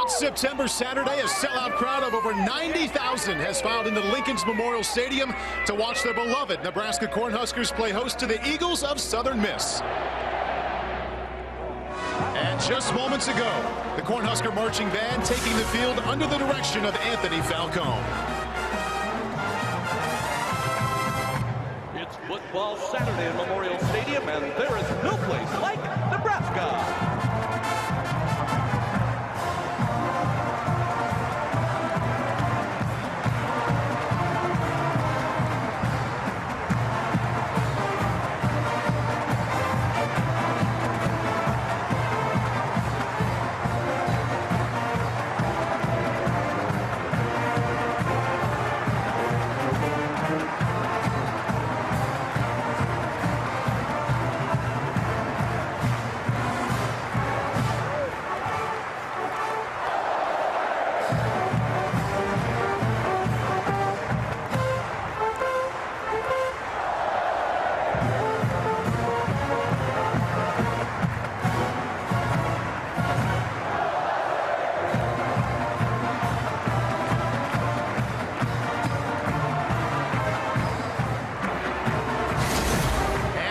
That September Saturday, a sellout crowd of over 90,000 has filed into Lincoln's Memorial Stadium to watch their beloved Nebraska Cornhuskers play host to the Eagles of Southern Miss. And just moments ago, the Cornhusker marching band taking the field under the direction of Anthony Falcone. It's football Saturday in Memorial Stadium, and there is no place like Nebraska.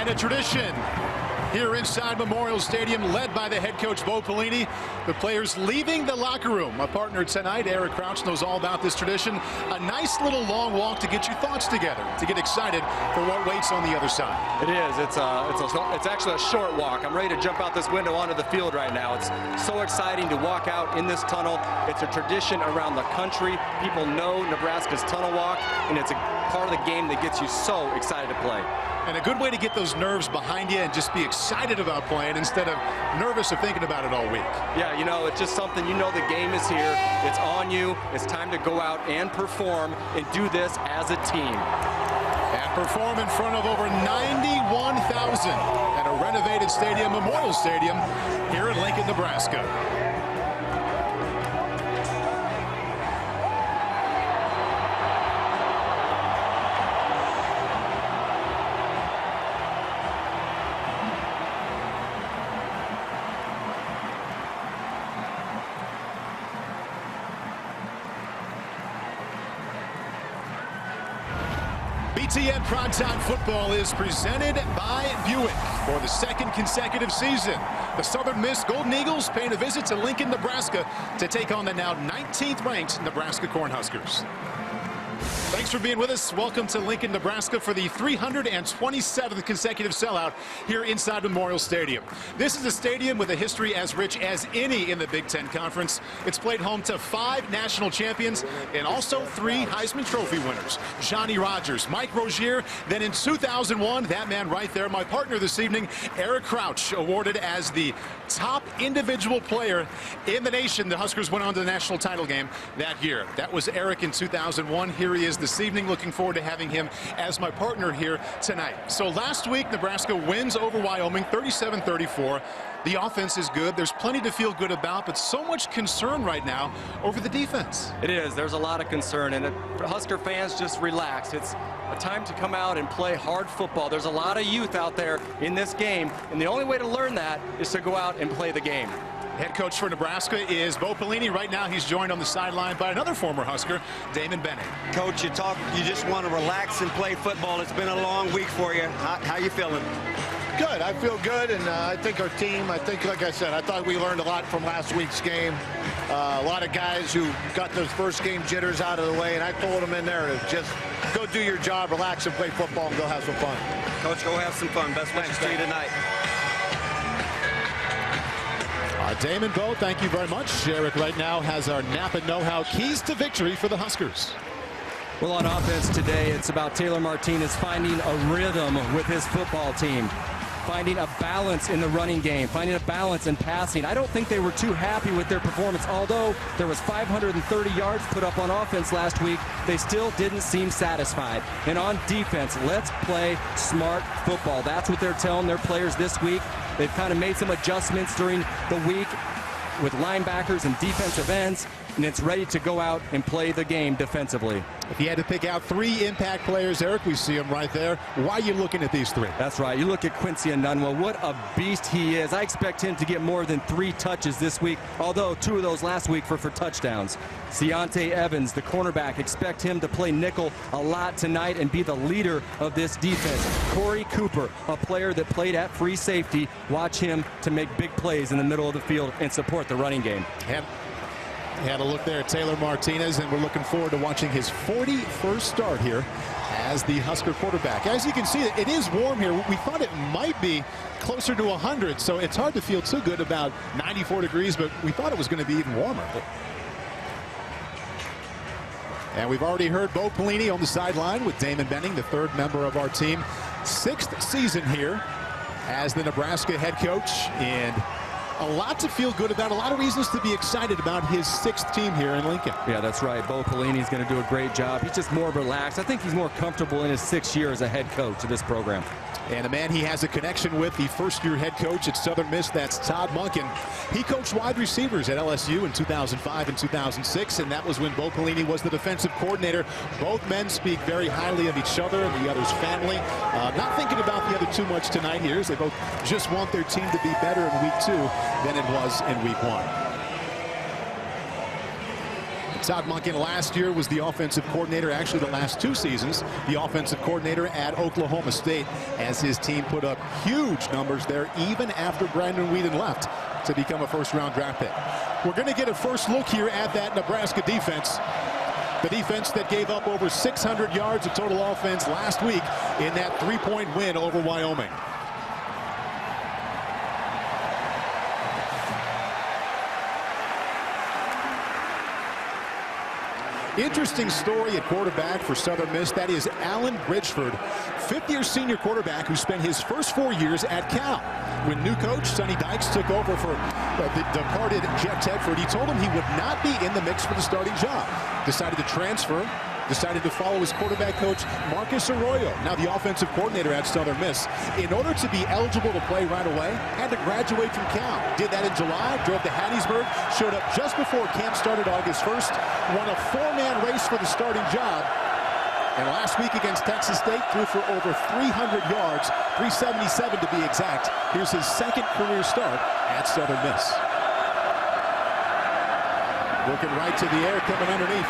A tradition here inside Memorial Stadium, led by the head coach Bo Pelini. The players leaving the locker room. My partner tonight, Eric Crouch, knows all about this tradition. A nice little long walk to get your thoughts together, to get excited for what waits on the other side. It is. It's actually a short walk. I'm ready to jump out this window onto the field right now. It's so exciting to walk out in this tunnel. It's a tradition around the country. People know Nebraska's tunnel walk, and it's a part of the game that gets you so excited to play. And a good way to get those nerves behind you and just be excited about playing instead of nervous or thinking about it all week. Yeah, you know, it's just something, you know, the game is here. It's on you. It's time to go out and perform and do this as a team. And perform in front of over 91,000 at a renovated stadium, Memorial Stadium, here in Lincoln, Nebraska. BTN Primetime Football is presented by Buick for the second consecutive season. The Southern Miss Golden Eagles paying a visit to Lincoln, Nebraska to take on the now 19th ranked Nebraska Cornhuskers. Thanks for being with us. Welcome to Lincoln, Nebraska for the 327th consecutive sellout here inside Memorial Stadium. This is a stadium with a history as rich as any in the Big Ten Conference. It's played home to 5 national champions and also 3 Heisman Trophy winners. Johnny Rodgers, Mike Rozier, then in 2001, that man right there, my partner this evening, Eric Crouch, awarded as the top individual player in the nation. The Huskers went on to the national title game that year. That was Eric in 2001. Here he is this evening. Looking forward to having him as my partner here tonight. So last week, Nebraska wins over Wyoming 37-34. The offense is good. There's plenty to feel good about, but so much concern right now over the defense. It is. There's a lot of concern, and Husker fans, just relax. It's a time to come out and play hard football. There's a lot of youth out there in this game, and the only way to learn that is to go out and play the game. Head coach for Nebraska is Bo Pelini. Right now he's joined on the sideline by another former Husker, Damon Bennett. Coach, you just want to relax and play football. It's been a long week for you. How you feeling? Good. I feel good, and I think our team, like I said, I thought we learned a lot from last week's game. A lot of guys who got those first game jitters out of the way, and I told them in there to just go do your job, relax, and play football, and go have some fun. Coach, go have some fun. Best wishes to you tonight. Damon, Bo, thank you very much. Eric right now has our Napa know-how keys to victory for the Huskers. Well, on offense today, it's about Taylor Martinez finding a rhythm with his football team, finding a balance in the running game, finding a balance in passing. I don't think they were too happy with their performance. Although there was 530 yards put up on offense last week, they still didn't seem satisfied. And on defense, let's play smart football. That's what they're telling their players this week. They've kind of made some adjustments during the week. with linebackers and defensive ends, and it's ready to go out and play the game defensively. If you had to pick out 3 impact players, Eric, we see them right there. Why are you looking at these 3? That's right. You look at Quincy Enunwa, what a beast he is. I expect him to get more than 3 touches this week, although 2 of those last week for touchdowns. Deontay Evans, the cornerback, expect him to play nickel a lot tonight and be the leader of this defense. Corey Cooper, a player that played at free safety. Watch him to make big plays in the middle of the field and support the running game. Had a look there at Taylor Martinez, and we're looking forward to watching his 41st start here as the Husker quarterback. As you can see, it is warm here. We thought it might be closer to 100, so it's hard to feel too good about 94 degrees, but we thought it was going to be even warmer. And we've already heard Bo Pelini on the sideline with Damon Benning, the 3rd member of our team. 6th season here as the Nebraska head coach, and a lot to feel good about, a lot of reasons to be excited about his 6th team here in Lincoln. Yeah, that's right. Bo Pelini's going to do a great job. He's just more relaxed. I think he's more comfortable in his 6th year as a head coach of this program. And a man he has a connection with, the 1st-year head coach at Southern Miss, that's Todd Monken. He coached wide receivers at LSU in 2005 and 2006, and that was when Bo Pelini was the defensive coordinator. Both men speak very highly of each other and the other's family. Not thinking about the other too much tonight here, as they both just want their team to be better in week 2 than it was in week 1. Todd Monken last year was the offensive coordinator, actually the last 2 seasons, the offensive coordinator at Oklahoma State, as his team put up huge numbers there even after Brandon Whedon left to become a 1st-round draft pick. We're going to get a first look here at that Nebraska defense. The defense that gave up over 600 yards of total offense last week in that 3-point win over Wyoming. Interesting story at quarterback for Southern Miss. That is Alan Bridgeford, 5th-year senior quarterback who spent his first 4 years at Cal. When new coach Sonny Dykes took over for the departed Jeff Tedford, he told him he would not be in the mix for the starting job. Decided to transfer. Decided to follow his quarterback coach, Marcus Arroyo, now the offensive coordinator at Southern Miss. In order to be eligible to play right away, had to graduate from Cal. Did that in July, drove to Hattiesburg, showed up just before camp started August 1st, won a 4-man race for the starting job, and last week against Texas State threw for over 300 yards, 377 to be exact. Here's his 2nd career start at Southern Miss. Working right to the air, coming underneath.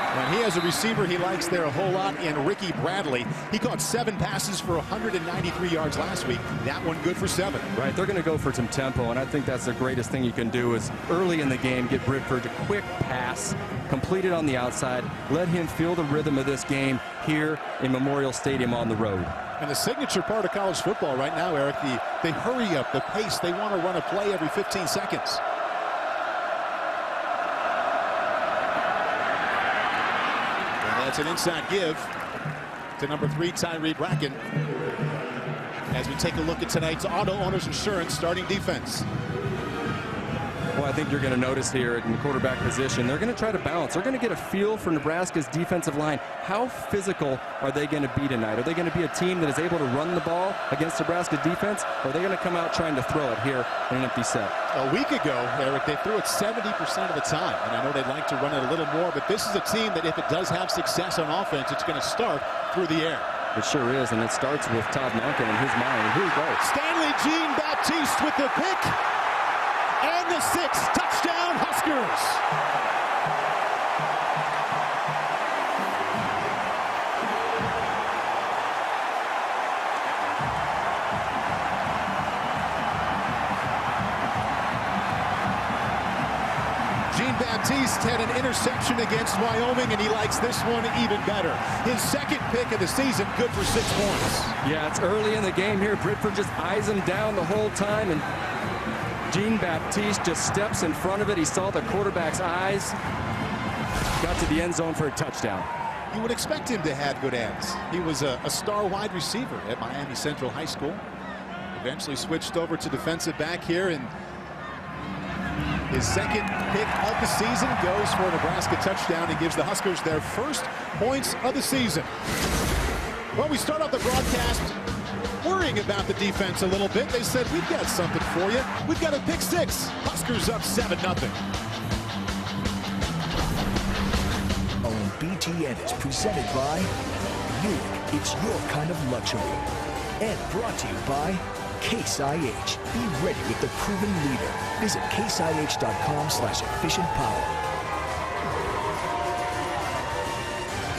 And he has a receiver he likes there a whole lot in Ricky Bradley. He caught 7 passes for 193 yards last week. That one good for 7. Right, they're going to go for some tempo, and I think that's the greatest thing you can do is early in the game get Bridford a quick pass, complete it on the outside, let him feel the rhythm of this game here in Memorial Stadium on the road. And the signature part of college football right now, Eric, the hurry up, the pace. They want to run a play every 15 seconds. That's an inside give to number 3, Tyree Bracken. As we take a look at tonight's Auto Owners Insurance starting defense. Well, I think you're going to notice here in the quarterback position, they're going to try to balance. They're going to get a feel for Nebraska's defensive line. How physical are they going to be tonight? Are they going to be a team that is able to run the ball against Nebraska defense? Or are they going to come out trying to throw it here in an empty set? A week ago, Eric, they threw it 70% of the time. And I know they'd like to run it a little more, but this is a team that if it does have success on offense, it's going to start through the air. It sure is, and it starts with Todd Monken in his mind. Here we go. Stanley Jean-Baptiste with the pick. And the 6th touchdown, Huskers. Jean-Baptiste had an interception against Wyoming, and he likes this one even better. His 2nd pick of the season, good for 6 points. Yeah, it's early in the game here. Bridford just eyes him down the whole time, and Jean-Baptiste just steps in front of it. He saw the quarterback's eyes, got to the end zone for a touchdown. You would expect him to have good hands. He was a star wide receiver at Miami Central High School. Eventually switched over to defensive back here, and his 2nd pick of the season goes for a Nebraska touchdown and gives the Huskers their 1st points of the season. Well, we start off the broadcast worrying about the defense a little bit. They said, we've got something for you. We've got a pick six. Huskers up 7-0. On BTN is presented by Buick. It's your kind of luxury. And brought to you by Case IH. Be ready with the proven leader. Visit caseih.com/efficient power.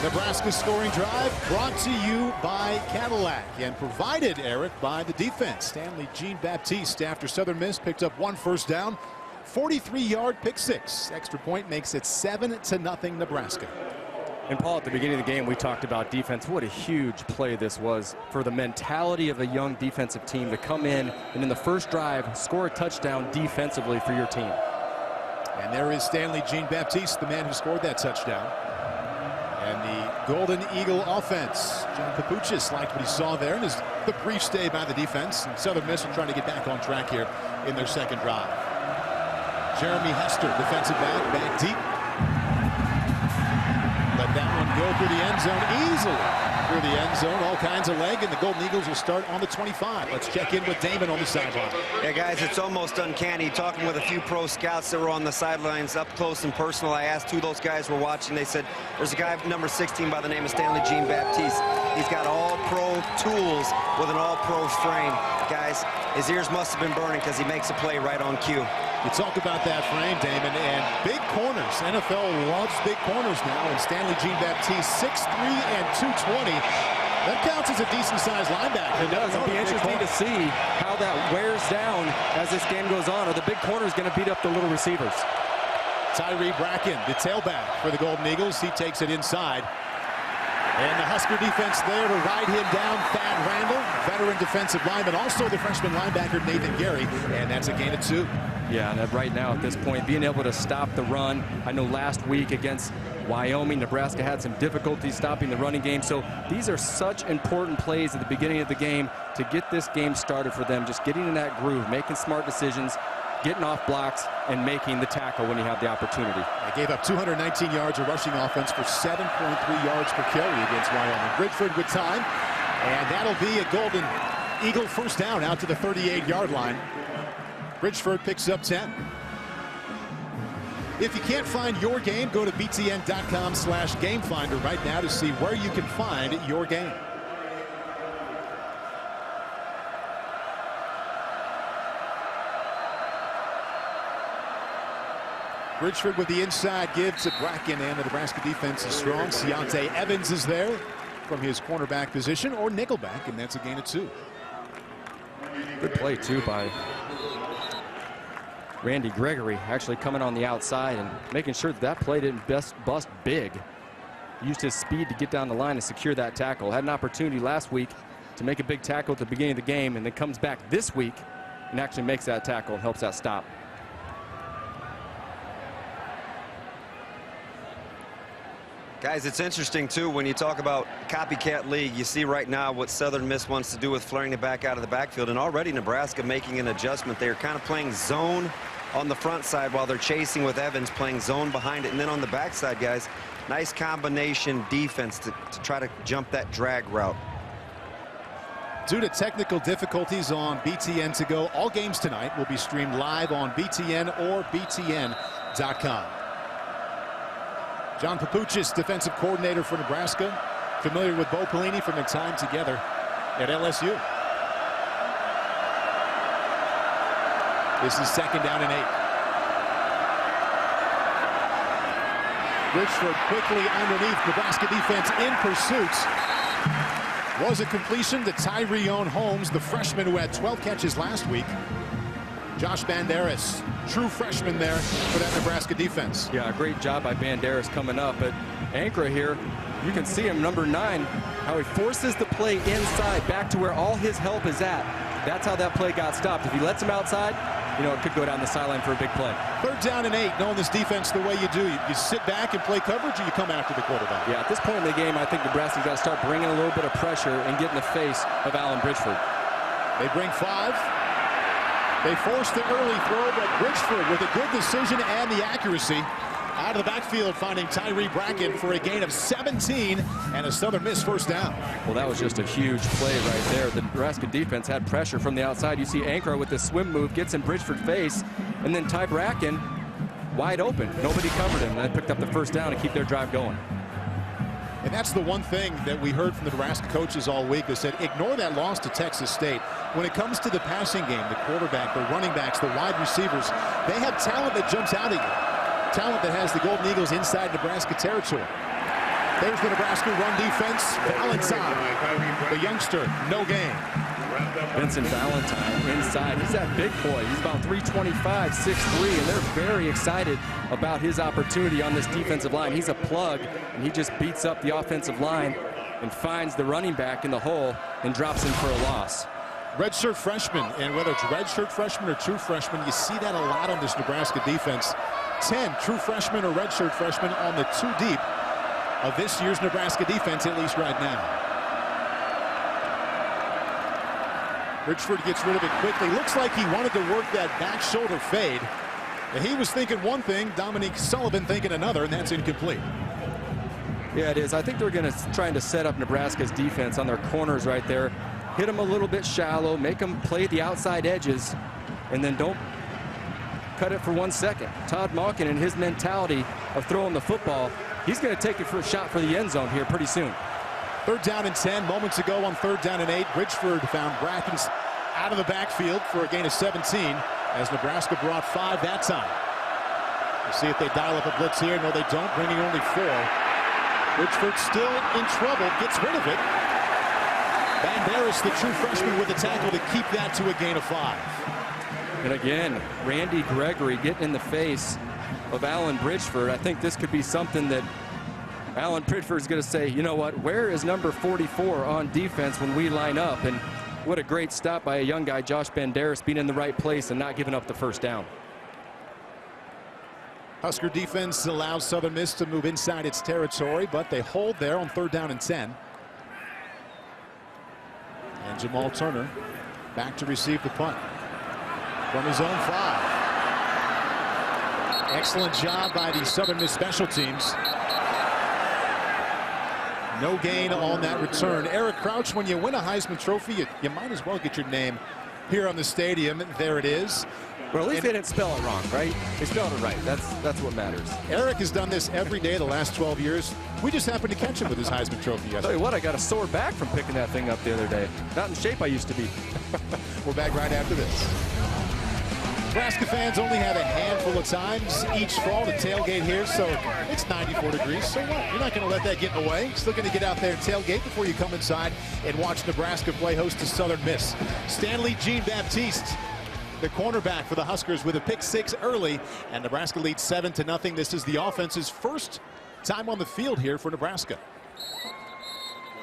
Nebraska scoring drive brought to you by Cadillac and provided, Eric, by the defense. Stanley Jean-Baptiste, after Southern Miss, picked up 1 first down, 43-yard pick six. Extra point makes it 7-0 Nebraska. And Paul, at the beginning of the game, we talked about defense. What a huge play this was for the mentality of a young defensive team to come in and in the first drive score a touchdown defensively for your team. And there is Stanley Jean-Baptiste, the man who scored that touchdown. And the Golden Eagle offense. John Papuchis liked what he saw there in the brief stay by the defense. And Southern Miss will try to get back on track here in their second drive. Jeremy Husker, defensive back deep. Let that one go through the end zone easily. Through the end zone, all kinds of leg, and the Golden Eagles will start on the 25. Let's check in with Damon on the sideline. Yeah, guys, it's almost uncanny. Talking with a few pro scouts that were on the sidelines up close and personal, I asked who those guys were watching. They said there's a guy number 16 by the name of Stanley Jean-Baptiste. He's got all-pro tools with an all-pro frame. Guys, his ears must have been burning because he makes a play right on cue. You talk about that frame, Damon, and big corners. NFL loves big corners now, and Stanley Jean-Baptiste, 6'3" and 220. That counts as a decent-sized linebacker. It does. It'll be interesting to see how that wears down as this game goes on. Are the big corners going to beat up the little receivers? Tyree Bracken, the tailback for the Golden Eagles. He takes it inside. And the Husker defense there to ride him down. Thad Randall, veteran defensive lineman, also the freshman linebacker Nathan Gary, and that's a gain of 2. Yeah, and right now at this point, being able to stop the run. I know last week against Wyoming, Nebraska had some difficulty stopping the running game. So these are such important plays at the beginning of the game to get this game started for them. Just getting in that groove, making smart decisions, getting off blocks, and making the tackle when you have the opportunity. They gave up 219 yards of rushing offense for 7.3 yards per carry against Wyoming. Bridgeford with time, and that'll be a Golden Eagle first down out to the 38-yard line. Bridgeford picks up 10. If you can't find your game, go to btn.com/gamefinder right now to see where you can find your game. Bridgeford with the inside give to Bracken, and the Nebraska defense is strong. Ciante Evans is there from his cornerback position or nickelback, and that's a gain of 2. Good play, too, by Randy Gregory, actually coming on the outside and making sure that play didn't bust big. Used his speed to get down the line and secure that tackle. Had an opportunity last week to make a big tackle at the beginning of the game, and then comes back this week and actually makes that tackle and helps that stop. Guys, it's interesting, too, when you talk about copycat league. You see right now what Southern Miss wants to do with flaring it back out of the backfield, and already Nebraska making an adjustment. They're kind of playing zone on the front side while they're chasing with Evans, playing zone behind it. And then on the backside, guys, nice combination defense to try to jump that drag route. Due to technical difficulties on BTN To Go, all games tonight will be streamed live on BTN or BTN.com. John Papuchis, defensive coordinator for Nebraska, familiar with Bo Pelini from their time together at LSU. This is 2nd down and 8. Bridgeford quickly underneath. Nebraska defense in pursuit. Was a completion to Tyreone Holmes, the freshman who had 12 catches last week. Josh Banderas, true freshman there for that Nebraska defense. Yeah, great job by Banderas coming up. But Ankra here, you can see him, number 9, how he forces the play inside back to where all his help is at. That's how that play got stopped. If he lets him outside, you know, it could go down the sideline for a big play. 3rd down and 8, knowing this defense the way you do. You sit back and play coverage, or you come after the quarterback. Yeah, at this point in the game, I think Nebraska's got to start bringing a little bit of pressure and get in the face of Alan Bridgeford. They bring 5. They forced the early throw, but Bridgeford with a good decision and the accuracy Out of the backfield, finding Tyree Bracken for a gain of 17 and a Southern Miss first down. Well, that was just a huge play right there. The Nebraska defense had pressure from the outside. You see Ankara with the swim move, gets in Bridgeford's face, and then Ty Bracken wide open. Nobody covered him, and they picked up the first down to keep their drive going. And that's the one thing that we heard from the Nebraska coaches all week. They said, ignore that loss to Texas State. When it comes to the passing game, the quarterback, the running backs, the wide receivers, they have talent that jumps out at you. Talent that has the Golden Eagles inside Nebraska territory. There's the Nebraska run defense. Valentine, the youngster, no gain. Vincent Valentine inside. He's that big boy. He's about 325, 6'3", and they're very excited about his opportunity on this defensive line. He's a plug, and he just beats up the offensive line and finds the running back in the hole and drops him for a loss. Redshirt freshman, and whether it's redshirt freshman or true freshman, you see that a lot on this Nebraska defense. 10 true freshmen or redshirt freshmen on the two deep of this year's Nebraska defense, at least right now. Bridgeford gets rid of it quickly. Looks like he wanted to work that back shoulder fade. And he was thinking one thing, Dominique Sullivan thinking another, and that's incomplete. Yeah, it is. I think they're going to trying to set up Nebraska's defense on their corners right there. Hit them a little bit shallow, make them play the outside edges, and then don't cut it for 1 second. Todd Malkin and his mentality of throwing the football, he's going to take it for a shot for the end zone here pretty soon. 3rd down and 10. Moments ago on 3rd down and 8, Bridgeford found Bracken out of the backfield for a gain of 17 as Nebraska brought 5 that time. We'll see if they dial up a blitz here. No, they don't, bringing only 4. Bridgeford still in trouble, gets rid of it. Banderas, the true freshman, with a tackle to keep that to a gain of 5. And again, Randy Gregory getting in the face of Alan Bridgeford. I think this could be something that Alan Bridgeford is going to say, you know what, where is number 44 on defense when we line up? And what a great stop by a young guy, Josh Banderas, being in the right place and not giving up the first down. Husker defense allows Southern Miss to move inside its territory, but they hold there on 3rd down and 10. And Jamal Turner back to receive the punt from his own 5. Excellent job by the Southern Miss special teams. No gain on that return. Eric Crouch, when you win a Heisman Trophy, you might as well get your name here on the stadium. There it is. Well, at least they didn't spell it wrong, right? They spelled it right. That's what matters. Eric has done this every day the last 12 years. We just happened to catch him with his Heisman Trophy yesterday. Tell you what, I got a sore back from picking that thing up the other day. Not in shape I used to be. We're back right after this. Nebraska fans only have a handful of times each fall to tailgate here, so it's 94 degrees. So what? You're not going to let that get in the way. Still going to get out there and tailgate before you come inside and watch Nebraska play host to Southern Miss. Stanley Jean-Baptiste, the cornerback for the Huskers, with a pick 6 early, and Nebraska leads 7-0. This is the offense's first time on the field here for Nebraska.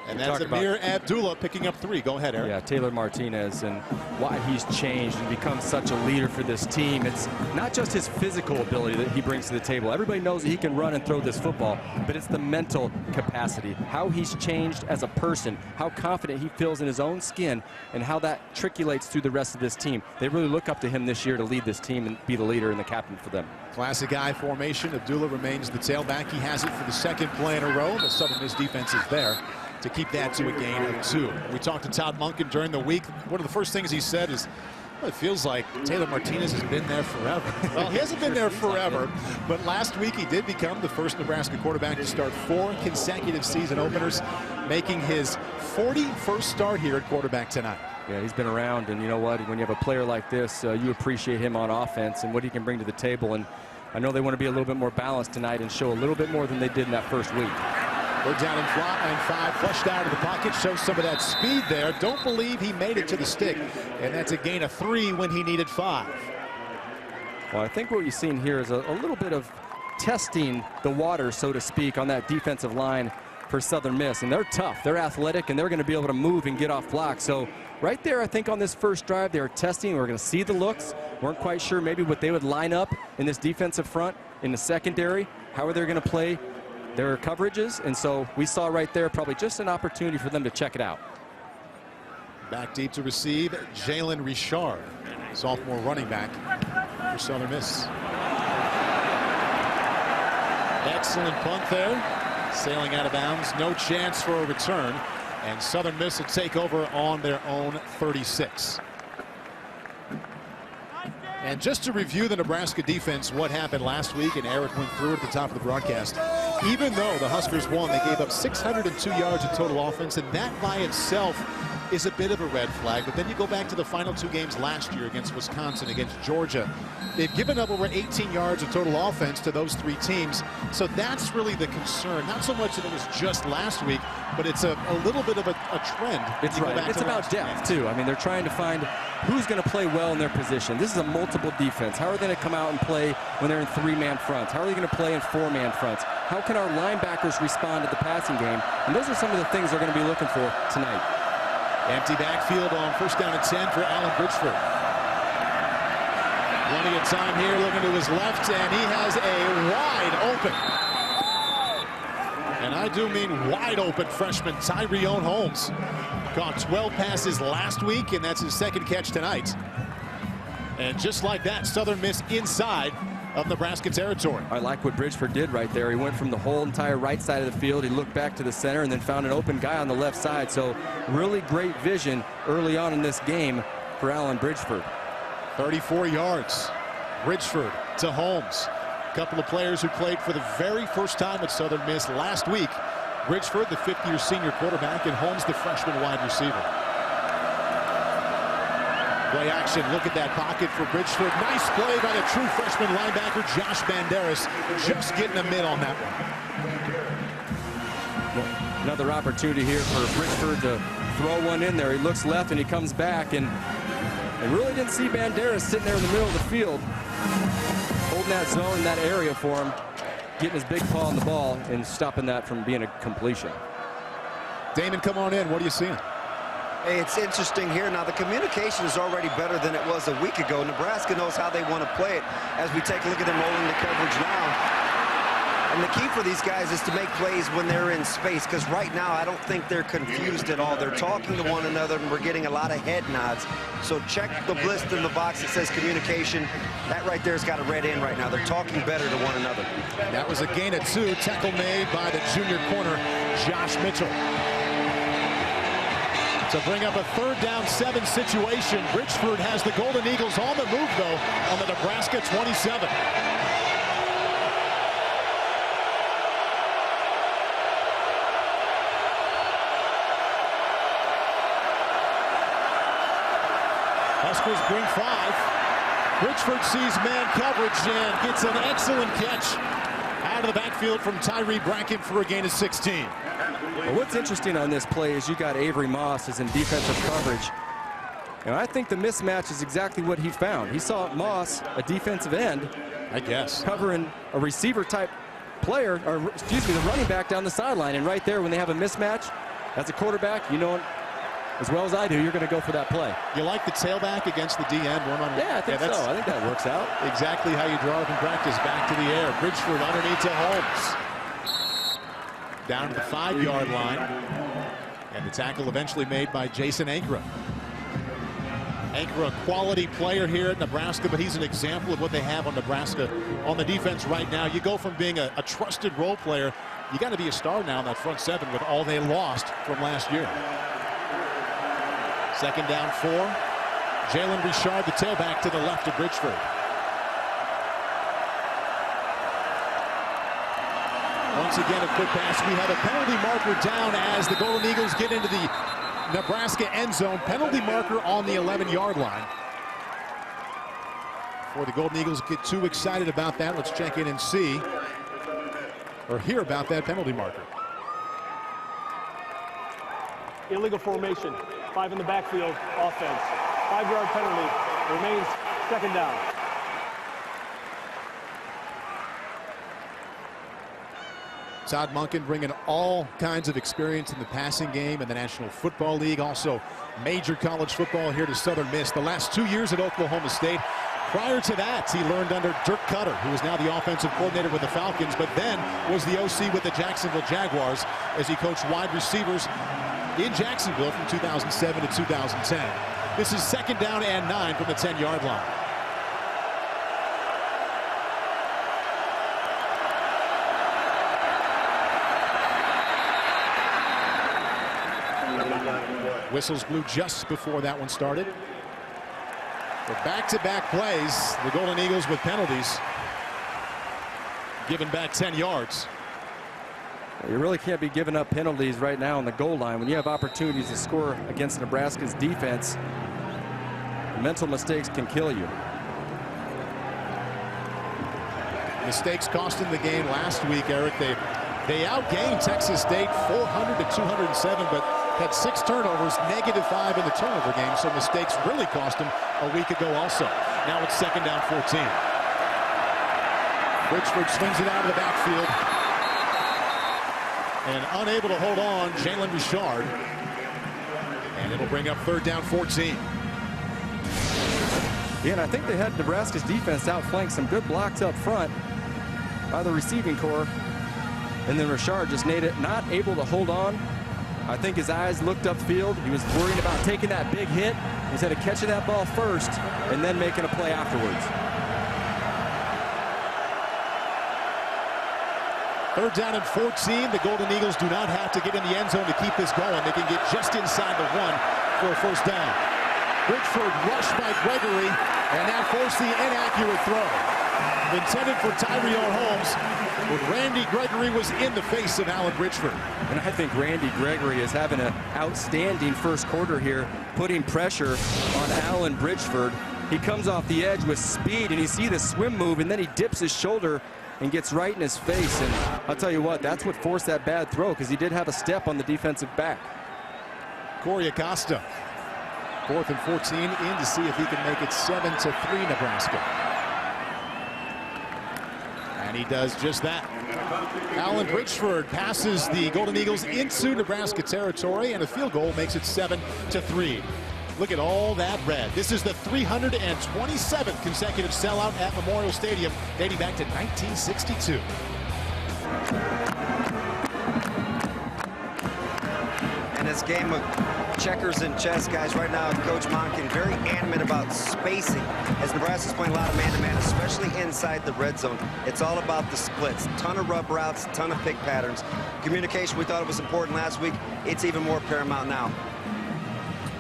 And that's Amir Abdullah picking up 3. Go ahead, Eric. Yeah, Taylor Martinez, and why he's changed and become such a leader for this team. It's not just his physical ability that he brings to the table. Everybody knows that he can run and throw this football, but it's the mental capacity, how he's changed as a person, how confident he feels in his own skin, and how that trickulates through the rest of this team. They really look up to him this year to lead this team and be the leader and the captain for them. Classic I formation. Abdullah remains the tailback. He has it for the 2nd play in a row. The Southern Miss defense is there to keep that to a gain of 2. We talked to Todd Monken during the week. One of the first things he said is, well, it feels like Taylor Martinez has been there forever. Well, he hasn't been there forever, but last week he did become the first Nebraska quarterback to start 4 consecutive season openers, making his 41st start here at quarterback tonight. Yeah, he's been around, and you know what? When you have a player like this, you appreciate him on offense and what he can bring to the table. And I know they want to be a little bit more balanced tonight and show a little bit more than they did in that first week. We're down in 5, flushed out of the pocket, shows some of that speed there. Don't believe he made it to the stick, and that's a gain of 3 when he needed 5. Well, I think what you've seen here is a little bit of testing the water, so to speak, on that defensive line for Southern Miss. And they're tough, they're athletic, and they're going to be able to move and get off blocks. So right there, I think on this first drive, they were testing. We're going to see the looks. Weren't quite sure maybe what they would line up in this defensive front in the secondary. How are they going to play their coverages? And so we saw right there probably just an opportunity for them to check it out. Back deep to receive, Jalen Richard, sophomore running back for Southern Miss. Excellent punt there. Sailing out of bounds. No chance for a return. And Southern Miss will take over on their own 36. And just to review the Nebraska defense, what happened last week, and Eric went through it at the top of the broadcast. Even though the Huskers won, they gave up 602 yards of total offense, and that by itself is a bit of a red flag. But then you go back to the final two games last year against Wisconsin, against Georgia. They've given up over 18 yards of total offense to those three teams. So that's really the concern. Not so much that it was just last week, but it's a little bit of a trend. It's right. It's about depth, too. I mean, they're trying to find who's going to play well in their position. This is a multiple defense. How are they going to come out and play when they're in three-man fronts? How are they going to play in four-man fronts? How can our linebackers respond to the passing game? And those are some of the things they're going to be looking for tonight. Empty backfield on first down and 10 for Alan Bridgeford. Running at time here, looking to his left, and he has a wide open. And I do mean wide open freshman Tyree Holmes. Caught 12 passes last week, and that's his second catch tonight. And just like that, Southern Miss inside of Nebraska territory. I like what Bridgeford did right there. He went from the whole entire right side of the field. He looked back to the center and then found an open guy on the left side. So really great vision early on in this game for Alan Bridgeford. 34 yards. Bridgeford to Holmes. A couple of players who played for the very first time at Southern Miss last week. Bridgeford, the fifth-year senior quarterback, and Holmes, the freshman wide receiver. Play action. Look at that pocket for Bridgeford. Nice play by the true freshman linebacker, Josh Banderas, just getting a mid on that one. Another opportunity here for Bridgeford to throw one in there. He looks left and he comes back, and I really didn't see Banderas sitting there in the middle of the field, holding that zone in that area for him, getting his big paw on the ball and stopping that from being a completion. Damon, come on in. What are you seeing? Hey, it's interesting here. Now, the communication is already better than it was a week ago. Nebraska knows how they want to play it as we take a look at them rolling the coverage now. And the key for these guys is to make plays when they're in space, because right now I don't think they're confused at all. They're talking to one another, and we're getting a lot of head nods. So check the list in the box that says communication. That right there's got a red in right now. They're talking better to one another. That was a gain of 2. Tackle made by the junior corner, Josh Mitchell. To bring up a 3rd down 7 situation. Bridgeford has the Golden Eagles on the move, though, on the Nebraska 27. Huskers bring 5. Bridgeford sees man coverage and gets an excellent catch out of the backfield from Tyree Brackett for a gain of 16. Well, what's interesting on this play is you got Avery Moss as in defensive coverage. And I think the mismatch is exactly what he found. He saw Moss, a defensive end, I guess, covering a receiver-type player, or excuse me, the running back down the sideline. And right there, when they have a mismatch, as a quarterback, you know as well as I do, you're going to go for that play. You like the tailback against the D-end one-on-one? Yeah, I think so. I think that works out. Exactly how you draw up in practice. Back to the air. Bridgeford underneath to Holmes. Down to the 5-yard line. And the tackle eventually made by Jason Ankra. Ankra, a quality player here at Nebraska, but he's an example of what they have on Nebraska on the defense right now. You go from being a trusted role player, you got to be a star now in that front 7 with all they lost from last year. 2nd down 4. Jalen Richard, the tailback, to the left of Bridgeford. Once again, a quick pass. We have a penalty marker down as the Golden Eagles get into the Nebraska end zone. Penalty marker on the 11-yard line. Before the Golden Eagles get too excited about that, let's check in and see or hear about that penalty marker. Illegal formation. 5 in the backfield, offense. 5-yard penalty, remains 2nd down. Todd Monken bringing all kinds of experience in the passing game in the National Football League, also major college football here to Southern Miss. The last 2 years at Oklahoma State. Prior to that, he learned under Dirk Cutter, who is now the offensive coordinator with the Falcons, but then was the OC with the Jacksonville Jaguars as he coached wide receivers in Jacksonville from 2007 to 2010. This is 2nd down and 9 from the 10-yard line. Whistles blew just before that one started. For back-to-back plays, the Golden Eagles with penalties, giving back 10 yards. You really can't be giving up penalties right now on the goal line when you have opportunities to score against Nebraska's defense. Mental mistakes can kill you. Mistakes costing the game last week, Eric. They outgained Texas State 400 to 207, but had 6 turnovers, -5 in the turnover game, so mistakes really cost them a week ago also. Now it's 2nd down 14. Bridgeford swings it out of the backfield. And unable to hold on, Jalen Richard. And it'll bring up 3rd down 14. Yeah, and I think they had Nebraska's defense outflanked, some good blocks up front by the receiving corps. And then Richard just not able to hold on. I think his eyes looked upfield. He was worrying about taking that big hit instead of catching that ball first and then making a play afterwards. 3rd down and 14. The Golden Eagles do not have to get in the end zone to keep this going. They can get just inside the 1 for a 1st down. Bridgeford rushed by Gregory, and that forced the inaccurate throw. Intended for Tyreon Holmes, but Randy Gregory was in the face of Alan Bridgeford. And I think Randy Gregory is having an outstanding first quarter here, putting pressure on Alan Bridgeford. He comes off the edge with speed, and you see the swim move, and then he dips his shoulder and gets right in his face. And I'll tell you what, that's what forced that bad throw, because he did have a step on the defensive back. Corey Acosta, 4th and 14, in to see if he can make it 7-3 Nebraska. And he does just that. Alan Bridgeford passes the Golden Eagles into Nebraska territory, and a field goal makes it 7-3. Look at all that red. This is the 327th consecutive sellout at Memorial Stadium, dating back to 1962. And this game of checkers and chess, guys, right now, Coach Monken very adamant about spacing as Nebraska's playing a lot of man-to-man, especially inside the red zone. It's all about the splits. Ton of rub routes, ton of pick patterns. Communication, we thought it was important last week. It's even more paramount now.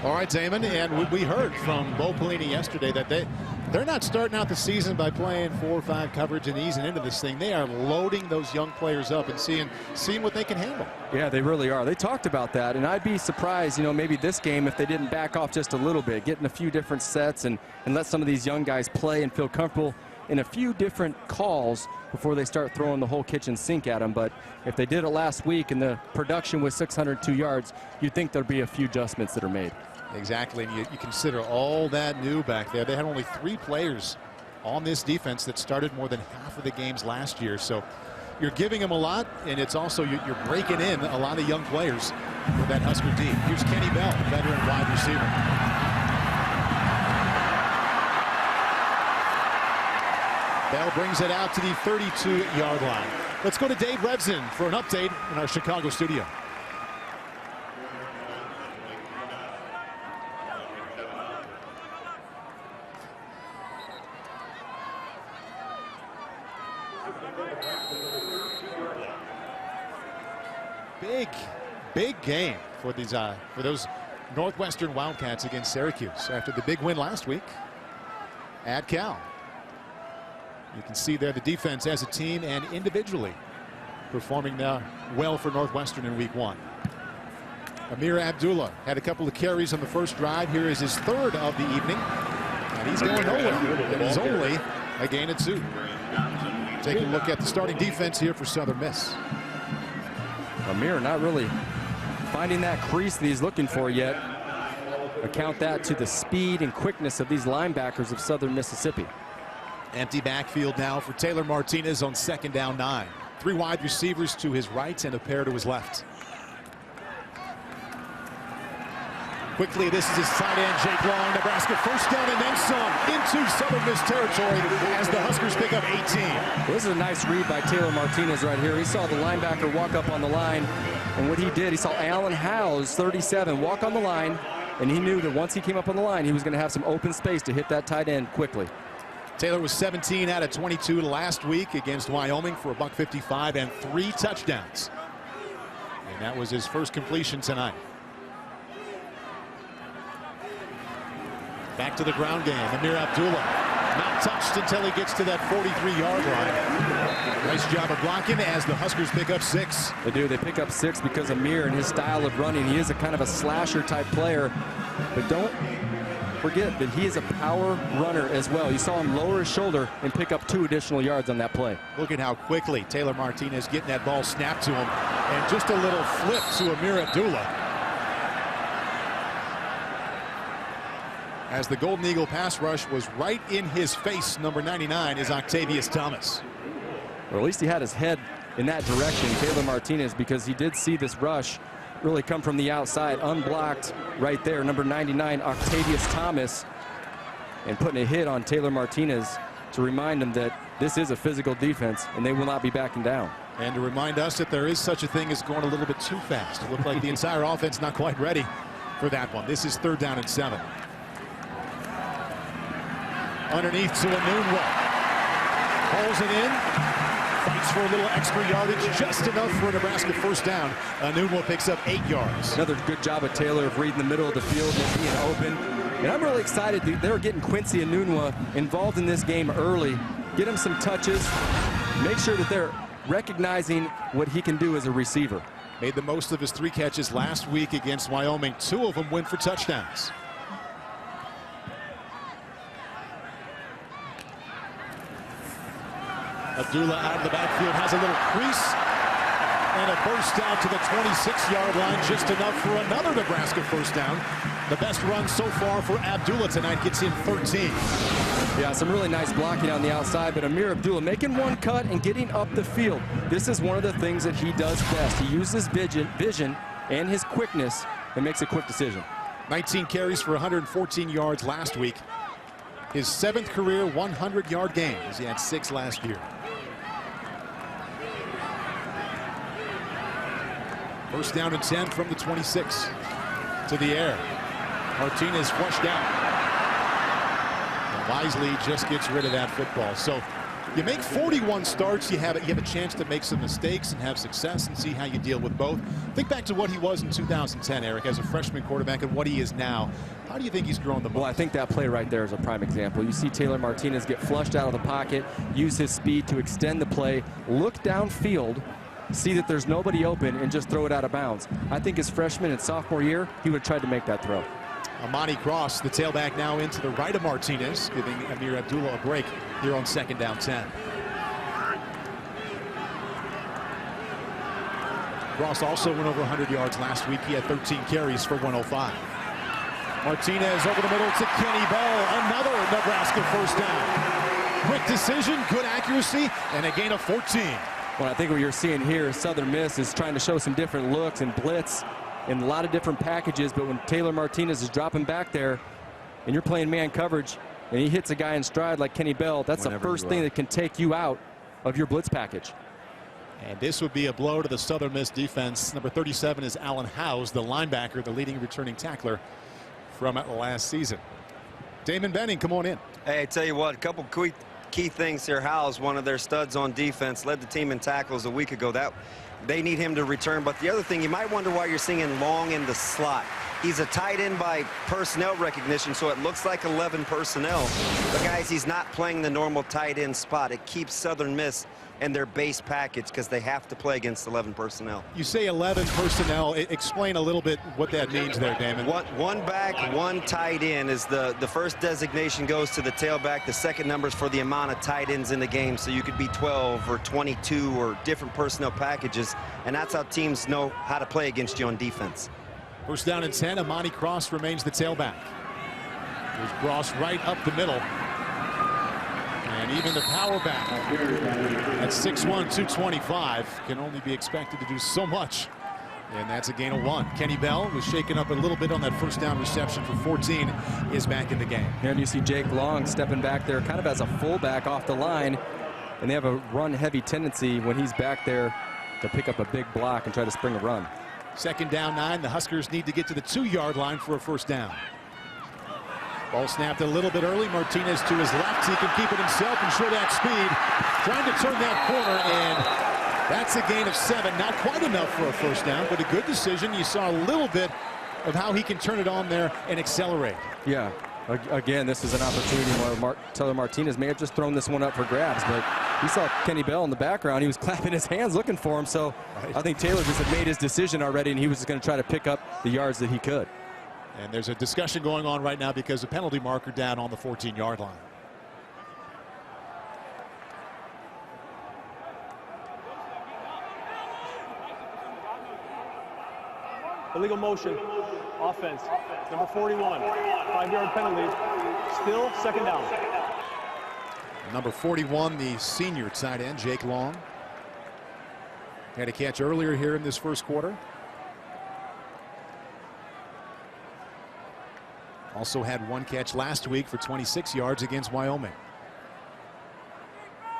All right, Damon, and we heard from Bo Pelini yesterday that they're not starting out the season by playing 4 or 5 coverage and easing into this thing. They are loading those young players up and seeing what they can handle. Yeah, they really are. They talked about that, and I'd be surprised, maybe this game if they didn't back off just a little bit, getting a few different sets and let some of these young guys play and feel comfortable in a few different calls before they start throwing the whole kitchen sink at them. But if they did it last week and the production was 602 yards, you'd think there'd be a few adjustments that are made. Exactly, and you consider all that new back there. They had only 3 players on this defense that started more than half of the games last year. So you're giving them a lot, and it's also you're breaking in a lot of young players for that Husker team. Here's Kenny Bell, veteran wide receiver. Bell brings it out to the 32-yard line. Let's go to Dave Revson for an update in our Chicago studio. Big game for those Northwestern Wildcats against Syracuse after the big win last week at Cal. You can see there the defense as a team and individually performing well for Northwestern in week 1. Amir Abdullah had a couple of carries on the first drive. Here is his 3rd of the evening, and he's going nowhere. It is only a gain of 2. Taking a look at the starting defense here for Southern Miss. Amir not really finding that crease that he's looking for yet. Account that to the speed and quickness of these linebackers of Southern Mississippi. Empty backfield now for Taylor Martinez on 2nd down 9. 3 wide receivers to his right and a pair to his left. Quickly, this is his tight end, Jake Long. Nebraska 1st down and then some into Southern Miss territory as the Huskers pick up 18. This is a nice read by Taylor Martinez right here. He saw the linebacker walk up on the line, and what he did, he saw Alan Howes, 37, walk on the line, and he knew that once he came up on the line, he was going to have some open space to hit that tight end quickly. Taylor was 17 out of 22 last week against Wyoming for a $155 and 3 touchdowns. And that was his first completion tonight. Back to the ground game. Amir Abdullah not touched until he gets to that 43-yard line. Nice job of blocking as the Huskers pick up 6. They do. They pick up 6 because Amir and his style of running, he is a kind of a slasher type player. But don't forget that he is a power runner as well. You saw him lower his shoulder and pick up 2 additional yards on that play. Look at how quickly Taylor Martinez getting that ball snapped to him. And just a little flip to Amir Abdullah. As the Golden Eagle pass rush was right in his face, number 99 is Octavius Thomas. Or at least he had his head in that direction, Taylor Martinez, because he did see this rush really come from the outside, unblocked right there. Number 99, Octavius Thomas, and putting a hit on Taylor Martinez to remind him that this is a physical defense and they will not be backing down. And to remind us that there is such a thing as going a little bit too fast. It looked like the entire offense not quite ready for that one. This is 3rd down and 7. Underneath to Anunwa. Pulls it in. Fights for a little extra yardage. Just enough for a Nebraska first down. Anunwa picks up 8 yards. Another good job of Taylor of reading the middle of the field and being open. And I'm really excited. They're getting Quincy Anunwa involved in this game early. Get him some touches. Make sure that they're recognizing what he can do as a receiver. Made the most of his 3 catches last week against Wyoming. 2 of them went for touchdowns. Abdullah out of the backfield has a little crease and a burst out to the 26-yard line, just enough for another Nebraska first down. The best run so far for Abdullah tonight gets him 13. Yeah, some really nice blocking on the outside, but Amir Abdullah making one cut and getting up the field. This is one of the things that he does best. He uses vision and his quickness and makes a quick decision. 19 carries for 114 yards last week. His 7th career 100-yard game, as he had 6 last year. First down and 10 from the 26 to the air. Martinez flushed out. And wisely just gets rid of that football. So you make 41 starts, you have a chance to make some mistakes and have success and see how you deal with both. Think back to what he was in 2010, Eric, as a freshman quarterback, and what he is now. How do you think he's grown the most? Well, I think that play right there is a prime example. You see Taylor Martinez get flushed out of the pocket, use his speed to extend the play, look downfield, see that there's nobody open, and just throw it out of bounds. I think his freshman and sophomore year, he would have tried to make that throw. Amani Cross, the tailback, now into the right of Martinez, giving Amir Abdullah a break here on 2nd down 10. Cross also went over 100 yards last week. He had 13 carries for 105. Martinez over the middle to Kenny Bell. Another Nebraska first down. Quick decision, good accuracy, and a gain of 14. Well, I think what you're seeing here is Southern Miss is trying to show some different looks and blitz in a lot of different packages, but when Taylor Martinez is dropping back there and you're playing man coverage and he hits a guy in stride like Kenny Bell, that's the first thing that can take you out of your blitz package. And this would be a blow to the Southern Miss defense. Number 37 is Alan Howes, the linebacker, the leading returning tackler from last season. Damon Benning, come on in. Hey, I tell you what, a couple quick key things here. Howes, one of their studs on defense, led the team in tackles a week ago. That they need him to return. But the other thing, you might wonder why you're seeing him long in the slot. He's a tight end by personnel recognition, so it looks like 11 personnel. But guys, he's not playing the normal tight end spot. It keeps Southern Miss in their base package because they have to play against 11 personnel. You say 11 personnel. Explain a little bit what that means there, Damon. One back, one tight end is the first designation goes to the tailback. The second number is for the amount of tight ends in the game. So you could be 12 or 22 or different personnel packages. And that's how teams know how to play against you on defense. First down and 10. Amani Cross remains the tailback. There's Cross right up the middle. And even the power back at 6'1", 225 can only be expected to do so much. And that's a gain of 1. Kenny Bell was shaken up a little bit on that first down reception for 14, is back in the game. And you see Jake Long stepping back there kind of as a fullback off the line. And they have a run-heavy tendency when he's back there to pick up a big block and try to spring a run. 2nd down 9. The Huskers need to get to the 2-yard line for a first down. Ball snapped a little bit early. Martinez to his left. He can keep it himself and show that speed. Trying to turn that corner, and that's a gain of 7. Not quite enough for a first down, but a good decision. You saw a little bit of how he can turn it on there and accelerate. Yeah, Again, this is an opportunity where Taylor Martinez may have just thrown this one up for grabs, but he saw Kenny Bell in the background. He was clapping his hands looking for him, so I think Taylor just had made his decision already, and he was just going to try to pick up the yards that he could. And there's a discussion going on right now because the penalty marker down on the 14-yard line. Illegal motion, offense, number 41, 5-yard penalty, still second down. Number 41, the senior tight end, Jake Long. Had a catch earlier here in this first quarter. Also had one catch last week for 26 yards against Wyoming.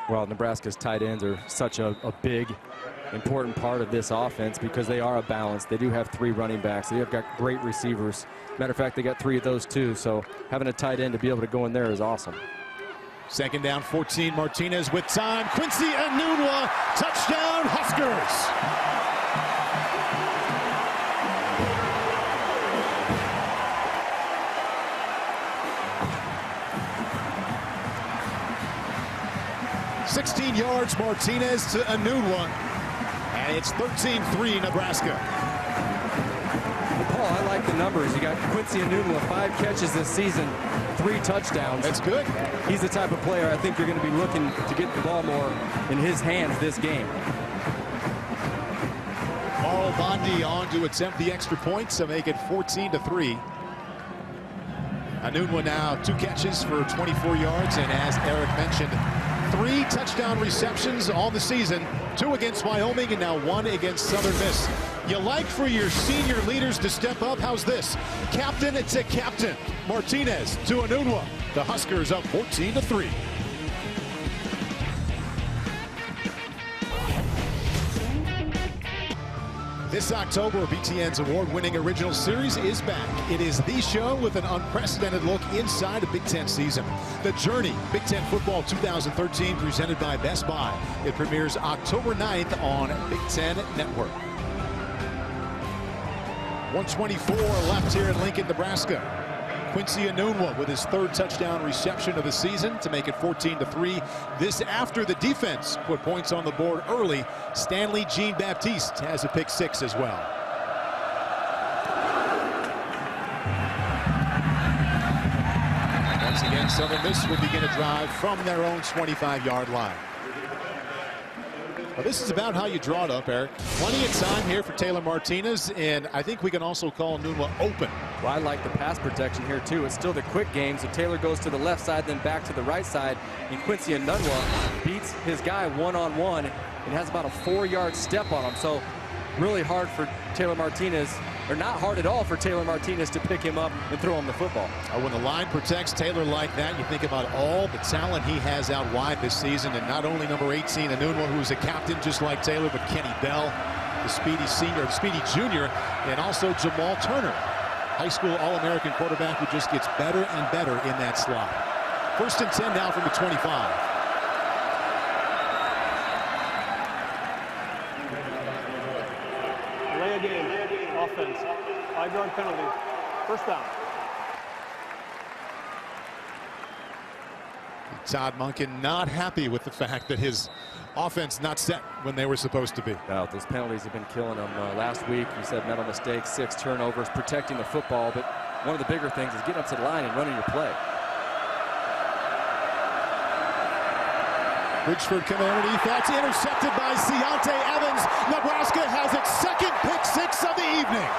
Well, Nebraska's tight ends are such a big, important part of this offense because they are a balance. They do have 3 running backs. They have got great receivers. Matter of fact, they got 3 of those too. So having a tight end to be able to go in there is awesome. Second down, 14. Martinez with time. Quincy Enunwa, touchdown Huskers. $16 yards, Martinez to Enunwa, and it's 13-3 Nebraska. Paul, I like the numbers. You got Quincy Enunwa, 5 catches this season, 3 touchdowns. That's good. He's the type of player I think you're going to be looking to get the ball more in his hands this game. Marl Bondi on to attempt the extra point to make it 14-3. Enunwa now 2 catches for 24 yards, and as Eric mentioned, 3 touchdown receptions on the season, 2 against Wyoming and now 1 against Southern Miss. You like for your senior leaders to step up? How's this? Captain to captain. Martinez to Enunwa. The Huskers up 14-3. This October, BTN's award-winning original series is back. It is the show with an unprecedented look inside a Big Ten season. The Journey, Big Ten Football 2013, presented by Best Buy. It premieres October 9th on Big Ten Network. 1:24 left here in Lincoln, Nebraska. Quincy Enunwa with his 3rd touchdown reception of the season to make it 14-3. This after the defense put points on the board early. Stanley Jean-Baptiste has a pick 6 as well. Once again, Southern Miss will begin a drive from their own 25-yard line. Well, this is about how you draw it up, Eric. Plenty of time here for Taylor Martinez, and I think we can also call Enunwa open. Well, I like the pass protection here, too. It's still the quick game, so Taylor goes to the left side, then back to the right side, and Quincy Enunwa beats his guy one-on-one and has about a 4-yard step on him. So really hard for Taylor Martinez, or not hard at all for Taylor Martinez to pick him up and throw him the football. When the line protects Taylor like that, you think about all the talent he has out wide this season, and not only number 18, Enunwa, who's a captain just like Taylor, but Kenny Bell, the speedy senior, speedy junior, and also Jamal Turner, high school All-American quarterback who just gets better and better in that slot. 1st and 10 now from the 25. Game, offense, 5-yard penalty, 1st down. Todd Monken not happy with the fact that his offense not set when they were supposed to be. No, those penalties have been killing him. Last week, you said mental mistakes, 6 turnovers, protecting the football, but one of the bigger things is getting up to the line and running your play. Bridgeford coming that's intercepted by Ciante Evans. Nebraska has its 2nd pick 6 of the evening.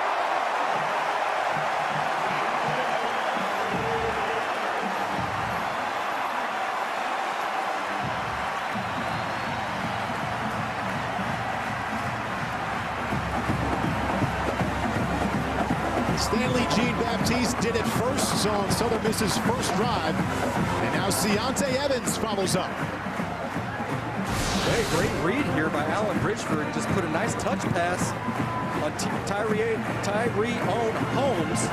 Stanley Jean-Baptiste did it first on Southern Miss's first drive, and now Ciante Evans follows up. Hey, great read here by Alan Bridgeford. Just put a nice touch pass on Tyree Holmes.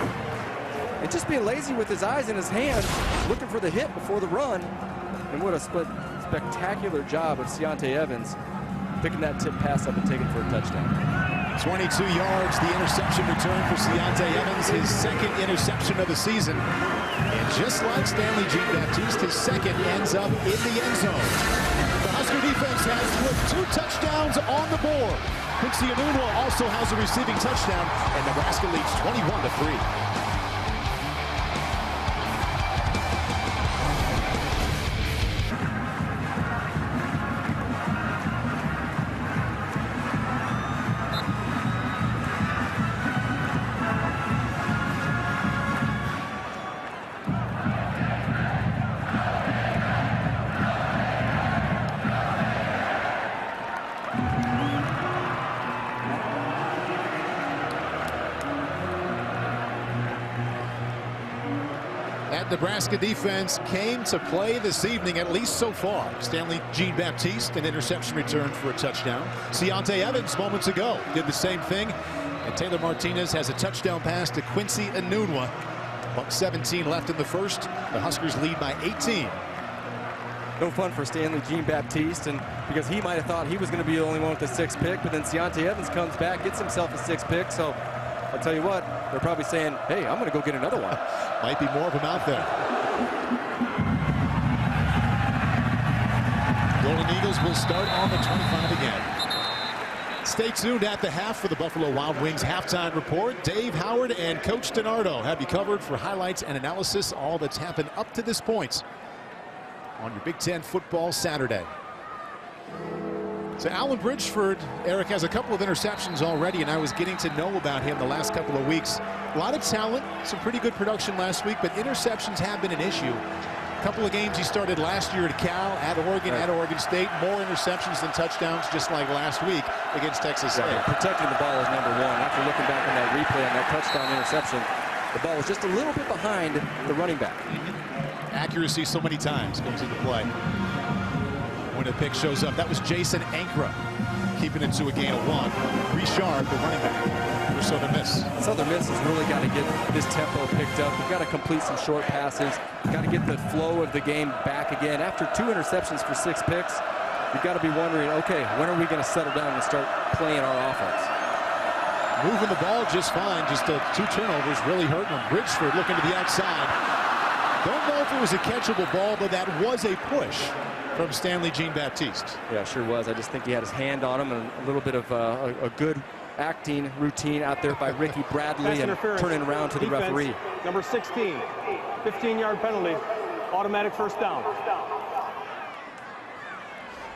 And just being lazy with his eyes and his hands, looking for the hit before the run. And what a spectacular job of Ciante Evans picking that tip pass up and taking it for a touchdown. 22 yards, the interception return for Ciante Evans, his 2nd interception of the season. And just like Stanley Jean-Baptiste, his second ends up in the end zone. The Husker defense has put 2 touchdowns on the board. Quincy Enunwa also has a receiving touchdown, and Nebraska leads 21-3. Nebraska defense came to play this evening, at least so far. Stanley Jean-Baptiste, an interception return for a touchdown. Keontae Evans moments ago did the same thing. And Taylor Martinez has a touchdown pass to Quincy Enunwa. 1:17 left in the first. The Huskers lead by 18. No fun for Stanley Jean-Baptiste, and because he might have thought he was going to be the only one with the 6th pick, but then Keontae Evans comes back, gets himself a 6th pick. So I'll tell you what, they're probably saying, hey, I'm going to go get another one. Might be more of them out there. Golden Eagles will start on the 25 again. Stay tuned at the half for the Buffalo Wild Wings halftime report. Dave Howard and Coach DiNardo have you covered for highlights and analysis, all that's happened up to this point on your Big Ten football Saturday. So Alan Bridgeford, Eric, has a couple of interceptions already, and I was getting to know about him the last couple of weeks. A lot of talent, some pretty good production last week, but interceptions have been an issue. A couple of games he started last year at Cal, at Oregon, at Oregon State. More interceptions than touchdowns, just like last week against Texas State. Protecting the ball is number one. After looking back on that replay on that touchdown interception, the ball was just a little bit behind the running back. Accuracy so many times comes into play when a pick shows up. That was Jason Ankra keeping it to a gain of 1. Richard, the running back for Southern Miss. Southern Miss has really got to get this tempo picked up. We've got to complete some short passes. Got to get the flow of the game back again. After 2 interceptions for 6 picks, you've got to be wondering, okay, when are we going to settle down and start playing our offense? Moving the ball just fine. Just 2 turnovers really hurting them. Bridgeford looking to the outside. Don't know if it was a catchable ball, but that was a push from Stanley Jean-Baptiste. Yeah, sure was. I just think he had his hand on him, and a little bit of a good acting routine out there by Ricky Bradley and turning around to the referee. Number 16, 15-yard penalty, automatic first down.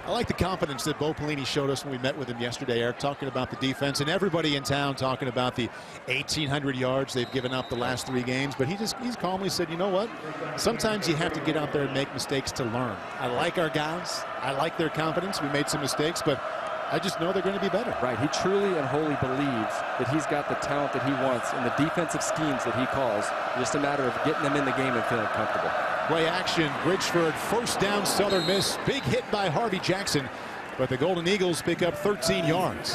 I like the confidence that Bo Pelini showed us when we met with him yesterday, Eric, talking about the defense, and everybody in town talking about the 1,800 yards they've given up the last 3 games. But he's calmly said, you know what? Sometimes you have to get out there and make mistakes to learn. I like our guys. I like their confidence. We made some mistakes, but I just know they're going to be better. Right. He truly and wholly believes that he's got the talent that he wants and the defensive schemes that he calls. Just a matter of getting them in the game and feeling comfortable. Play action, Bridgeford, first down, Southern Miss. Big hit by Harvey Jackson, but the Golden Eagles pick up 13 yards.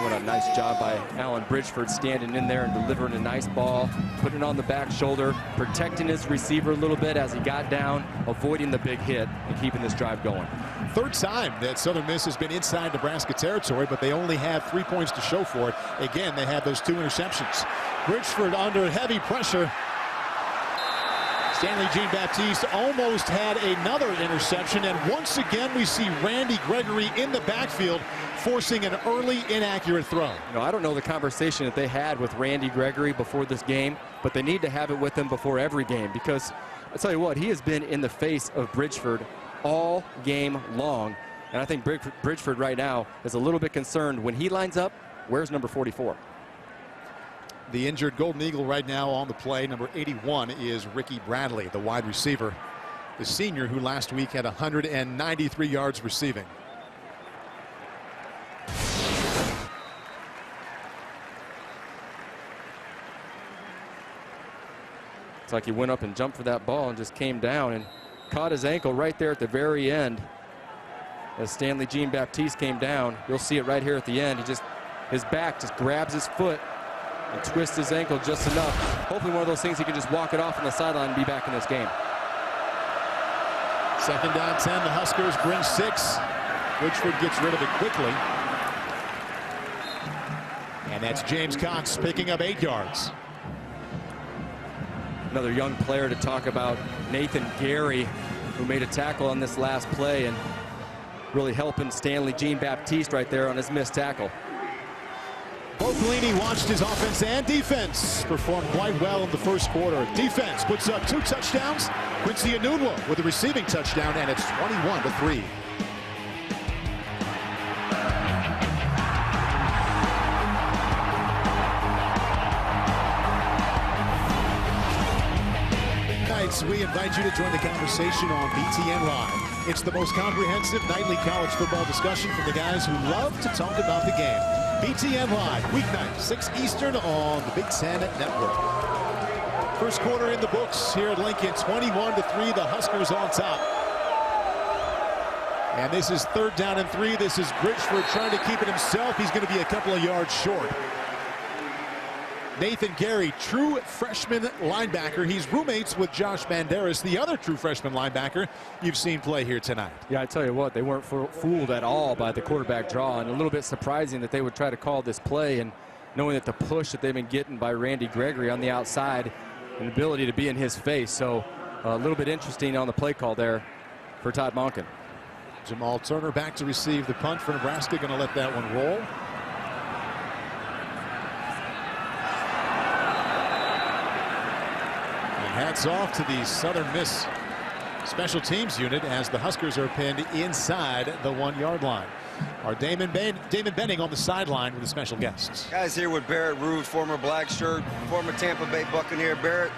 What a nice job by Alan Bridgeford, standing in there and delivering a nice ball, putting it on the back shoulder, protecting his receiver a little bit as he got down, avoiding the big hit, and keeping this drive going. 3rd time that Southern Miss has been inside Nebraska territory, but they only have 3 points to show for it. Again, they have those 2 interceptions. Bridgeford under heavy pressure. Stanley Jean-Baptiste almost had another interception, and once again we see Randy Gregory in the backfield forcing an early inaccurate throw. You know, I don't know the conversation that they had with Randy Gregory before this game, but they need to have it with him before every game, because I'll tell you what, he has been in the face of Bridgeford all game long, and I think Bridgeford right now is a little bit concerned. When he lines up, where's number 44? The injured Golden Eagle right now on the play, number 81, is Ricky Bradley, the wide receiver, the senior who last week had 193 yards receiving. It's like he went up and jumped for that ball and just came down and caught his ankle right there at the very end. As Stanley Jean-Baptiste came down, you'll see it right here at the end. His back just grabs his foot and twist his ankle just enough. Hopefully one of those things he can just walk it off on the sideline and be back in this game. 2nd down 10. The Huskers bring 6. Bridgeford gets rid of it quickly. And that's James Cox picking up 8 yards. Another young player to talk about, Nathan Gary, who made a tackle on this last play and really helping Stanley Jean-Baptiste right there on his missed tackle. Boglini watched his offense and defense perform quite well in the first quarter. Defense puts up 2 touchdowns. Quincy Enunwa with a receiving touchdown, and it's 21-3. We invite you to join the conversation on BTN Live. It's the most comprehensive nightly college football discussion from the guys who love to talk about the game. BTN Live, weeknight, 6 Eastern on the Big Ten Network. First quarter in the books here at Lincoln, 21-3, the Huskers on top. And this is 3rd down and 3. This is Bridgeford trying to keep it himself. He's going to be a couple of yards short. Nathan Gary, true freshman linebacker. He's roommates with Josh Banderas, the other true freshman linebacker you've seen play here tonight. Yeah, I tell you what, they weren't fooled at all by the quarterback draw, and a little bit surprising that they would try to call this play, and knowing that the push that they've been getting by Randy Gregory on the outside, and ability to be in his face. So a little bit interesting on the play call there for Todd Monken. Jamal Turner back to receive the punt for Nebraska, going to let that one roll. Hats off to the Southern Miss special teams unit as the Huskers are pinned inside the 1-yard line. Our Damon Benning on the sideline with the special guests. Guys here with Barrett Ruud, former black shirt, former Tampa Bay Buccaneer. Barrett,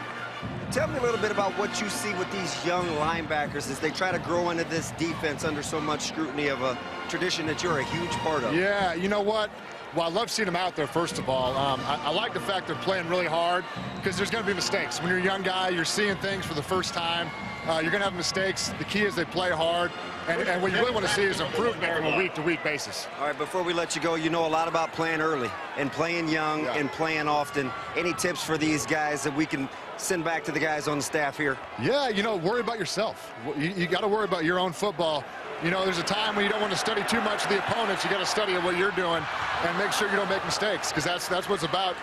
tell me a little bit about what you see with these young linebackers as they try to grow into this defense under so much scrutiny of a tradition that you're a huge part of. Yeah, you know what? Well, I love seeing them out there, first of all. I like the fact they're playing really hard because there's going to be mistakes. When you're a young guy, you're seeing things for the first time. You're going to have mistakes. The key is they play hard. And what you really want to see is improvement from a week-to-week basis. All right, before we let you go, you know a lot about playing early and playing young and playing often. Any tips for these guys that we can send back to the guys on the staff here? Yeah, you know, worry about yourself. You got to worry about your own football. You know, there's a time when you don't want to study too much of the opponents. You got to study what you're doing and make sure you don't make mistakes, because that's what it's about.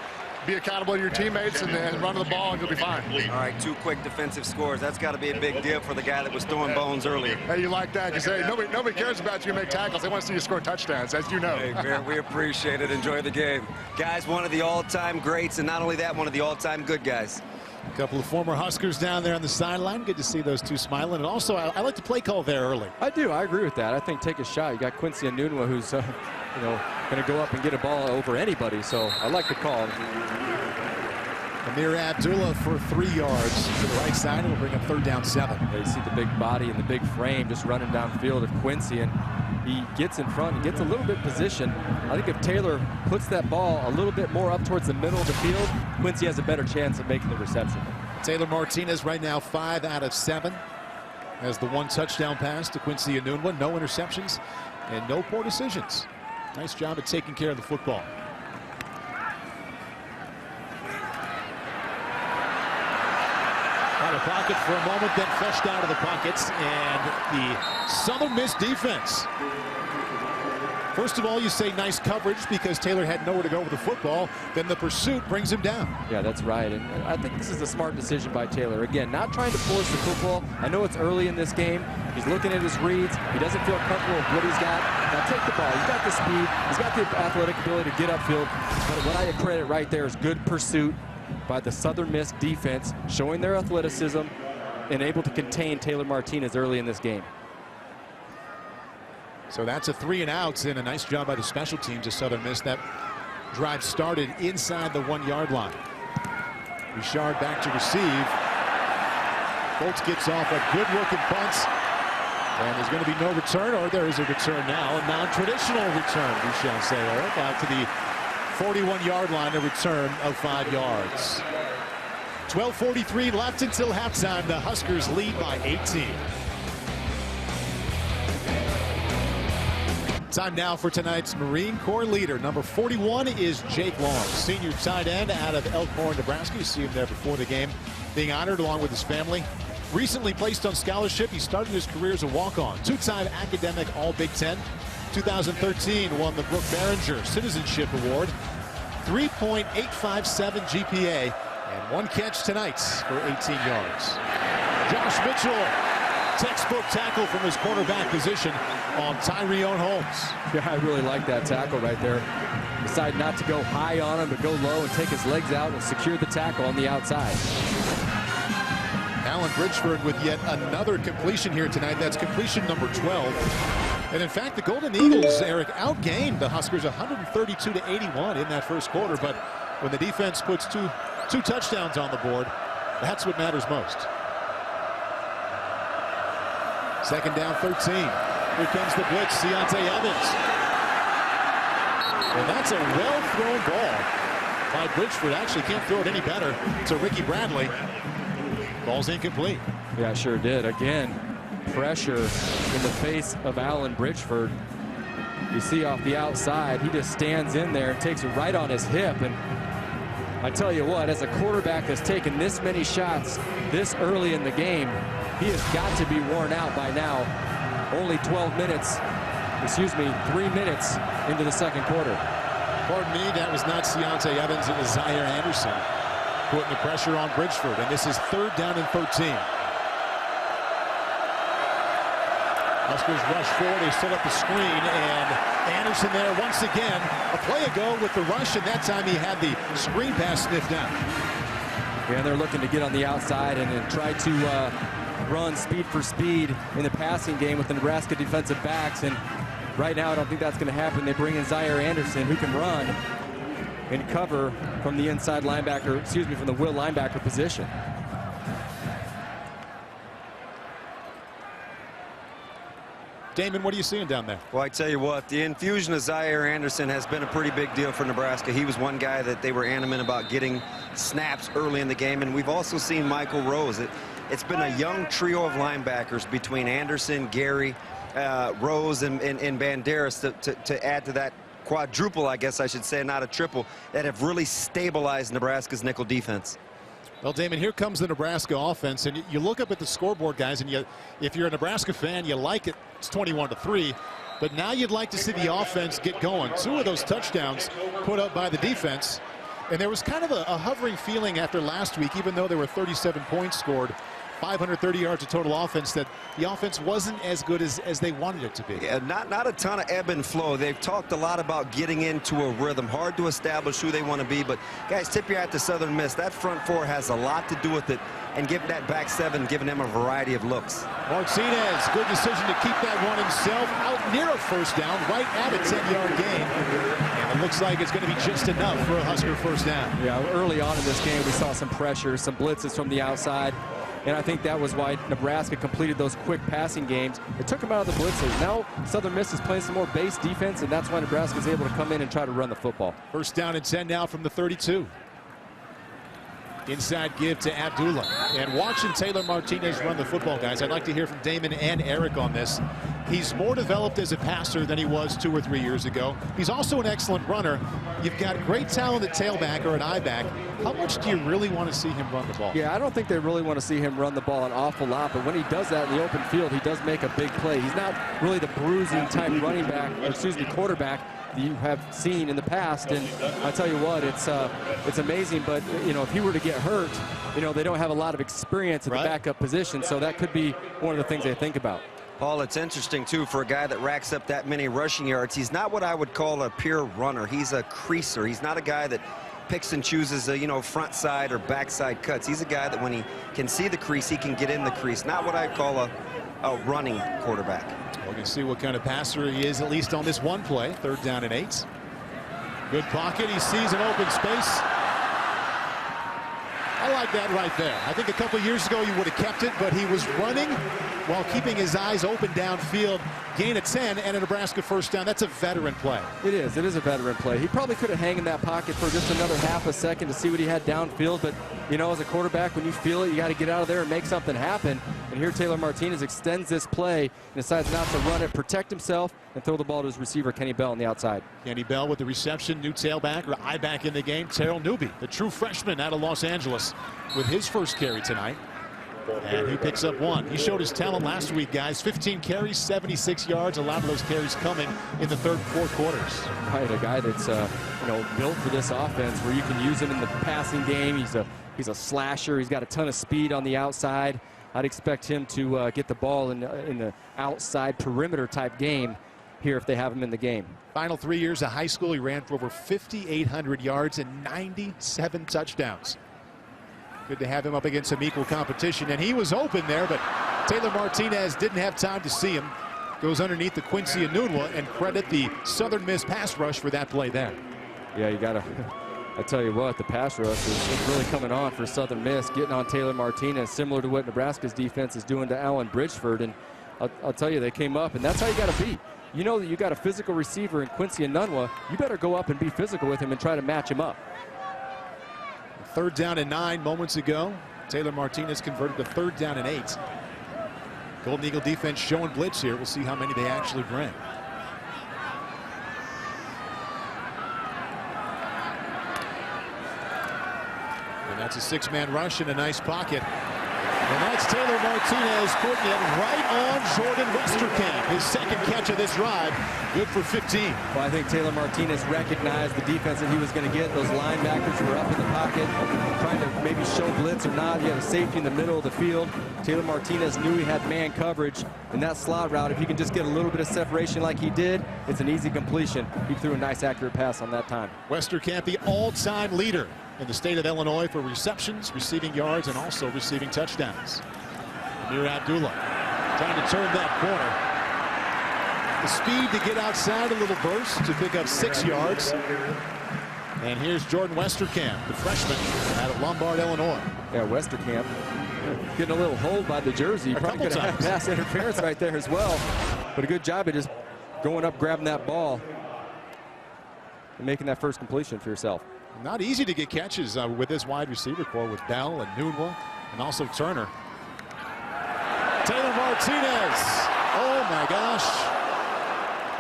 Be accountable to your teammates and run the ball, and you'll be fine. All right, 2 quick defensive scores. That's got to be a big deal for the guy that was throwing bones earlier. Hey, you like that? Because, hey, nobody cares about you to make tackles. They want to see you score touchdowns, as you know. Hey, Barrett, we appreciate it. Enjoy the game. Guys, one of the all-time greats, and not only that, one of the all-time good guys. A couple of former Huskers down there on the sideline. Good to see those two smiling. And also, I like the play call there early. I do. I agree with that. I think take a shot. You got Quincy Enunwa, who's you know, going to go up and get a ball over anybody. So I like the call. Amir Abdullah for 3 yards to the right side. It'll bring up 3rd down 7. Yeah, you see the big body and the big frame just running downfield of Quincy, and he gets in front and gets a little bit position. I think if Taylor puts that ball a little bit more up towards the middle of the field, Quincy has a better chance of making the reception. Taylor Martinez right now 5 out of 7 as the 1 touchdown pass to Quincy Enunwa. No interceptions and no poor decisions. Nice job at taking care of the football. Out of pocket for a moment, then flushed out of the pockets, and the Southern Miss defense. First of all, you say nice coverage because Taylor had nowhere to go with the football. Then the pursuit brings him down. Yeah, that's right. And I think this is a smart decision by Taylor. Again, not trying to force the football. I know it's early in this game. He's looking at his reads. He doesn't feel comfortable with what he's got. Now take the ball. He's got the speed. He's got the athletic ability to get upfield. But what I credit right there is good pursuit by the Southern Miss defense, showing their athleticism and able to contain Taylor Martinez early in this game. So that's a 3 and outs, and a nice job by the special teams of Southern Miss. That drive started inside the 1-yard line. Richard back to receive. Bolts gets off a good-looking punt. And there's going to be no return, or there is a return now. A non-traditional return, we shall say. Out to the 41-yard line, a return of 5 yards. 12:43 left until halftime. The Huskers lead by 18. Time now for tonight's Marine Corps leader. Number 41 is Jake Long, senior tight end out of Elkhorn, Nebraska. You see him there before the game, being honored along with his family. Recently placed on scholarship, he started his career as a walk-on. 2-time academic All-Big Ten. 2013 won the Brooke Behringer Citizenship Award. 3.857 GPA And one catch tonight for 18 yards. Josh Mitchell, textbook tackle from his cornerback position on Tyreon Holmes. Yeah, I really like that tackle right there. Decide not to go high on him, but go low and take his legs out and secure the tackle on the outside. Alan Bridgeford with yet another completion here tonight. That's completion number 12. And in fact, the Golden Eagles, Eric, outgained the Huskers 132-81 in that first quarter. But when the defense puts two touchdowns on the board, that's what matters most. Second down, 13. Here comes the blitz, Deontay Evans. And that's a well-thrown ball by Bridgeford. Actually can't throw it any better to Ricky Bradley. Ball's incomplete. Yeah, sure did. Again, pressure in the face of Alan Bridgeford. You see off the outside, he just stands in there and takes it right on his hip. And I tell you what, as a quarterback that's taken this many shots this early in the game, he has got to be worn out by now. Only 12 minutes, excuse me, 3 minutes into the second quarter. Pardon me, that was not Deontay Evans, it was Zaire Anderson putting the pressure on Bridgeford, and this is 3rd down and 13. Huskers rush forward, they set up the screen, and Anderson there once again. A play ago with the rush, and that time he had the screen pass sniffed down. Yeah, they're looking to get on the outside and then try to run speed for speed in the passing game with the Nebraska defensive backs, and right now I don't think that's going to happen. They bring in Zaire Anderson, who can run and cover from the inside linebacker, excuse me, from the will linebacker position. Damon, what are you seeing down there? Well, I tell you what, the infusion of Zaire Anderson has been a pretty big deal for Nebraska. He was one guy that they were adamant about getting snaps early in the game, and we've also seen Michael Rose. It's been a young trio of linebackers between Anderson, Gary, Rose, and Banderas to add to that quadruple, I guess I should say, not a triple, that have really stabilized Nebraska's nickel defense. Well, Damon, here comes the Nebraska offense, and you look up at the scoreboard, guys, and if you're a Nebraska fan, you like it. It's 21-3, but now you'd like to see the offense get going. 2 of those touchdowns put up by the defense, and there was kind of a hovering feeling after last week, even though there were 37 points scored, 530 yards of total offense, that the offense wasn't as good as they wanted it to be. Yeah, not a ton of ebb and flow. They've talked a lot about getting into a rhythm. Hard to establish who they want to be, but guys, tip your hat to Southern Miss. That front four has a lot to do with it, and giving that back seven, giving them a variety of looks. Martinez, good decision to keep that one himself out near a first down, right at a 10-yard gain. And it looks like it's going to be just enough for a Husker first down. Yeah, early on in this game, we saw some pressure, some blitzes from the outside. And I think that was why Nebraska completed those quick passing games. It took them out of the blitzes. Now Southern Miss is playing some more base defense, and that's why Nebraska is able to come in and try to run the football. First down and 10 now from the 32. Inside give to Abdullah. And watching Taylor Martinez run the football, guys, I'd like to hear from Damon and Eric on this. He's more developed as a passer than he was 2 or 3 years ago. He's also an excellent runner. You've got great talent at tailback or an I-back. How much do you really want to see him run the ball? Yeah, I don't think they really want to see him run the ball an awful lot, but when he does that in the open field, he does make a big play. He's not really the bruising type running back, or excuse me, quarterback that you have seen in the past. And I tell you what, it's amazing, but you know, if he were to get hurt, you know, they don't have a lot of experience at the backup position, so that could be one of the things they think about. Paul, it's interesting, too, for a guy that racks up that many rushing yards. He's not what I would call a pure runner. He's a creaser. He's not a guy that picks and chooses, you know, front side or backside cuts. He's a guy that when he can see the crease, he can get in the crease. Not what I'd call a running quarterback. We're going to see what kind of passer he is, at least on this one play. 3rd down and 8. Good pocket. He sees an open space. I like that right there. I think a couple years ago you would have kept it, but he was running while keeping his eyes open downfield. Gain of 10 and a Nebraska first down. That's a veteran play. It is a veteran play. He probably could have hung in that pocket for just another half a second to see what he had downfield, but you know, as a quarterback, when you feel it, you got to get out of there and make something happen. And here Taylor Martinez extends this play and decides not to run it, protect himself, and throw the ball to his receiver, Kenny Bell, on the outside. Kenny Bell with the reception, new tailback or I-back in the game. Terrell Newby, the true freshman out of Los Angeles, with his first carry tonight. And he picks up 1. He showed his talent last week, guys. 15 carries, 76 yards. A lot of those carries coming in the third and fourth quarters. Right, a guy that's built for this offense, where you can use him in the passing game. He's a slasher. He's got a ton of speed on the outside. I'd expect him to get the ball in the outside perimeter type game here if they have him in the game. Final 3 years of high school, he ran for over 5,800 yards and 97 touchdowns. Good to have him up against some equal competition, and he was open there, but Taylor Martinez didn't have time to see him. Goes underneath the Quincy Enunwa, and credit the Southern Miss pass rush for that play there. Yeah, you got to. I tell you what, the pass rush is really coming on for Southern Miss, getting on Taylor Martinez, similar to what Nebraska's defense is doing to Allen Bridgeford. And I'll tell you, they came up, and that's how you got to beat. You know that you got a physical receiver in Quincy Enunwa. You better go up and be physical with him and try to match him up. 3rd down and 9 moments ago. Taylor Martinez converted to 3rd down and 8. Golden Eagle defense showing blitz here. We'll see how many they actually bring. And that's a 6-man rush in a nice pocket. And that's Taylor Martinez putting it right on Jordan Westerkamp. His second catch of this drive, good for 15. Well, I think Taylor Martinez recognized the defense that he was going to get. Those linebackers were up in the pocket, trying to maybe show blitz or not. He had a safety in the middle of the field. Taylor Martinez knew he had man coverage in that slot route. If he can just get a little bit of separation like he did, it's an easy completion. He threw a nice, accurate pass on that time. Westerkamp, the all-time leader in the state of Illinois for receptions, receiving yards, and also receiving touchdowns. Amir Abdullah trying to turn that corner. The speed to get outside, a little burst to pick up 6 yards. And here's Jordan Westerkamp, the freshman out of Lombard, Illinois. Yeah, Westerkamp getting a little hold by the jersey. Probably going to have pass interference right there as well. But a good job of just going up, grabbing that ball, and making that first completion for yourself. Not easy to get catches with this wide receiver core with Bell and Nunwa and also Turner. Taylor Martinez. Oh my gosh.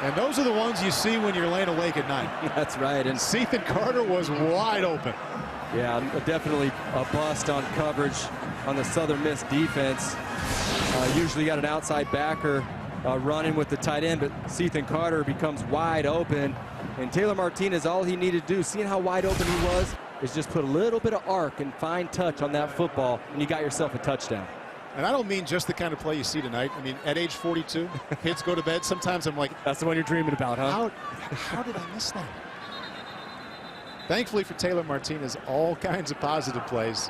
And those are the ones you see when you're laying awake at night. That's right. And Ethan Carter was wide open. Yeah, definitely a bust on coverage on the Southern Miss defense. Usually got an outside backer running with the tight end, but Ethan Carter becomes wide open. And Taylor Martinez, all he needed to do, seeing how wide open he was, is just put a little bit of arc and fine touch on that football, and you got yourself a touchdown. And I don't mean just the kind of play you see tonight. I mean, at age 42, kids go to bed. Sometimes I'm like, that's the one you're dreaming about, huh? How did I miss that? Thankfully for Taylor Martinez, all kinds of positive plays,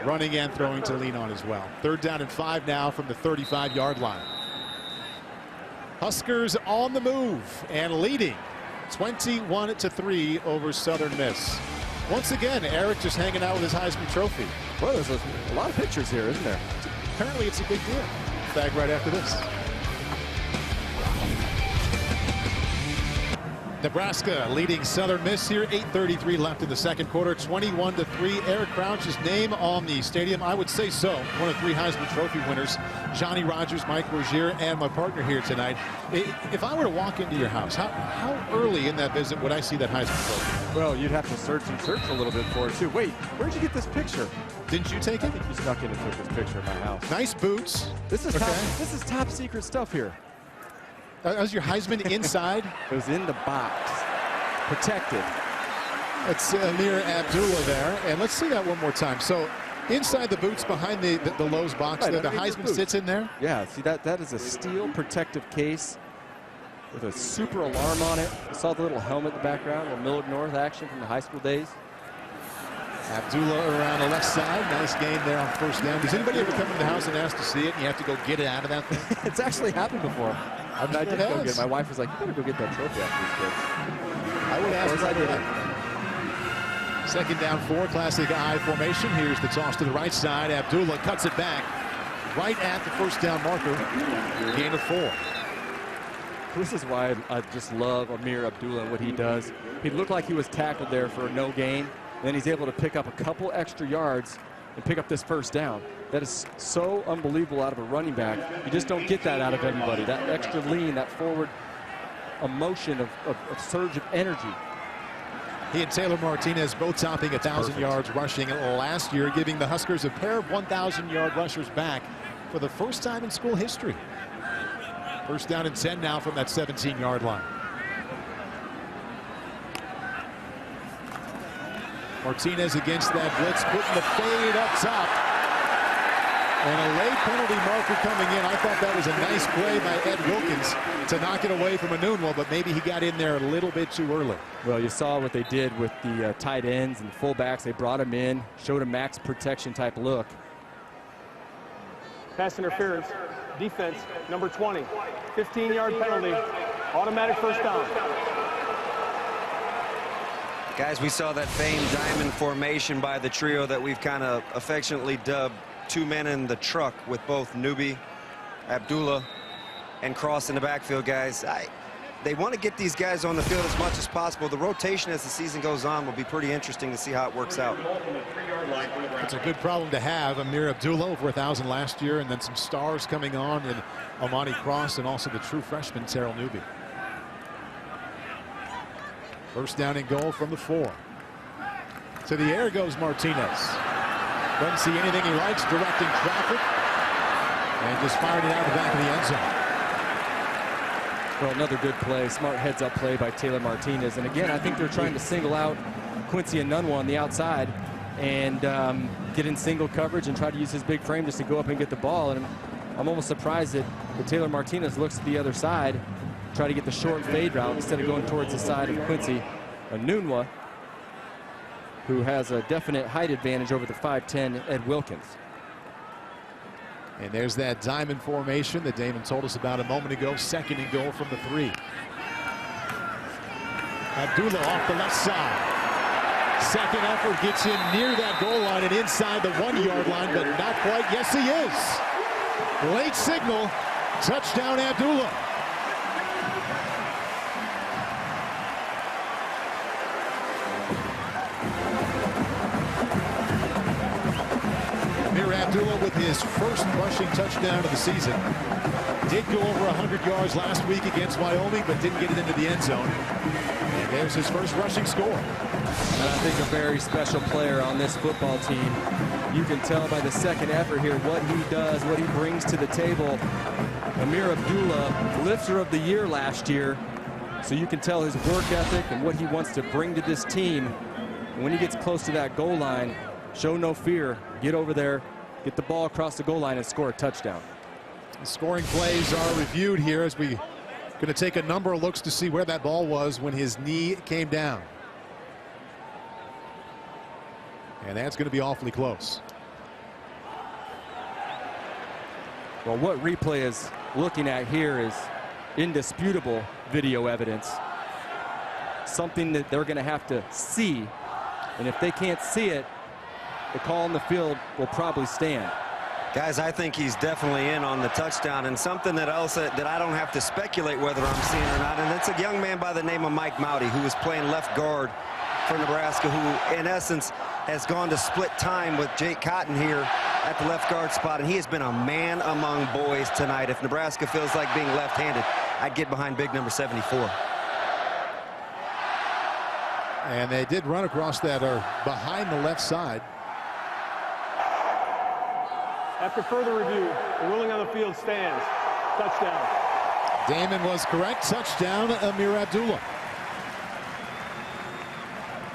running and throwing to lean on as well. 3rd down and 5 now from the 35-yard line. Huskers on the move and leading 21-3 over Southern Miss. Once again, Eric just hanging out with his Heisman Trophy. Well, there's a lot of pictures here, isn't there? Apparently it's a big deal. Back right after this. Nebraska leading Southern Miss here. 8:33 left in the second quarter. 21-3. Eric Crouch's name on the stadium. I would say so. One of 3 Heisman Trophy winners. Johnny Rogers, Mike Rozier, and my partner here tonight. If I were to walk into your house, how early in that visit would I see that Heisman Trophy? Well, you'd have to search a little bit for it, too. Wait, where'd you get this picture? Didn't you take it? I think you snuck in and took this picture of my house. Nice boots. This is top secret stuff here. That was your Heisman inside? It was in the box, protected. That's Amir Abdullah there. And let's see that one more time. So inside the boots behind the Lowe's box, right, the Heisman sits in there? Yeah, see that is a steel protective case with a super alarm on it. You saw the little helmet in the background, a little Millard North action from the high school days. Abdullah around the left side. Nice game there on 1st down. Does anybody ever come into the house and ask to see it and you have to go get it out of that thing? It's actually happened before. I did go get it. My wife was like, you better go get that trophy after these kids. I would ask if I did it. 2nd down 4, classic I formation. Here's the toss to the right side. Abdullah cuts it back right at the 1st down marker. Gain of 4. This is why I just love Amir Abdullah and what he does. He looked like he was tackled there for no gain. Then he's able to pick up a couple extra yards and pick up this 1st down. That is so unbelievable out of a running back. You just don't get that out of everybody. That extra lean, that forward emotion of surge of energy. He and Taylor Martinez both topping 1,000 yards rushing last year, giving the Huskers a pair of 1,000-yard rushers back for the first time in school history. First down and 10 now from that 17-yard line. Martinez against that blitz, putting the fade up top. And a late penalty marker coming in. I thought that was a nice play by Ed Wilkins to knock it away from Enunwa, but maybe he got in there a little bit too early. Well, you saw what they did with the tight ends and fullbacks. They brought him in, showed a max protection type look. Pass interference, defense, number 20. 15-yard penalty, automatic first down. Guys, we saw that famed diamond formation by the trio that we've kind of affectionately dubbed two men in the truck, with both Newby, Abdullah, and Cross in the backfield, guys. They want to get these guys on the field as much as possible. The rotation as the season goes on will be pretty interesting to see how it works out. It's a good problem to have. Amir Abdullah over 1,000 last year, and then some stars coming on in Amani Cross and also the true freshman Terrell Newby. First down and goal from the 4. To the air goes Martinez. Doesn't see anything he likes, directing traffic, and just firing it out the back of the end zone. Well, another good play, smart heads-up play by Taylor Martinez. And again, I think they're trying to single out Quincy Enunwa on the outside and get in single coverage and try to use his big frame just to go up and get the ball. And I'm almost surprised that Taylor Martinez looks to the other side, try to get the short fade route instead of going towards the side of Quincy Enunwa, who has a definite height advantage over the 5'10" Ed Wilkins. And there's that diamond formation that Damon told us about a moment ago. Second and goal from the 3. Abdullah off the left side. Second effort gets in near that goal line and inside the 1-yard line, but not quite. Yes, he is. Late signal. Touchdown, Abdullah. Abdullah with his first rushing touchdown of the season. Did go over 100 yards last week against Wyoming, but didn't get it into the end zone. And there's his first rushing score. And I think a very special player on this football team. You can tell by the second effort here what he does, what he brings to the table. Amir Abdullah, lifter of the year last year. So you can tell his work ethic and what he wants to bring to this team. And when he gets close to that goal line, show no fear. Get over there, get the ball across the goal line and score a touchdown. The scoring plays are reviewed here as we going to take a number of looks to see where that ball was when his knee came down. And that's going to be awfully close. Well, what replay is looking at here is indisputable video evidence. Something that they're going to have to see. And if they can't see it, the call on the field will probably stand. Guys, I think he's definitely in on the touchdown, and something that else that I don't have to speculate whether I'm seeing or not, and it's a young man by the name of Mike Mowdy, who is playing left guard for Nebraska, who in essence has gone to split time with Jake Cotton here at the left guard spot, and he has been a man among boys tonight. If Nebraska feels like being left-handed, I'd get behind big number 74. And they did run across that behind the left side. After further review, the ruling on the field stands. Touchdown. Damon was correct. Touchdown, Amir Abdullah.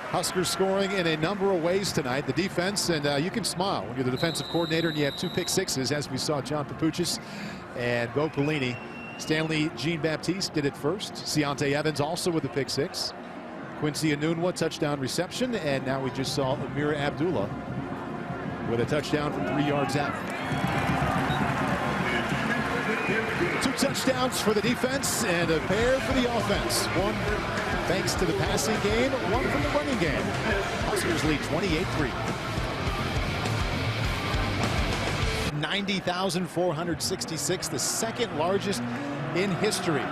Huskers scoring in a number of ways tonight. The defense, and you can smile when you're the defensive coordinator and you have 2 pick sixes, as we saw John Papuchis and Bo Pelini. Stanley Jean-Baptiste did it first. Ciante Evans also with a pick 6. Quincy Enunwa, touchdown reception, and now we just saw Amir Abdullah with a touchdown from 3 yards out. 2 touchdowns for the defense and a pair for the offense. One thanks to the passing game, one from the running game. Huskers lead 28-3. 90,466, the second largest in history.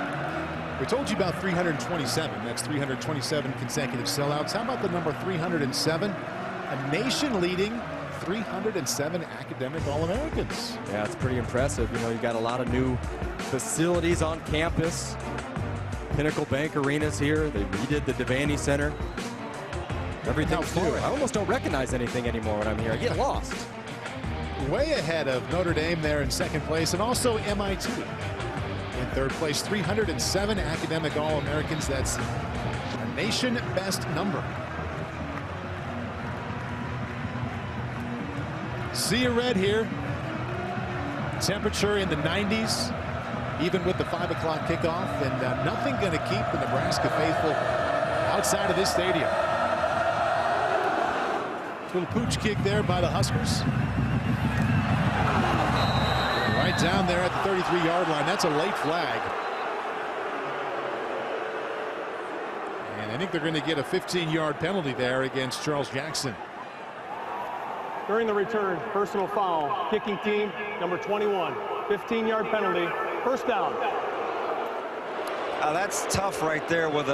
We told you about 327. That's 327 consecutive sellouts. How about the number 307? A nation-leading 307 academic All-Americans. Yeah, it's pretty impressive. You know, you got a lot of new facilities on campus. Pinnacle Bank Arena's here. They redid the Devaney Center. Everything's new. I almost don't recognize anything anymore when I'm here. I get lost. Way ahead of Notre Dame there in second place, and also MIT in third place. 307 academic All-Americans. That's a nation best number. See you red here. Temperature in the 90s, even with the 5 o'clock kickoff, and nothing going to keep the Nebraska faithful outside of this stadium. Little pooch kick there by the Huskers. Right down there at the 33-yard line. That's a late flag. And I think they're going to get a 15-yard penalty there against Charles Jackson. During the return, personal foul, kicking team, number 21. 15-yard penalty, first down. That's tough right there with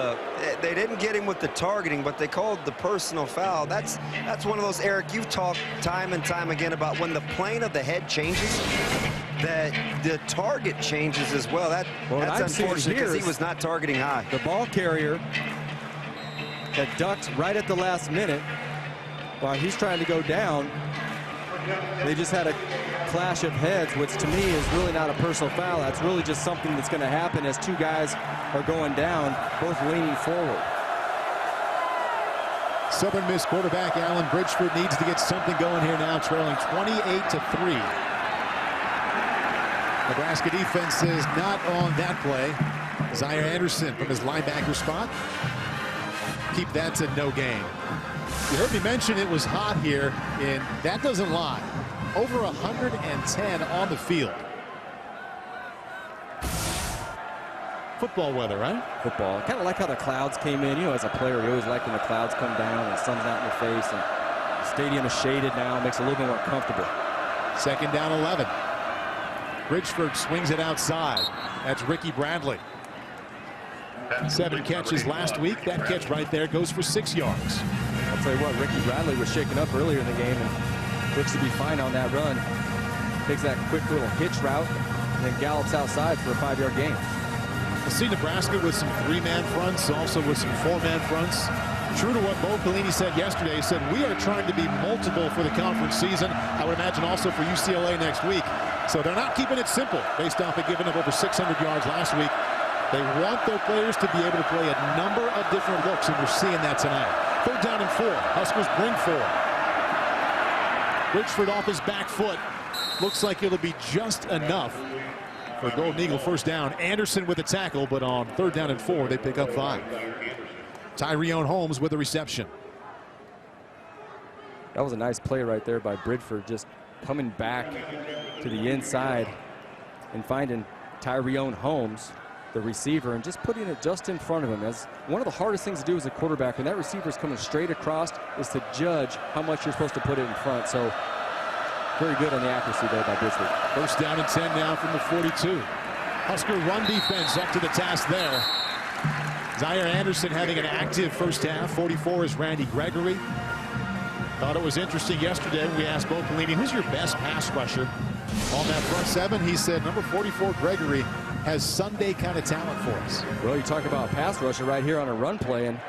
they didn't get him with the targeting, but they called the personal foul. That's one of those, Eric, you've talked time and time again about when the plane of the head changes, that the target changes as well. That's unfortunate because he was not targeting high. The ball carrier that ducked right at the last minute while he's trying to go down. They just had a clash of heads, which to me is really not a personal foul. That's really just something that's going to happen as two guys are going down, both leaning forward. Southern Miss quarterback Alan Bridgeford needs to get something going here now, trailing 28-3. Nebraska defense is not on that play. Zaire Anderson from his linebacker spot. Keep that to no gain. You heard me mention it was hot here, and that doesn't lie. Over 110 on the field. Football weather, right? Football. Kind of like how the clouds came in. You know, as a player, you always like when the clouds come down and the sun's out in your face. And the stadium is shaded now. It makes it a little bit more comfortable. Second down 11. Bridgeford swings it outside. That's Ricky Bradley. 7 catches last week. That catch right there goes for 6 yards. I'll tell you what, Ricky Bradley was shaken up earlier in the game and looks to be fine on that run. Takes that quick little hitch route and then gallops outside for a 5-yard gain. I see Nebraska with some 3-man fronts, also with some 4-man fronts. True to what Bo Pelini said yesterday, he said, we are trying to be multiple for the conference season. I would imagine also for UCLA next week. So they're not keeping it simple based off of giving up over 600 yards last week. They want their players to be able to play a number of different looks, and we're seeing that tonight. 3rd down and 4. Huskers bring 4. Bridgeford off his back foot. Looks like it'll be just enough for Golden Eagle first down. Anderson with a tackle, but on 3rd down and 4, they pick up 5. Tyreone Holmes with a reception. That was a nice play right there by Bridgeford, just coming back to the inside and finding Tyreone Holmes, the receiver, and just putting it just in front of him. As one of the hardest things to do as a quarterback when that receiver is coming straight across is to judge how much you're supposed to put it in front. So very good on the accuracy there by Bridgeford. 1st down and 10 now from the 42. Husker run defense up to the task there. Zaire Anderson having an active first half. 44 is Randy Gregory. Thought it was interesting yesterday when we asked Bo Pelini, who's your best pass rusher on that front 7? He said number 44 Gregory has Sunday kind of talent for us. Well, you talk about a pass rusher right here on a run play, and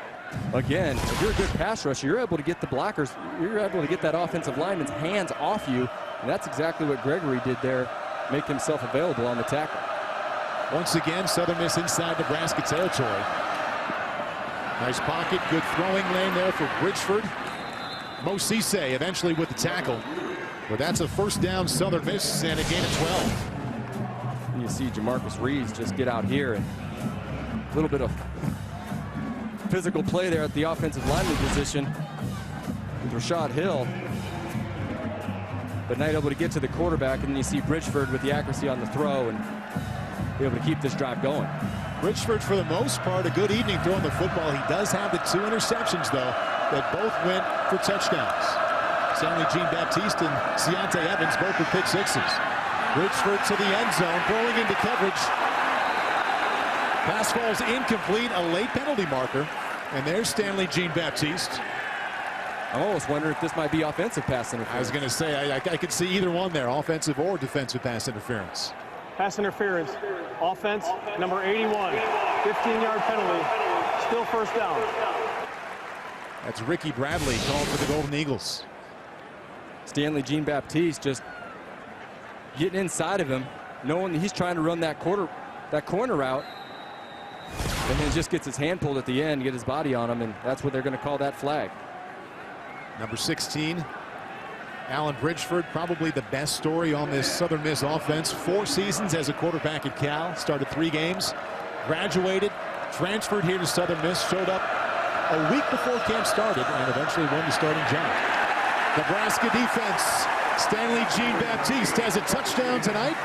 again, if you're a good pass rusher, you're able to get the blockers, you're able to get that offensive lineman's hands off you, and that's exactly what Gregory did there, make himself available on the tackle. Once again, Southern Miss inside Nebraska territory. Nice pocket, good throwing lane there for Bridgeford. Mo Cisse eventually with the tackle, but that's a 1st down Southern Miss and a gain of 12. You see Jamarcus Reeves just get out here and a little bit of physical play there at the offensive lineman position with Rashad Hill, but not able to get to the quarterback, and then you see Bridgeford with the accuracy on the throw and be able to keep this drive going. Bridgeford, for the most part, a good evening throwing the football. He does have the 2 interceptions, though, that both went for touchdowns. Stanley Jean-Baptiste and Ciante Evans both with pick sixes. Bridgeford to the end zone, throwing into coverage. Pass falls incomplete, a late penalty marker. And there's Stanley Jean-Baptiste. I'm almost wondering if this might be offensive pass interference. I was going to say, I could see either one there, offensive or defensive pass interference. Pass interference, offense, number 81, 15-yard penalty, still 1st down. That's Ricky Bradley called for the Golden Eagles. Stanley Jean-Baptiste just getting inside of him, knowing that he's trying to run that corner route, and then just gets his hand pulled at the end, get his body on him, and that's what they're going to call that flag. Number 16, Alan Bridgeford, probably the best story on this Southern Miss offense. 4 seasons as a quarterback at Cal, started 3 games, graduated, transferred here to Southern Miss, showed up a week before camp started, and eventually won the starting job. Nebraska defense, Stanley Jean-Baptiste has a touchdown tonight.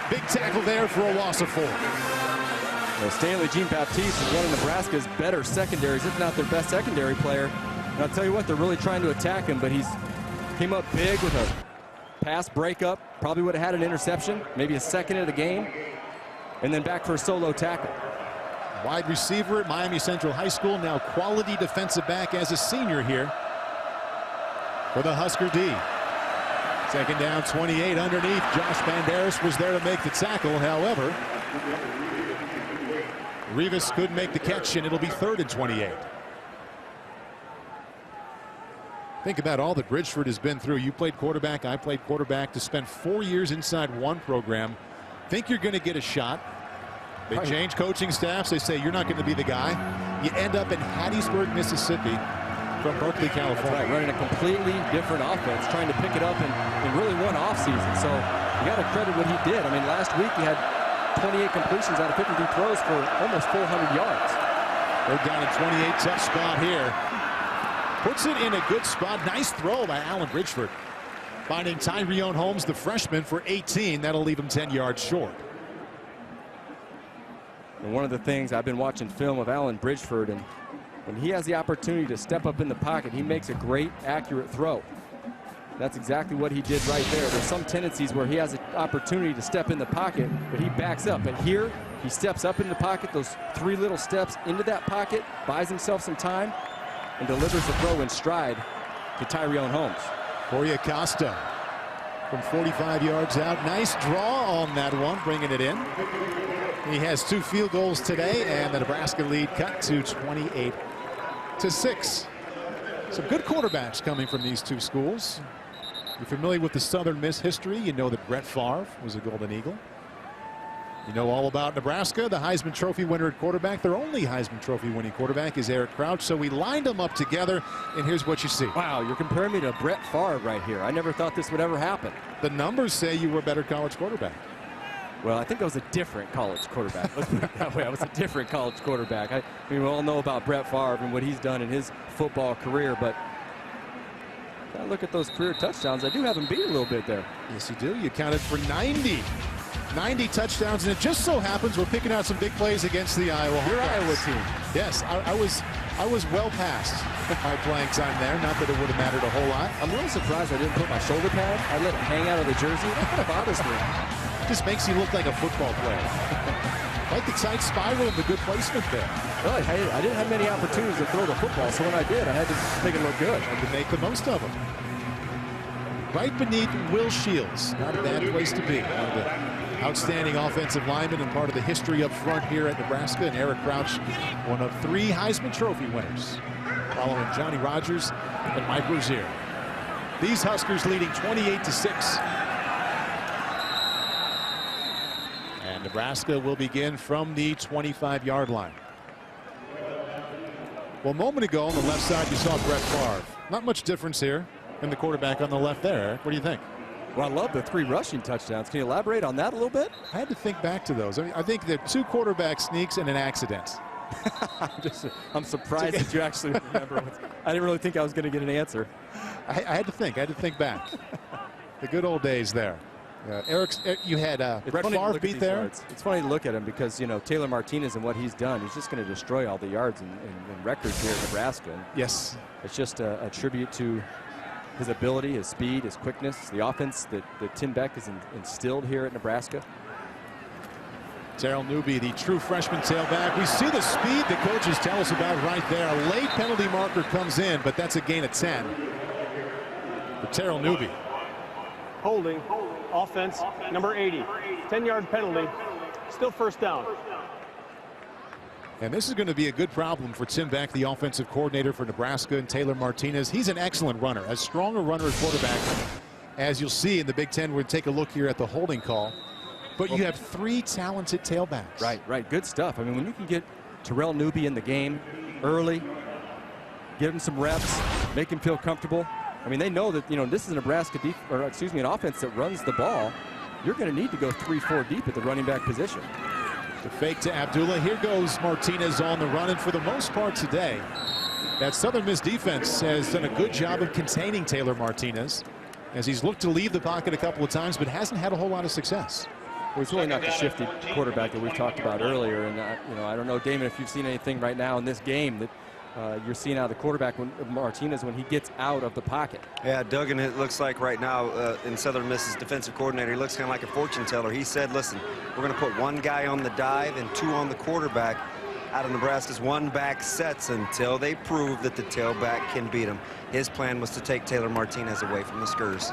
Big tackle there for a loss of 4. Well, Stanley Jean-Baptiste is one of Nebraska's better secondaries, if not their best secondary player. And I'll tell you what, they're really trying to attack him, but he's came up big with a pass breakup. Probably would have had an interception, maybe a second of the game, and then back for a solo tackle. Wide receiver at Miami Central High School, now quality defensive back as a senior here for the Husker D. Second down, 28 underneath. Josh Banderas was there to make the tackle. However, Rivas couldn't make the catch, and it'll be 3rd and 28. Think about all that Bridgeford has been through. You played quarterback, I played quarterback. To spend 4 years inside one program, think you're going to get a shot. They change coaching staffs. They say you're not going to be the guy. You end up in Hattiesburg, Mississippi from Berkeley, California. That's right, running a completely different offense, trying to pick it up in really one offseason. So you got to credit what he did. I mean, last week he had 28 completions out of 53 throws for almost 400 yards. They're down at 28, tough spot here. Puts it in a good spot. Nice throw by Alan Bridgeford. Finding Tyreon Holmes, the freshman, for 18. That'll leave him 10 yards short. And one of the things I've been watching film of Alan Bridgeford, and when he has the opportunity to step up in the pocket, he makes a great, accurate throw. That's exactly what he did right there. There's some tendencies where he has an opportunity to step in the pocket, but he backs up. But here, he steps up in the pocket, those 3 little steps into that pocket, buys himself some time, and delivers the throw in stride to Tyreon Holmes. Corey Acosta from 45 yards out. Nice draw on that one, bringing it in. He has 2 field goals today, and the Nebraska lead cut to 28-6. Some good quarterbacks coming from these 2 schools. You're familiar with the Southern Miss history. You know that Brett Favre was a Golden Eagle. You know all about Nebraska, the Heisman Trophy winner at quarterback. Their only Heisman Trophy winning quarterback is Eric Crouch. So we lined them up together, and here's what you see. Wow, you're comparing me to Brett Favre right here. I never thought this would ever happen. The numbers say you were a better college quarterback. Well, I think I was a different college quarterback. Let's put it that way. I was a different college quarterback. I mean, we all know about Brett Favre and what he's done in his football career, but I look at those career touchdowns. I do have him beat a little bit there. Yes, you do. You counted for 90 touchdowns, and it just so happens we're picking out some big plays against the Iowa Hawkeyes. Your Iowa team. Yes, I was well past my playing time there. Not that it would have mattered a whole lot. I'm a little surprised I didn't put my shoulder pad. I let it hang out of the jersey. That kind of bothers me. Just makes you look like a football player. Like the tight spiral and the good placement there. Well, I didn't have many opportunities to throw the football, so when I did, I had to make it look good. And to make the most of them. Right beneath Will Shields. Not a bad place to be. One of the outstanding offensive linemen and part of the history up front here at Nebraska. And Eric Crouch, one of 3 Heisman Trophy winners, following Johnny Rodgers and Mike Rozier. These Huskers leading 28-6. And Nebraska will begin from the 25-yard line. Well, a moment ago on the left side, you saw Brett Favre. Not much difference here in the quarterback on the left there, Eric. What do you think? Well, I love the 3 rushing touchdowns. Can you elaborate on that a little bit? I had to think back to those. I mean, I think there are 2 quarterback sneaks and an accident. I'm surprised that you actually remember. I didn't really think I was going to get an answer. I had to think. I had to think back. The good old days there. You had Brett Favre beat there. Yards. It's funny to look at him because, you know, Taylor Martinez and what he's done, he's just going to destroy all the yards and records here in Nebraska. And yes. It's just a tribute to his ability, his speed, his quickness, the offense that Tim Beck has instilled here at Nebraska. Terrell Newby, the true freshman tailback. We see the speed the coaches tell us about right there. A late penalty marker comes in, but that's a gain of 10 for Terrell Newby. Holding, offense, number 80. 10-yard penalty, still first down. And this is going to be a good problem for Tim Beck, the offensive coordinator for Nebraska, and Taylor Martinez. He's an excellent runner, as strong a runner at quarterback as you'll see in the Big Ten. We'll take a look here at the holding call. But you have 3 talented tailbacks. Right. Good stuff. I mean, when you can get Terrell Newby in the game early, give him some reps, make him feel comfortable. I mean, they know that, this is a Nebraska an offense that runs the ball. You're going to need to go 3-4 deep at the running back position. The fake to Abdullah. Here goes Martinez on the run, and for the most part today, that Southern Miss defense has done a good job of containing Taylor Martinez as he's looked to leave the pocket a couple of times, but hasn't had a whole lot of success. Well, it's really not the shifty quarterback that we talked about earlier, and I don't know, Damon, if you've seen anything right now in this game that you're seeing out of the quarterback Martinez when he gets out of the pocket. Yeah, Duggan, it looks like right now in Southern Miss's defensive coordinator, he looks kind of like a fortune teller. He said, listen, we're going to put 1 guy on the dive and 2 on the quarterback out of Nebraska's 1-back sets until they prove that the tailback can beat him. His plan was to take Taylor Martinez away from the Skurs.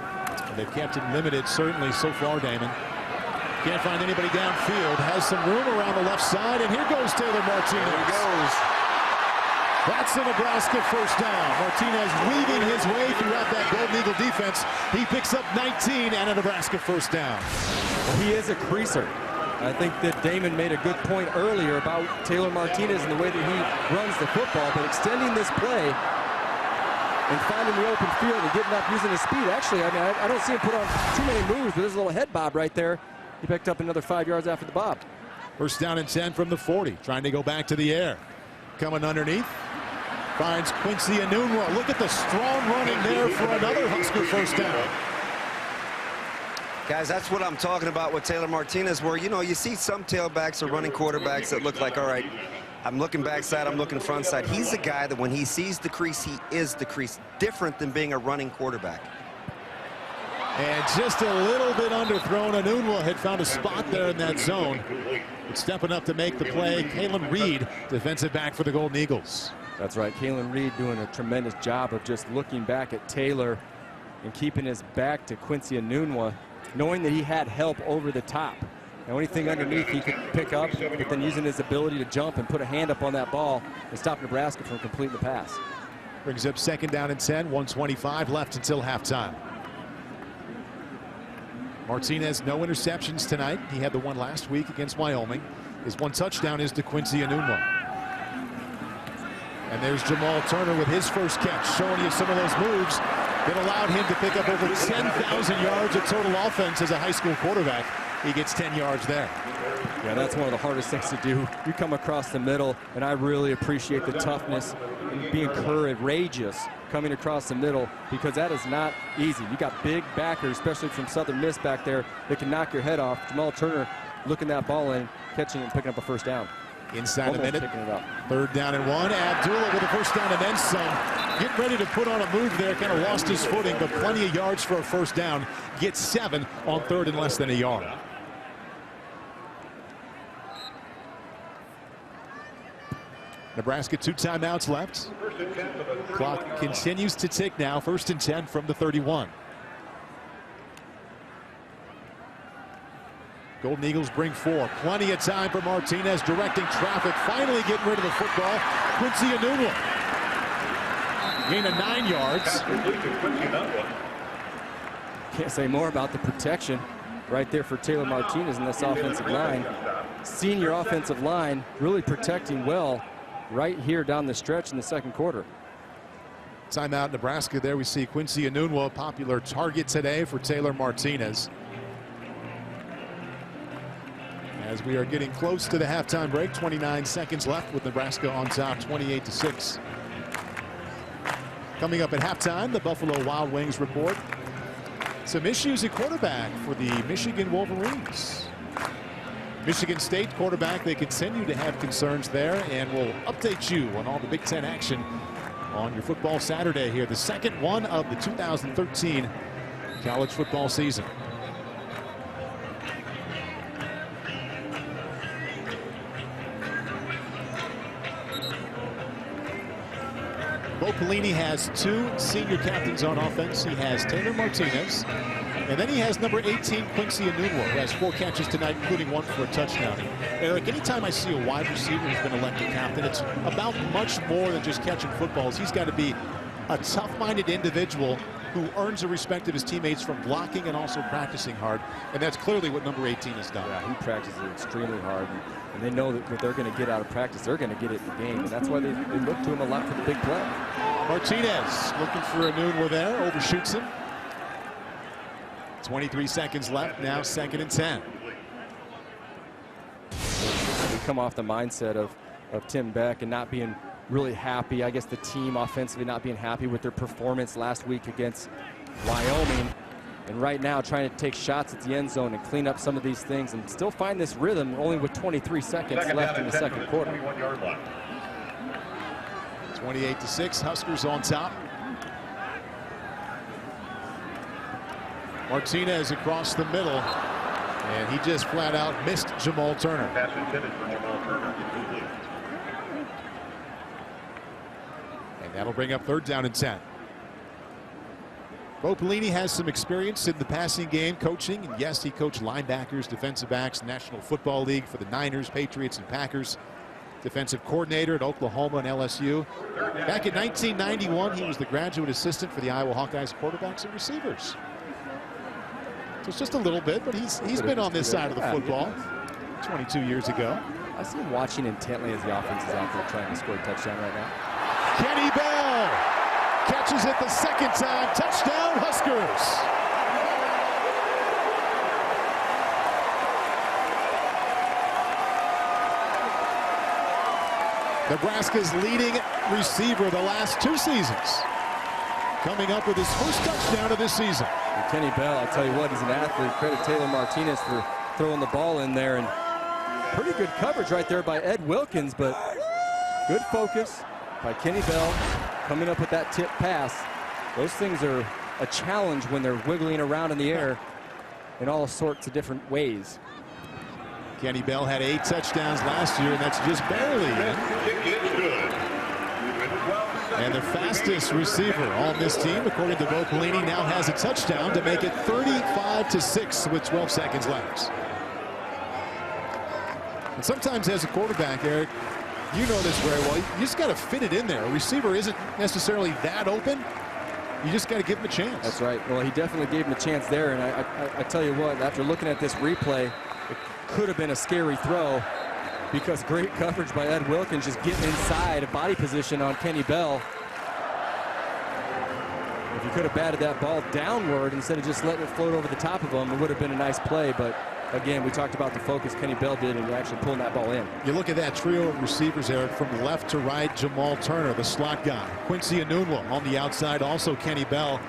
And they've kept him limited, certainly so far, Damon. Can't find anybody downfield. Has some room around the left side, and here goes Taylor Martinez. There he goes. That's the Nebraska first down. Martinez weaving his way throughout that Golden Eagle defense. He picks up 19 and a Nebraska first down. He is a creaser. I think that Damon made a good point earlier about Taylor Martinez and the way that he runs the football, but extending this play and finding the open field and getting up using his speed. Actually, I mean, I don't see him put on too many moves, but there's a little head bob right there. He picked up another 5 yards after the bob. First down and 10 from the 40, trying to go back to the air. Coming underneath, finds Quincy Enunwa. Look at the strong running there for another Husker first down. Guys, that's what I'm talking about with Taylor Martinez, where, you see some tailbacks or running quarterbacks that look like, all right, I'm looking backside, I'm looking front side. He's a guy that when he sees the crease, he is the crease. Different than being a running quarterback. And just a little bit underthrown. Enunwa had found a spot there in that zone. But stepping up to make the play, Kalen Reed, defensive back for the Golden Eagles. That's right. Kalen Reed doing a tremendous job of just looking back at Taylor and keeping his back to Quincy Enunwa, knowing that he had help over the top. And anything underneath he could pick up, but then using his ability to jump and put a hand up on that ball and stop Nebraska from completing the pass. Brings up second down and 10, 1:25 left until halftime. Martinez, no interceptions tonight. He had the one last week against Wyoming. His one touchdown is to Quincy Enunwa. And there's Jamal Turner with his first catch, showing you some of those moves that allowed him to pick up over 10,000 yards of total offense as a high school quarterback. He gets 10 yards there. Yeah, that's one of the hardest things to do. You come across the middle, and I really appreciate the toughness and being courageous coming across the middle, because that is not easy. You got big backers, especially from Southern Miss back there, that can knock your head off. Jamal Turner looking that ball in, catching it and picking up a first down. Inside a minute, third down and 1. Abdullah with a first down and then some. Getting ready to put on a move there, kind of lost his footing, but plenty of yards for a first down. Gets 7 on third and less than a yard. Nebraska 2 timeouts left. Clock continues to tick now. First and 10 from the 31. Golden Eagles bring 4. Plenty of time for Martinez directing traffic. Finally getting rid of the football. Quincy Enunwa. Gain of 9 yards. Can't say more about the protection right there for Taylor Martinez in this offensive line. Senior offensive line really protecting well right here down the stretch in the second quarter. Timeout Nebraska. There we see Quincy Enunwa, popular target today for Taylor Martinez. As we are getting close to the halftime break, 29 seconds left with Nebraska on top, 28-6. Coming up at halftime, the Buffalo Wild Wings report. Some issues at quarterback for the Michigan Wolverines. Michigan State quarterback, they continue to have concerns there, and we'll update you on all the Big Ten action on your football Saturday here, the second one of the 2013 college football season. Bo Pelini has 2 senior captains on offense. He has Taylor Martinez, and then he has number 18, Quincy Enunwa, who has 4 catches tonight, including 1 for a touchdown. Eric, anytime I see a wide receiver who's been elected captain, it's about much more than just catching footballs. He's got to be a tough-minded individual who earns the respect of his teammates from blocking and also practicing hard, and that's clearly what number 18 has done. Yeah, he practices extremely hard, and they know that what they're going to get out of practice, they're going to get it in the game, and that's why they look to him a lot for the big play. Martinez looking for Enunwa there, overshoots him. 23 seconds left, now 2nd and 10. We come off the mindset of Tim Beck and not being really happy. I guess the team offensively not being happy with their performance last week against Wyoming. And right now trying to take shots at the end zone and clean up some of these things and still find this rhythm only with 23 seconds left in the second quarter. 28-6, Huskers on top. Martinez across the middle, and he just flat out missed Jamal Turner. Pass intended for Jamal Turner. And that'll bring up 3rd down and 10. Bo Pelini has some experience in the passing game, coaching, and yes, he coached linebackers, defensive backs, National Football League for the Niners, Patriots, and Packers. Defensive coordinator at Oklahoma and LSU. Back in 1991, he was the graduate assistant for the Iowa Hawkeyes quarterbacks and receivers. So it's just a little bit, but he's been on this side of the football 22 years ago. I see him watching intently as the offense is out there trying to score a touchdown right now. Kenny Bell catches it the 2nd time. Touchdown, Huskers. Nebraska's leading receiver the last 2 seasons, coming up with his first touchdown of this season. And Kenny Bell, I'll tell you what, he's an athlete. Credit Taylor Martinez for throwing the ball in there, and pretty good coverage right there by Ed Wilkins, but good focus by Kenny Bell coming up with that tip pass. Those things are a challenge when they're wiggling around in the air in all sorts of different ways. Kenny Bell had 8 touchdowns last year, and that's just barely in. And the fastest receiver on this team, according to Bo Pelini, now has a touchdown to make it 35-6 with 12 seconds left. And sometimes as a quarterback, Eric, you know this very well, you just got to fit it in there. A receiver isn't necessarily that open. You just got to give him a chance. That's right. Well, he definitely gave him a chance there, and I tell you what, after looking at this replay, it could have been a scary throw because great coverage by Ed Wilkins, just getting inside a body position on Kenny Bell. If he could have batted that ball downward instead of just letting it float over the top of him, it would have been a nice play. But again, we talked about the focus Kenny Bell did and actually pulling that ball in. You look at that trio of receivers, Eric, from left to right. Jamal Turner, the slot guy. Quincy Enunwa on the outside, also Kenny Bell.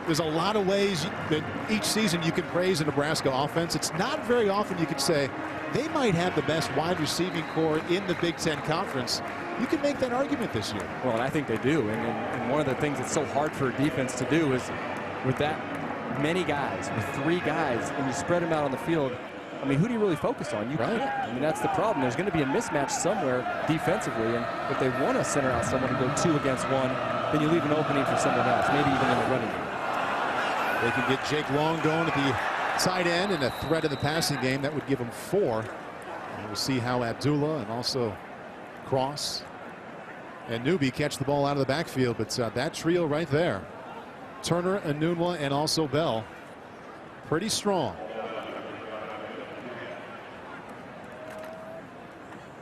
There's a lot of ways that each season you can praise a Nebraska offense. It's not very often you could say they might have the best wide receiving core in the Big Ten Conference. You can make that argument this year. Well, and I think they do. And one of the things that's so hard for a defense to do is with that many guys, with 3 guys, and you spread them out on the field, I mean, who do you really focus on? You can't. I mean, that's the problem. There's going to be a mismatch somewhere defensively, and if they want to center out someone to go 2 against 1, then you leave an opening for someone else, maybe even in the running game. They can get Jake Long going at the tight end and a threat in the passing game. That would give them 4. And we'll see how Abdullah and also Cross and Newby catch the ball out of the backfield. But that trio right there, Turner, Enunwa, and also Bell, pretty strong.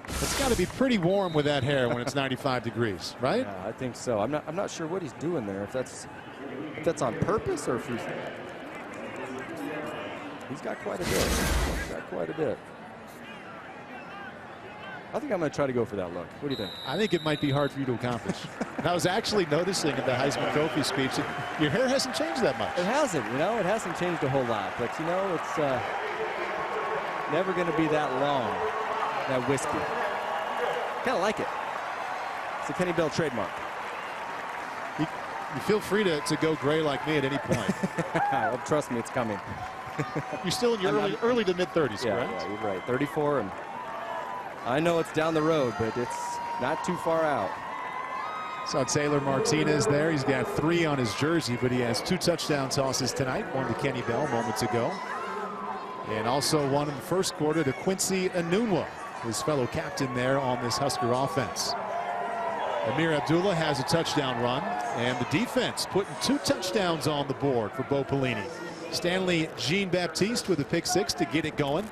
It's got to be pretty warm with that hair when it's 95 degrees, right? Yeah, I think so. I'm not sure what he's doing there. If that's on purpose or if he's got quite a bit. He's got quite a bit. I think I'm going to try to go for that look. What do you think? I think it might be hard for you to accomplish. And I was actually noticing in the Heisman Trophy speech that your hair hasn't changed that much. It hasn't, you know. It hasn't changed a whole lot. But, you know, it's never going to be that long, that wispy. Kind of like it. It's a Kenny Bell trademark. You feel free to go gray like me at any point. Well, trust me, it's coming. You're still in your early to mid-30s, yeah, correct? Yeah, you're right. 34, and I know it's down the road, but it's not too far out. Saw Taylor Martinez there. He's got 3 on his jersey, but he has 2 touchdown tosses tonight. One to Kenny Bell moments ago. And also one in the first quarter to Quincy Enunwa, his fellow captain there on this Husker offense. Amir Abdullah has a touchdown run, and the defense putting 2 touchdowns on the board for Bo Pelini. Stanley Jean-Baptiste with a pick 6 to get it going,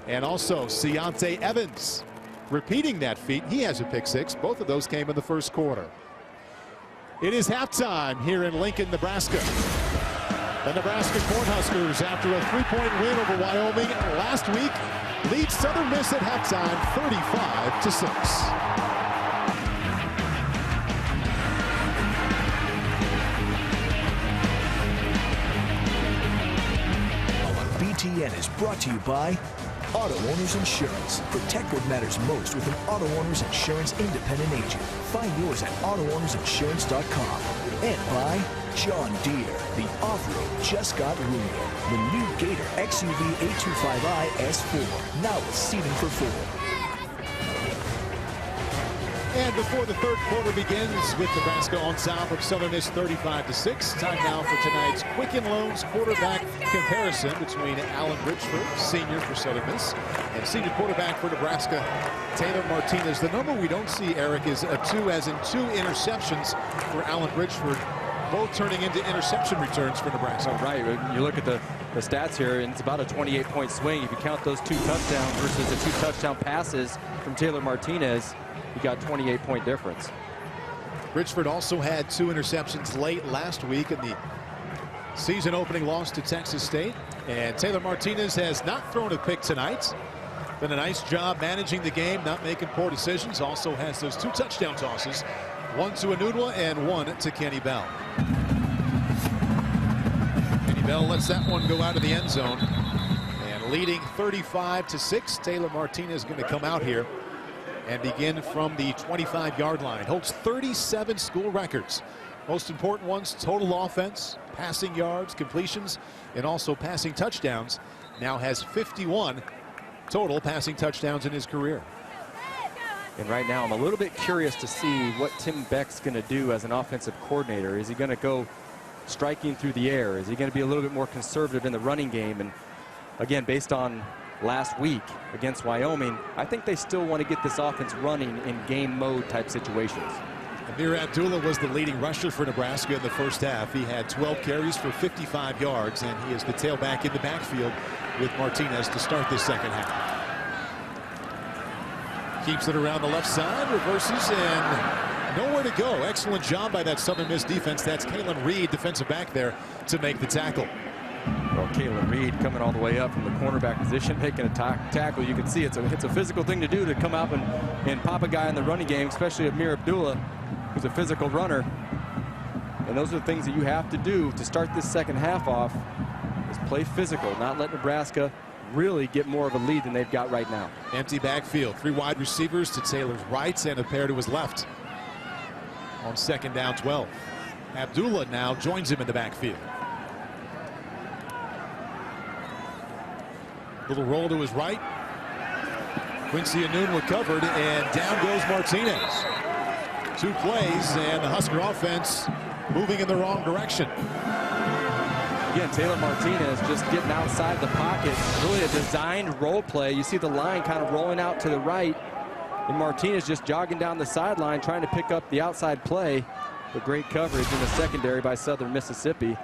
and also Ciante Evans repeating that feat. He has a pick 6. Both of those came in the first quarter. It is halftime here in Lincoln, Nebraska. The Nebraska Cornhuskers, after a 3-point win over Wyoming last week, lead Southern Miss at halftime 35-6. BTN is brought to you by Auto Owners Insurance. Protect what matters most with an Auto Owners Insurance independent agent. Find yours at AutoOwnersInsurance.com. And by John Deere. The off-road just got roomier. The new Gator XUV 825i S4. Now with seating for 4. And before the third quarter begins with Nebraska on top of Southern Miss 35-6. Time now for tonight's Quicken Loans quarterback comparison between Alan Richford, senior for Southern Miss, and senior quarterback for Nebraska, Taylor Martinez. The number we don't see, Eric, is a 2, as in 2 interceptions for Alan Richford, both turning into interception returns for Nebraska. Oh, right. You look at the stats here, and it's about a 28-point swing. If you count those 2 touchdowns versus the 2 touchdown passes from Taylor Martinez, you got 28-point difference. Richford also had 2 interceptions late last week in the season opening loss to Texas State. And Taylor Martinez has not thrown a pick tonight. Done a nice job managing the game, not making poor decisions. Also has those 2 touchdown tosses, 1 to Enunwa and 1 to Kenny Bell. Kenny Bell lets that one go out of the end zone. And leading 35-6, Taylor Martinez going to come out here and begin from the 25-yard line. Holds 37 school records. Most important ones, total offense, passing yards, completions, and also passing touchdowns. Now has 51 total passing touchdowns in his career. And right now I'm a little bit curious to see what Tim Beck's going to do as an offensive coordinator. Is he going to go striking through the air? Is he going to be a little bit more conservative in the running game? And again, based on last week against Wyoming, I think they still want to get this offense running in game mode type situations. Amir Abdullah was the leading rusher for Nebraska in the first half. He had 12 carries for 55 yards, and he is the tailback in the backfield with Martinez to start this second half. Keeps it around the left side, reverses, and nowhere to go. Excellent job by that Southern Miss defense. That's Kalen Reed, defensive back there, to make the tackle. Well, Kalen Reed coming all the way up from the cornerback position, making a tackle. You can see it's a physical thing to do, to come out and pop a guy in the running game, especially Amir Abdullah, who's a physical runner. And those are the things that you have to do to start this second half off, is play physical, not let Nebraska really get more of a lead than they've got right now. Empty backfield, 3 wide receivers to Taylor's right and a pair to his left on second down 12. Abdullah now joins him in the backfield. Little roll to his right. Quincy Enunwa covered, and down goes Martinez. 2 plays, and the Husker offense moving in the wrong direction. Again, Taylor Martinez just getting outside the pocket. Really a designed roll play. You see the line kind of rolling out to the right, and Martinez just jogging down the sideline trying to pick up the outside play. But great coverage in the secondary by Southern Mississippi.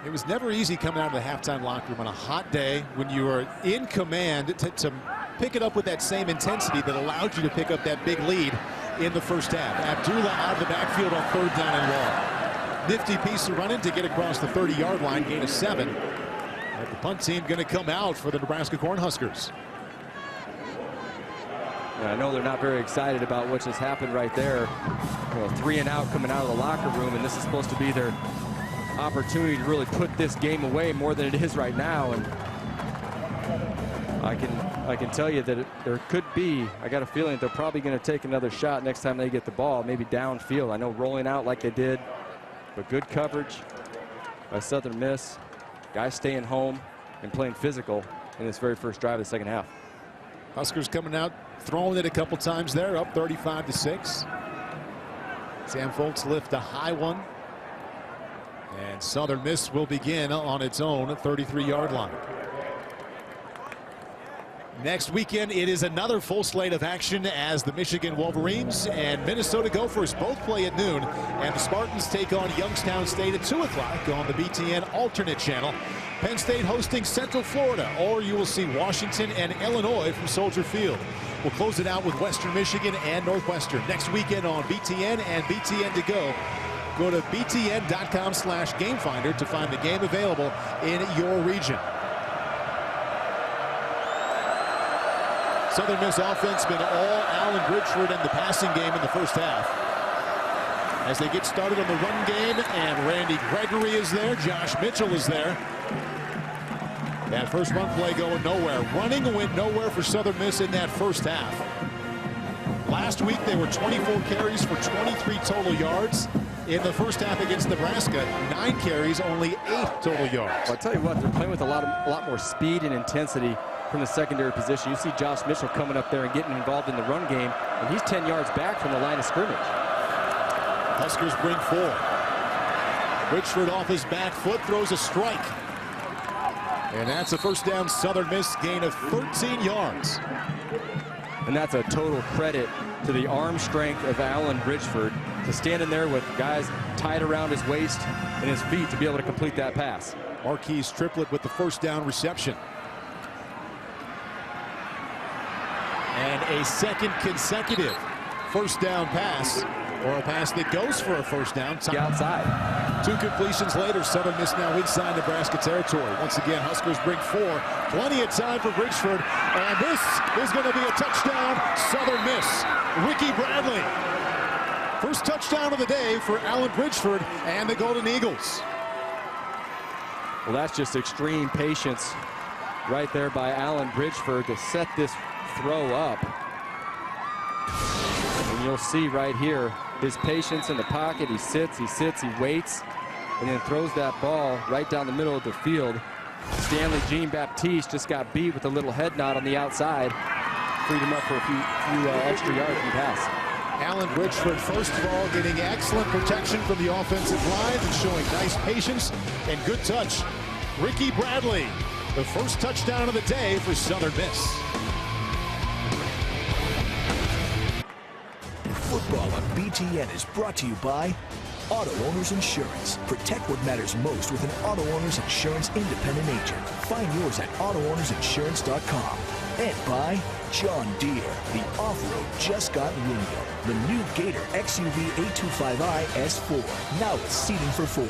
It was never easy coming out of the halftime locker room on a hot day when you were in command to pick it up with that same intensity that allowed you to pick up that big lead in the first half. Abdullah out of the backfield on 3rd down and long. Nifty piece of running to get across the 30-yard line, gain of 7. And the punt team going to come out for the Nebraska Cornhuskers. And I know they're not very excited about what just happened right there. 3 and out coming out of the locker room, and this is supposed to be their opportunity to really put this game away more than it is right now. And I can tell you that there could be, I got a feeling that they're probably going to take another shot next time they get the ball, maybe downfield. I know rolling out like they did, but good coverage by Southern Miss. Guys staying home and playing physical in this very first drive of the second half. Huskers coming out, throwing it a couple times there, up 35-6. Sam Foltz lift a high one. And Southern Miss will begin on its own 33-yard line. Next weekend, it is another full slate of action as the Michigan Wolverines and Minnesota Gophers both play at noon, and the Spartans take on Youngstown State at 2 o'clock on the BTN alternate channel. Penn State hosting Central Florida, or you will see Washington and Illinois from Soldier Field. We'll close it out with Western Michigan and Northwestern next weekend on BTN and BTN to go. Go to btn.com/gamefinder to find the game available in your region. Southern Miss offense been all Alan Bridgeford in the passing game in the first half. As they get started on the run game, and Randy Gregory is there, Josh Mitchell is there. That first run play going nowhere. Running went nowhere for Southern Miss in that first half. Last week they were 24 carries for 23 total yards. In the first half against Nebraska, 9 carries, only 8 total yards. Well, I'll tell you what, they're playing with a lot more speed and intensity from the secondary position. You see Josh Mitchell coming up there and getting involved in the run game, and he's 10 yards back from the line of scrimmage. Huskers bring 4. Bridgeford off his back foot throws a strike. And that's a first down. Southern Miss, gain of 13 yards. And that's a total credit to the arm strength of Alan Bridgeford to stand in there with guys tied around his waist and his feet to be able to complete that pass. Marquise Triplett with the first down reception. And a second consecutive first down pass, or a pass that goes for a first down. Outside. 2 completions later, Southern Miss now inside Nebraska territory. Once again, Huskers bring 4. Plenty of time for Bridgeford, and this is going to be a touchdown, Southern Miss. Ricky Bradley. First touchdown of the day for Alan Bridgeford and the Golden Eagles. Well, that's just extreme patience right there by Alan Bridgeford to set this throw up. And you'll see right here his patience in the pocket. He sits, he waits, and then throws that ball right down the middle of the field. Stanley Jean-Baptiste just got beat with a little head nod on the outside. Freed him up for a few extra yards in pass. Alan Bridgeford, first of all, getting excellent protection from the offensive line and showing nice patience and good touch. Ricky Bradley, the first touchdown of the day for Southern Miss. Football on BTN is brought to you by Auto Owners Insurance. Protect what matters most with an Auto Owners Insurance independent agent. Find yours at AutoOwnersInsurance.com. And by John Deere. The off-road just got real. The new Gator XUV 825i S4. Now with seating for 4.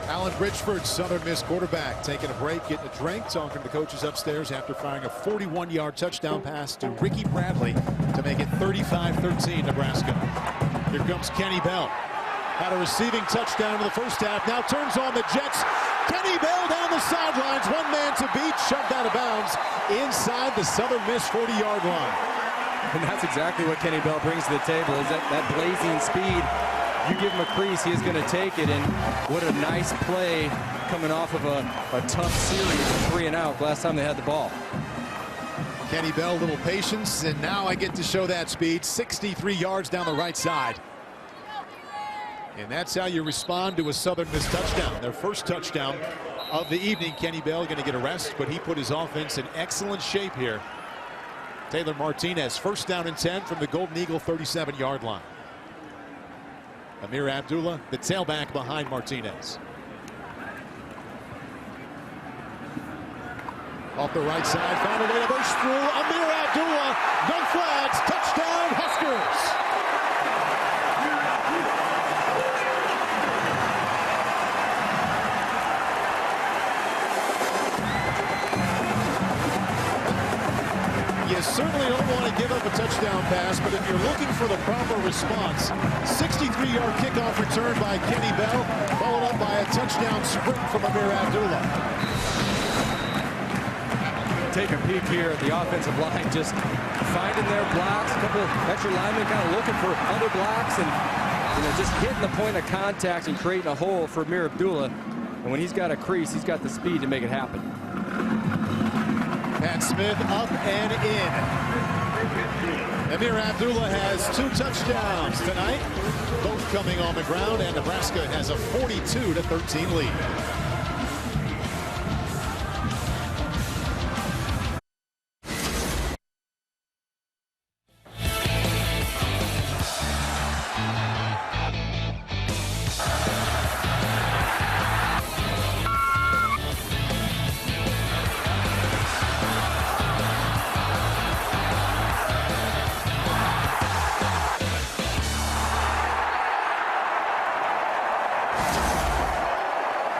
Alan Bridgeford, Southern Miss quarterback, taking a break, getting a drink, talking to the coaches upstairs after firing a 41-yard touchdown pass to Ricky Bradley to make it 35-13 Nebraska. Here comes Kenny Bell. Had a receiving touchdown in the first half, now turns on the Jets. Kenny Bell down the sidelines, one man to beat, shoved out of bounds inside the Southern Miss 40-yard line. And that's exactly what Kenny Bell brings to the table, is that blazing speed. You give him a crease, he's going to take it, and what a nice play coming off of a tough series of 3 and out last time they had the ball. Kenny Bell, little patience, and now I get to show that speed. 63 yards down the right side. And that's how you respond to a Southern Miss touchdown. Their first touchdown of the evening. Kenny Bell going to get a rest, but he put his offense in excellent shape here. Taylor Martinez, first down and 10 from the Golden Eagle 37-yard line. Amir Abdullah, the tailback behind Martinez. Off the right side, found a way to burst through. Amir Abdullah, no flags, touchdown Huskers. You certainly don't want to give up a touchdown pass, but if you're looking for the proper response, 63-yard kickoff return by Kenny Bell, followed up by a touchdown sprint from Amir Abdullah. Take a peek here at the offensive line, just finding their blocks. A couple extra linemen kind of looking for other blocks, and just hitting the point of contact and creating a hole for Amir Abdullah. And when he's got a crease, he's got the speed to make it happen. Pat Smith up and in. Amir Abdullah has 2 touchdowns tonight, both coming on the ground, and Nebraska has a 42-13 lead.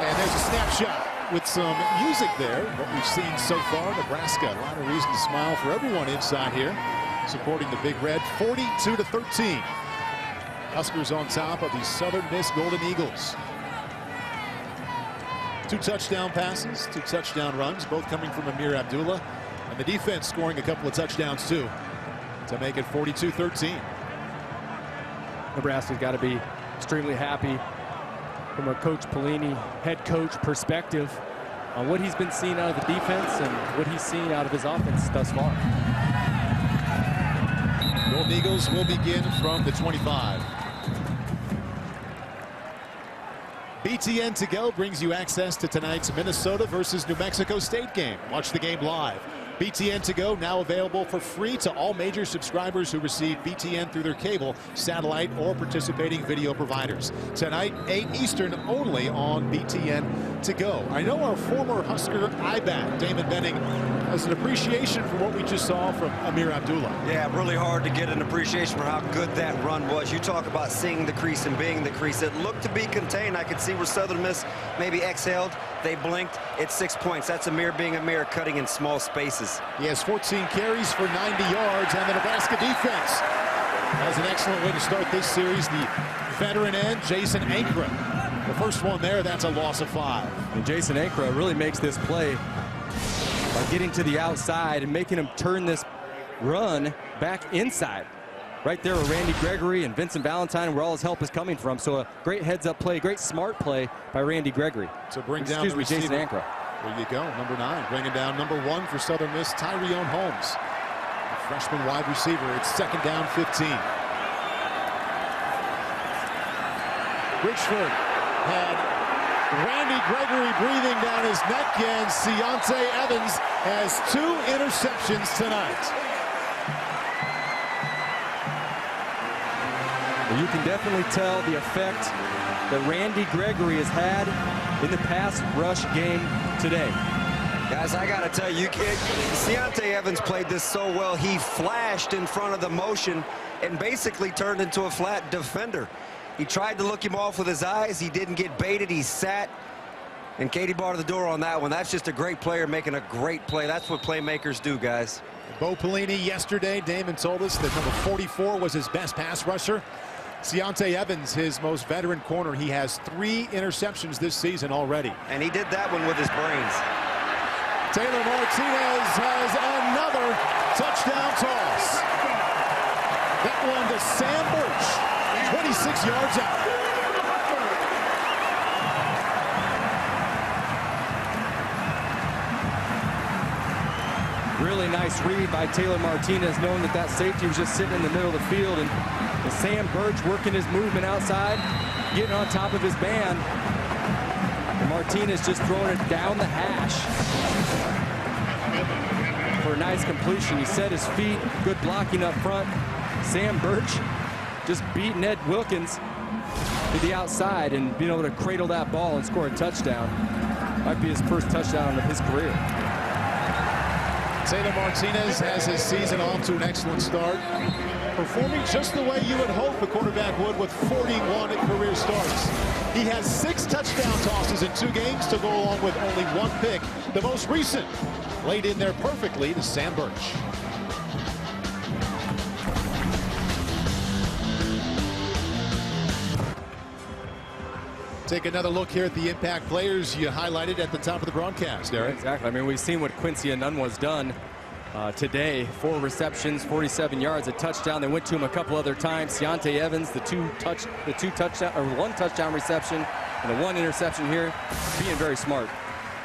And there's a snapshot with some music there. What we've seen so far, Nebraska, a lot of reason to smile for everyone inside here, supporting the Big Red, 42-13. Huskers on top of the Southern Miss Golden Eagles. 2 touchdown passes, 2 touchdown runs, both coming from Amir Abdullah. And the defense scoring a couple of touchdowns too, to make it 42-13. Nebraska's got to be extremely happy from a Coach Pelini head coach perspective on what he's been seeing out of the defense and what he's seen out of his offense thus far. Golden Eagles will begin from the 25. BTN To Go brings you access to tonight's Minnesota versus New Mexico State game. Watch the game live. BTN To Go now available for free to all major subscribers who receive BTN through their cable, satellite, or participating video providers. Tonight, 8 Eastern, only on BTN To Go. I know our former Husker I-back, Damon Benning, has an appreciation for what we just saw from Amir Abdullah. Yeah, really hard to get an appreciation for how good that run was. You talk about seeing the crease and being the crease. It looked to be contained. I could see where Southern Miss maybe exhaled. They blinked. It's 6 points. That's Amir being Amir, cutting in small spaces. He has 14 carries for 90 yards, and the Nebraska defense has an excellent way to start this series. The veteran end, Jason Ankra. The first one there, that's a loss of 5. And Jason Ankra really makes this play by getting to the outside and making him turn this run back inside. Right there with Randy Gregory and Vincent Valentine, where all his help is coming from. So a great heads-up play, great smart play by Randy Gregory. So bring down the receiver. Jason Ankra. There you go, number 9, bringing down number 1 for Southern Miss, Tyreone Holmes, the freshman wide receiver. It's 2nd down, 15. Richford had Randy Gregory breathing down his neck, and Keontae Evans has 2 interceptions tonight. You can definitely tell the effect that Randy Gregory has had in the pass rush game today. Guys, I got to tell you, Keontae Evans played this so well. He flashed in front of the motion and basically turned into a flat defender. He tried to look him off with his eyes. He didn't get baited. He sat. And Katie barred the door on that one. That's just a great player making a great play. That's what playmakers do, guys. Bo Pelini yesterday, Damon told us that number 44 was his best pass rusher. Keontae Evans, his most veteran corner. He has 3 interceptions this season already. And he did that one with his brains. Taylor Martinez has another touchdown toss. That one to Sam Birch, 26 yards out. Really nice read by Taylor Martinez, knowing that that safety was just sitting in the middle of the field, and Sam Birch working his movement outside, getting on top of his man. And Martinez just throwing it down the hash for a nice completion. He set his feet, good blocking up front. Sam Birch just beating Ed Wilkins to the outside and being able to cradle that ball and score a touchdown. Might be his first touchdown of his career. Taylor Martinez has his season off to an excellent start, performing just the way you would hope a quarterback would with 41 career starts. He has 6 touchdown tosses in 2 games to go along with only 1 pick. The most recent laid in there perfectly to Sam Birch. Take another look here at the impact players you highlighted at the top of the broadcast, Eric. Exactly. I mean, we've seen what Quincy Enunwa's done today. 4 receptions, 47 yards, a touchdown. They went to him a couple other times. Keontae Evans, the 1 touchdown reception and the 1 interception here, being very smart.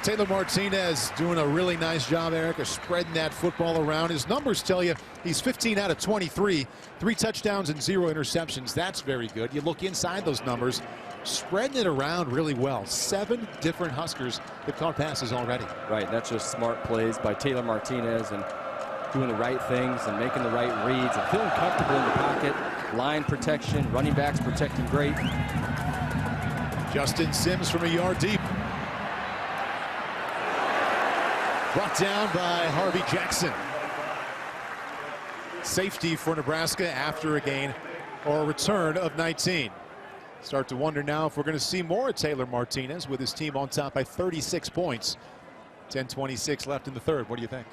Taylor Martinez doing a really nice job, Eric, of spreading that football around. His numbers tell you he's 15 out of 23, 3 touchdowns and 0 interceptions. That's very good. You look inside those numbers, spreading it around really well. 7 different Huskers that caught passes already. Right, that's just smart plays by Taylor Martinez and doing the right things and making the right reads and feeling comfortable in the pocket. Line protection, running backs protecting great. Justin Sims from a yard deep. Brought down by Harvey Jackson. Safety for Nebraska after a gain or a return of 19. Start to wonder now if we're going to see more of Taylor Martinez with his team on top by 36 points. 10:26 left in the third. What do you think?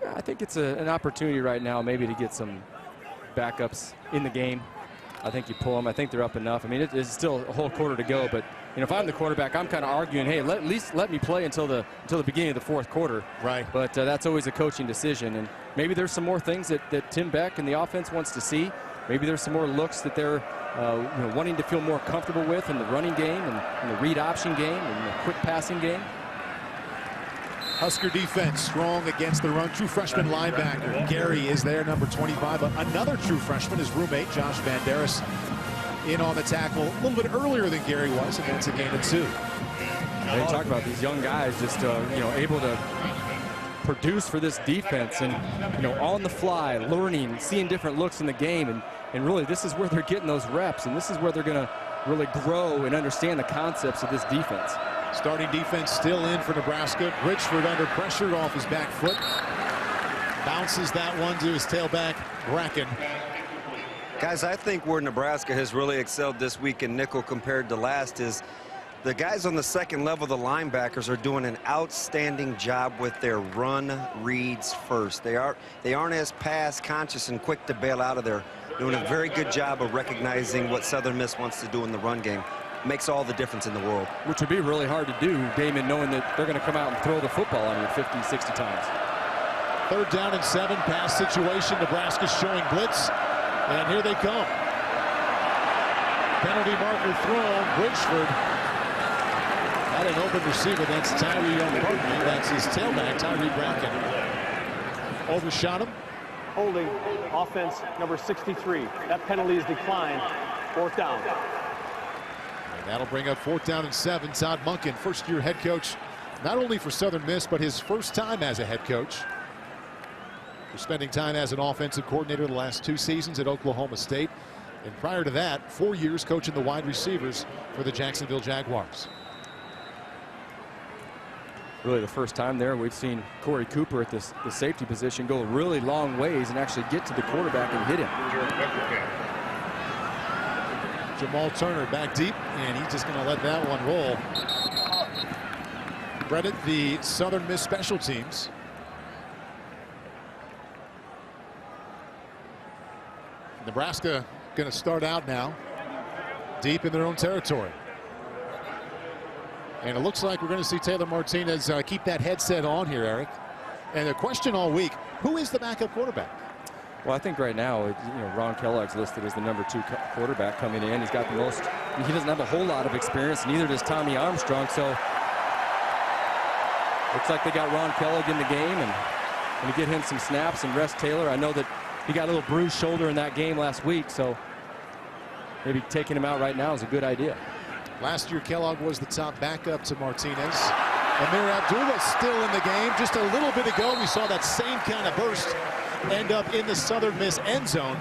Yeah, I think it's an opportunity right now maybe to get some backups in the game. I think you pull them. I think they're up enough. I mean, it's still a whole quarter to go, but you know, if I'm the quarterback, I'm kind of arguing, hey, at least let me play until the beginning of the fourth quarter. Right. But that's always a coaching decision, and maybe there's some more things that Tim Beck and the offense wants to see. Maybe there's some more looks that they're wanting to feel more comfortable with in the running game and the read option game and the quick passing game. Husker defense strong against the run. True freshman linebacker Gary is there, number 25. Another true freshman, his roommate Josh Banderas, in on the tackle a little bit earlier than Gary was, and that's a gain of 2. They talk about these young guys just able to produce for this defense and on the fly, learning, seeing different looks in the game, and really this is where they're getting those reps, and this is where they're going to really grow and understand the concepts of this defense. Starting defense still in for Nebraska. Bridgeford under pressure off his back foot. Bounces that one to his tailback, Bracken. Guys, I think where Nebraska has really excelled this week in nickel compared to last is the guys on the second level, the linebackers, are doing an outstanding job with their run reads first. They aren't as pass conscious and quick to bail out of there. Doing a very good job of recognizing what Southern Miss wants to do in the run game. Makes all the difference in the world. Which would be really hard to do, Damon, knowing that they're going to come out and throw the football on you 50, 60 times. 3rd down and 7, pass situation. Nebraska's showing blitz, and here they come. Penalty marker thrown. Bridgeford had an open receiver. That's that's his tailback, Tyree Bracken. Overshot him. Holding offense number 63. That penalty is declined. 4th down. And that'll bring up 4th down and 7. Todd Monken, first-year head coach, not only for Southern Miss, but his first time as a head coach. For spending time as an offensive coordinator the last 2 seasons at Oklahoma State. And prior to that, 4 years coaching the wide receivers for the Jacksonville Jaguars. Really the first time there we've seen Corey Cooper at the safety position go really long ways and actually get to the quarterback and hit him. Jamal Turner back deep, and he's just going to let that one roll. Credit the Southern Miss special teams. Nebraska going to start out now deep in their own territory. And it looks like we're going to see Taylor Martinez keep that headset on here, Eric. And the question all week, who is the backup quarterback? Well, I think right now, Ron Kellogg's listed as the number 2 quarterback coming in. He's got the most, he doesn't have a whole lot of experience, neither does Tommy Armstrong. So looks like they got Ron Kellogg in the game and going to get him some snaps and rest Taylor. I know that he got a little bruised shoulder in that game last week, so maybe taking him out right now is a good idea. Last year, Kellogg was the top backup to Martinez. Amir Abdullah still in the game. Just a little bit ago, we saw that same kind of burst end up in the Southern Miss end zone.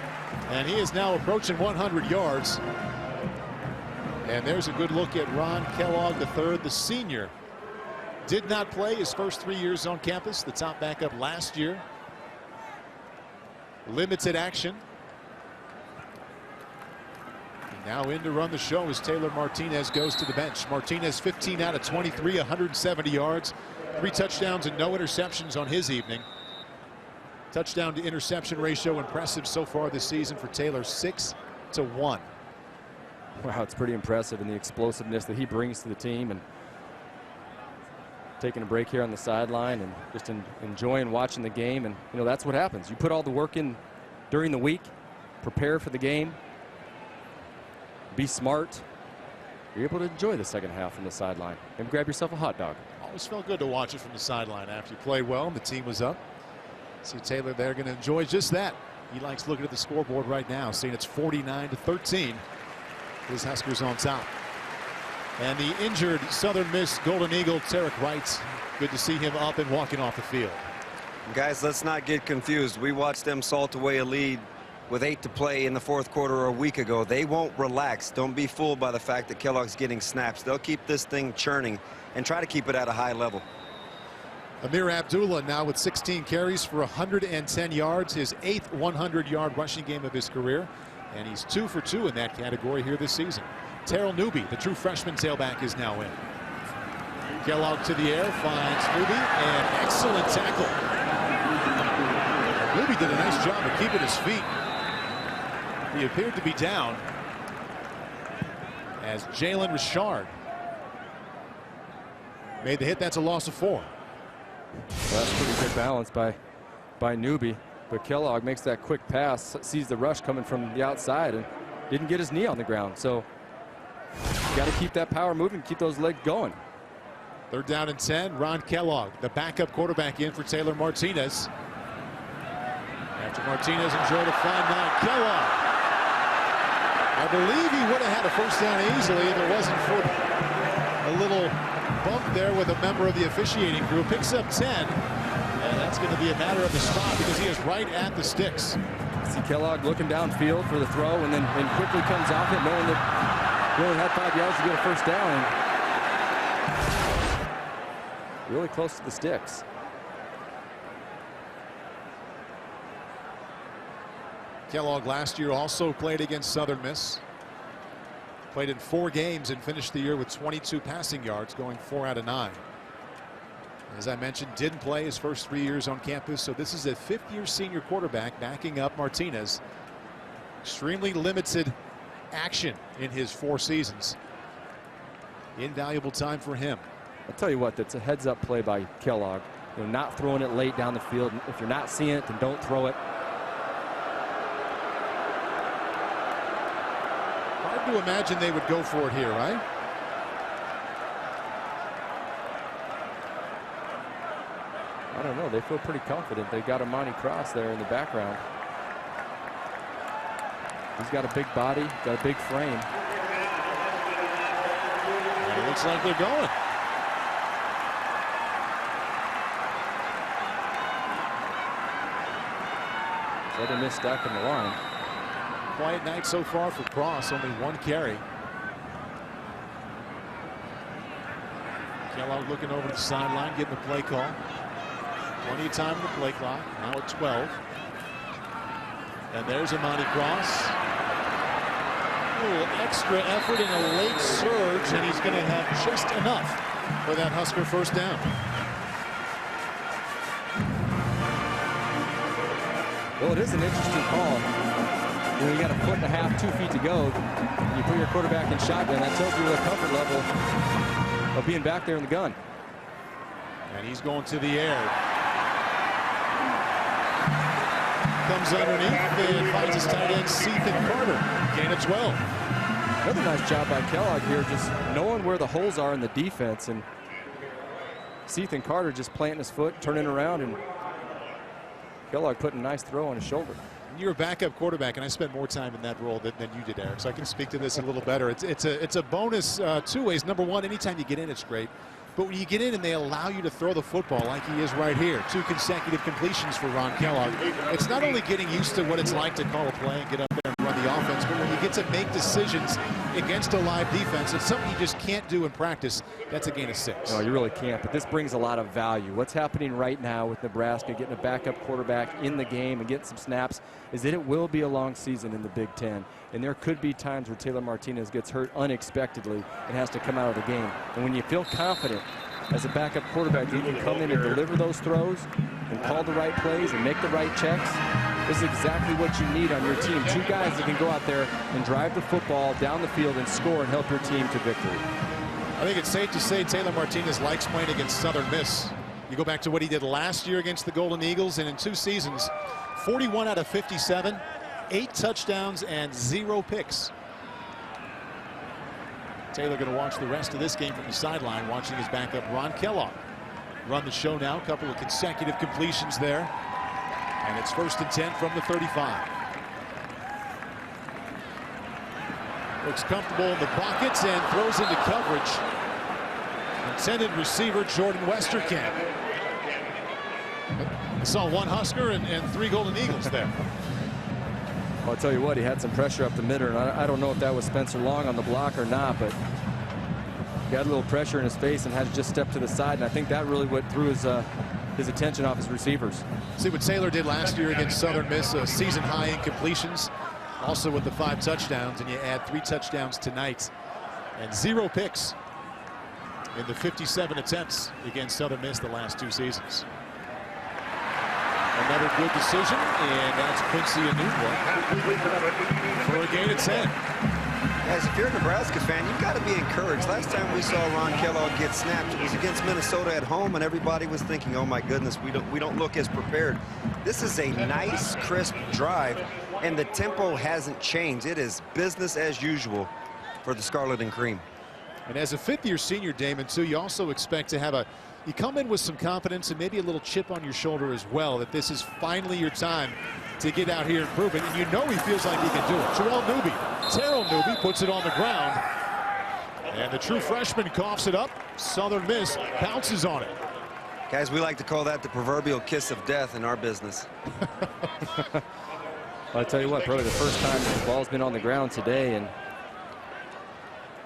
And he is now approaching 100 yards. And there's a good look at Ron Kellogg III, the senior. Did not play his first 3 years on campus, the top backup last year. Limited action. Now in to run the show as Taylor Martinez goes to the bench. Martinez 15 out of 23, 170 yards, 3 touchdowns and no interceptions on his evening. Touchdown to interception ratio impressive so far this season for Taylor, 6-1. Wow, it's pretty impressive, and the explosiveness that he brings to the team. And taking a break here on the sideline and just enjoying watching the game. And that's what happens. You put all the work in during the week, prepare for the game, be smart. You're able to enjoy the second half on the sideline and grab yourself a hot dog. Always felt good to watch it from the sideline after he played well and the team was up. See Taylor there going to enjoy just that. He likes looking at the scoreboard right now, seeing it's 49-13. His Huskers on top. And the injured Southern Miss Golden Eagle, Tarek Wright. Good to see him up and walking off the field. Guys, let's not get confused. We watched them salt away a lead with 8 to play in the fourth quarter a week ago. They won't relax. Don't be fooled by the fact that Kellogg's getting snaps. They'll keep this thing churning and try to keep it at a high level. Amir Abdullah now with 16 carries for 110 yards, his 8th 100-yard rushing game of his career, and he's 2 for 2 in that category here this season. Terrell Newby, the true freshman tailback, is now in. Kellogg to the air, finds Newby, and excellent tackle. Newby did a nice job of keeping his feet. He appeared to be down as Jalen Richard made the hit. That's a loss of 4. Well, that's pretty good balance by Newby, but Kellogg makes that quick pass, sees the rush coming from the outside, and didn't get his knee on the ground. So you got to keep that power moving, keep those legs going. 3rd down and 10. Ron Kellogg, the backup quarterback, in for Taylor Martinez. After Martinez enjoyed a fine night, Kellogg, I believe he would have had a first down easily if it wasn't for a little bump there with a member of the officiating crew. Picks up 10, and that's going to be a matter of the spot because he is right at the sticks. See Kellogg looking downfield for the throw, and then quickly comes off it, knowing that he only had 5 yards to get a first down. Really close to the sticks. Kellogg last year also played against Southern Miss. Played in 4 games and finished the year with 22 passing yards, going 4 out of 9. As I mentioned, didn't play his first 3 years on campus, so this is a 5th-year senior quarterback backing up Martinez. Extremely limited action in his 4 seasons. Invaluable time for him. I'll tell you what, that's a heads-up play by Kellogg. You know, not throwing it late down the field. If you're not seeing it, then don't throw it. Hard to imagine they would go for it here, right? I don't know. They feel pretty confident. They got Amani Cross there in the background. He's got a big body, got a big frame. And it looks like they're going. Southern Miss stuck in the line. Quiet night so far for Cross, only 1 carry. Kellogg looking over the sideline, getting the play call. Plenty of time in the play clock, now at 12. And there's Amani Cross. A little extra effort and a late surge, and he's going to have just enough for that Husker first down. Well, it is an interesting call. You know, you got 1.5 feet, 2 feet to go. You put your quarterback in shotgun. That tells you the comfort level of being back there in the gun. And he's going to the air. Comes underneath and finds his tight end, Ethan Carter. Gain of 12. Another nice job by Kellogg here, just knowing where the holes are in the defense. And Ethan Carter just planting his foot, turning around, and Kellogg putting a nice throw on his shoulder. You're a backup quarterback, and I spent more time in that role than you did, Eric, so I can speak to this a little better. It's a bonus 2 ways. Number one, anytime you get in, it's great. But when you get in and they allow you to throw the football like he is right here, 2 consecutive completions for Ron Kellogg, it's not only getting used to what it's like to call a play and get up there and run the offense, but when you get to make decisions against a live defense, it's something you just can't do in practice. That's a gain of 6. No, you really can't, but this brings a lot of value. What's happening right now with Nebraska getting a backup quarterback in the game and getting some snaps is that it will be a long season in the Big Ten, and there could be times where Taylor Martinez gets hurt unexpectedly and has to come out of the game. And when you feel confident as a backup quarterback, you can come in and deliver those throws and call the right plays and make the right checks. This is exactly what you need on your team. 2 guys that can go out there and drive the football down the field and score and help your team to victory. I think it's safe to say Taylor Martinez likes playing against Southern Miss. You go back to what he did last year against the Golden Eagles, and in 2 seasons, 41 out of 57, 8 touchdowns and 0 picks. Taylor going to watch the rest of this game from the sideline, watching his backup Ron Kellogg run the show now. A couple of consecutive completions there. And it's 1st and 10 from the 35. Looks comfortable in the pockets and throws into coverage. Intended receiver Jordan Westerkamp. I saw 1 Husker and 3 Golden Eagles there. Well, I'll tell you what, he had some pressure up the middle, and I don't know if that was Spencer Long on the block or not, but he had a little pressure in his face and had to just step to the side, and I think that really what threw his attention off his receivers. See what Taylor did last year against Southern Miss, a season high in completions, also with the 5 touchdowns, and you add 3 touchdowns tonight, and 0 picks in the 57 attempts against Southern Miss the last 2 seasons. Another good decision, and that's Quincy Enunwa for a gain of 10. Guys, if you're a Nebraska fan, you've got to be encouraged. Last time we saw Ron Kellogg get snapped, it was against Minnesota at home, and everybody was thinking, oh my goodness, we don't look as prepared. This is a nice, crisp drive, and the tempo hasn't changed. It is business as usual for the Scarlet and Cream. And as a 5th-year senior, Damon, too, you also expect to have you come in with some confidence and maybe a little chip on your shoulder as well, that this is finally your time to get out here and prove it. And you know he feels like he can do it. Terrell Newby puts it on the ground. And the true freshman coughs it up. Southern Miss bounces on it. Guys, we like to call that the proverbial kiss of death in our business. I'll tell you what, probably the first time the ball's been on the ground today, and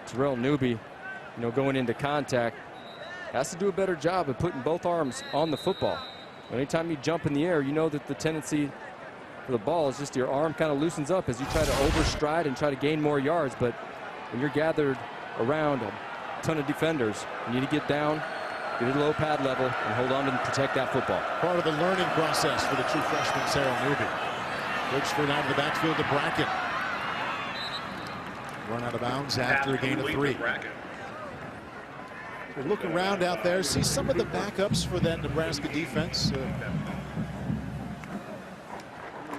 Terrell Newby, going into contact, has to do a better job of putting both arms on the football. Anytime you jump in the air, you know that the tendency for the ball is just your arm kind of loosens up as you try to overstride and try to gain more yards. But when you're gathered around a ton of defenders, you need to get down, get at a low pad level, and hold on and protect that football. Part of the learning process for the true freshman, Terrell Newby. Bridgeford out of the backfield to Brackett. Run out of bounds after a gain of 3. We'll look around out there, see some of the backups for that Nebraska defense.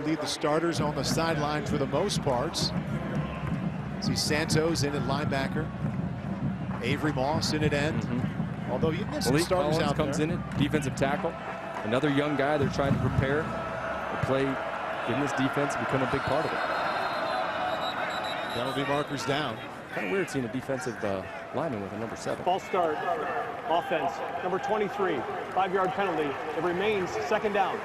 Leave the starters on the sideline for the most parts. See Santos in at linebacker. Avery Moss in at end. Although you get some starters out there. Comes in at defensive tackle. Another young guy they're trying to prepare to play in this defense and become a big part of it. Penalty markers down. Kind of weird seeing a defensive lineman with a number 7. False start. Offense. Number 23. 5-yard penalty. It remains 2nd down.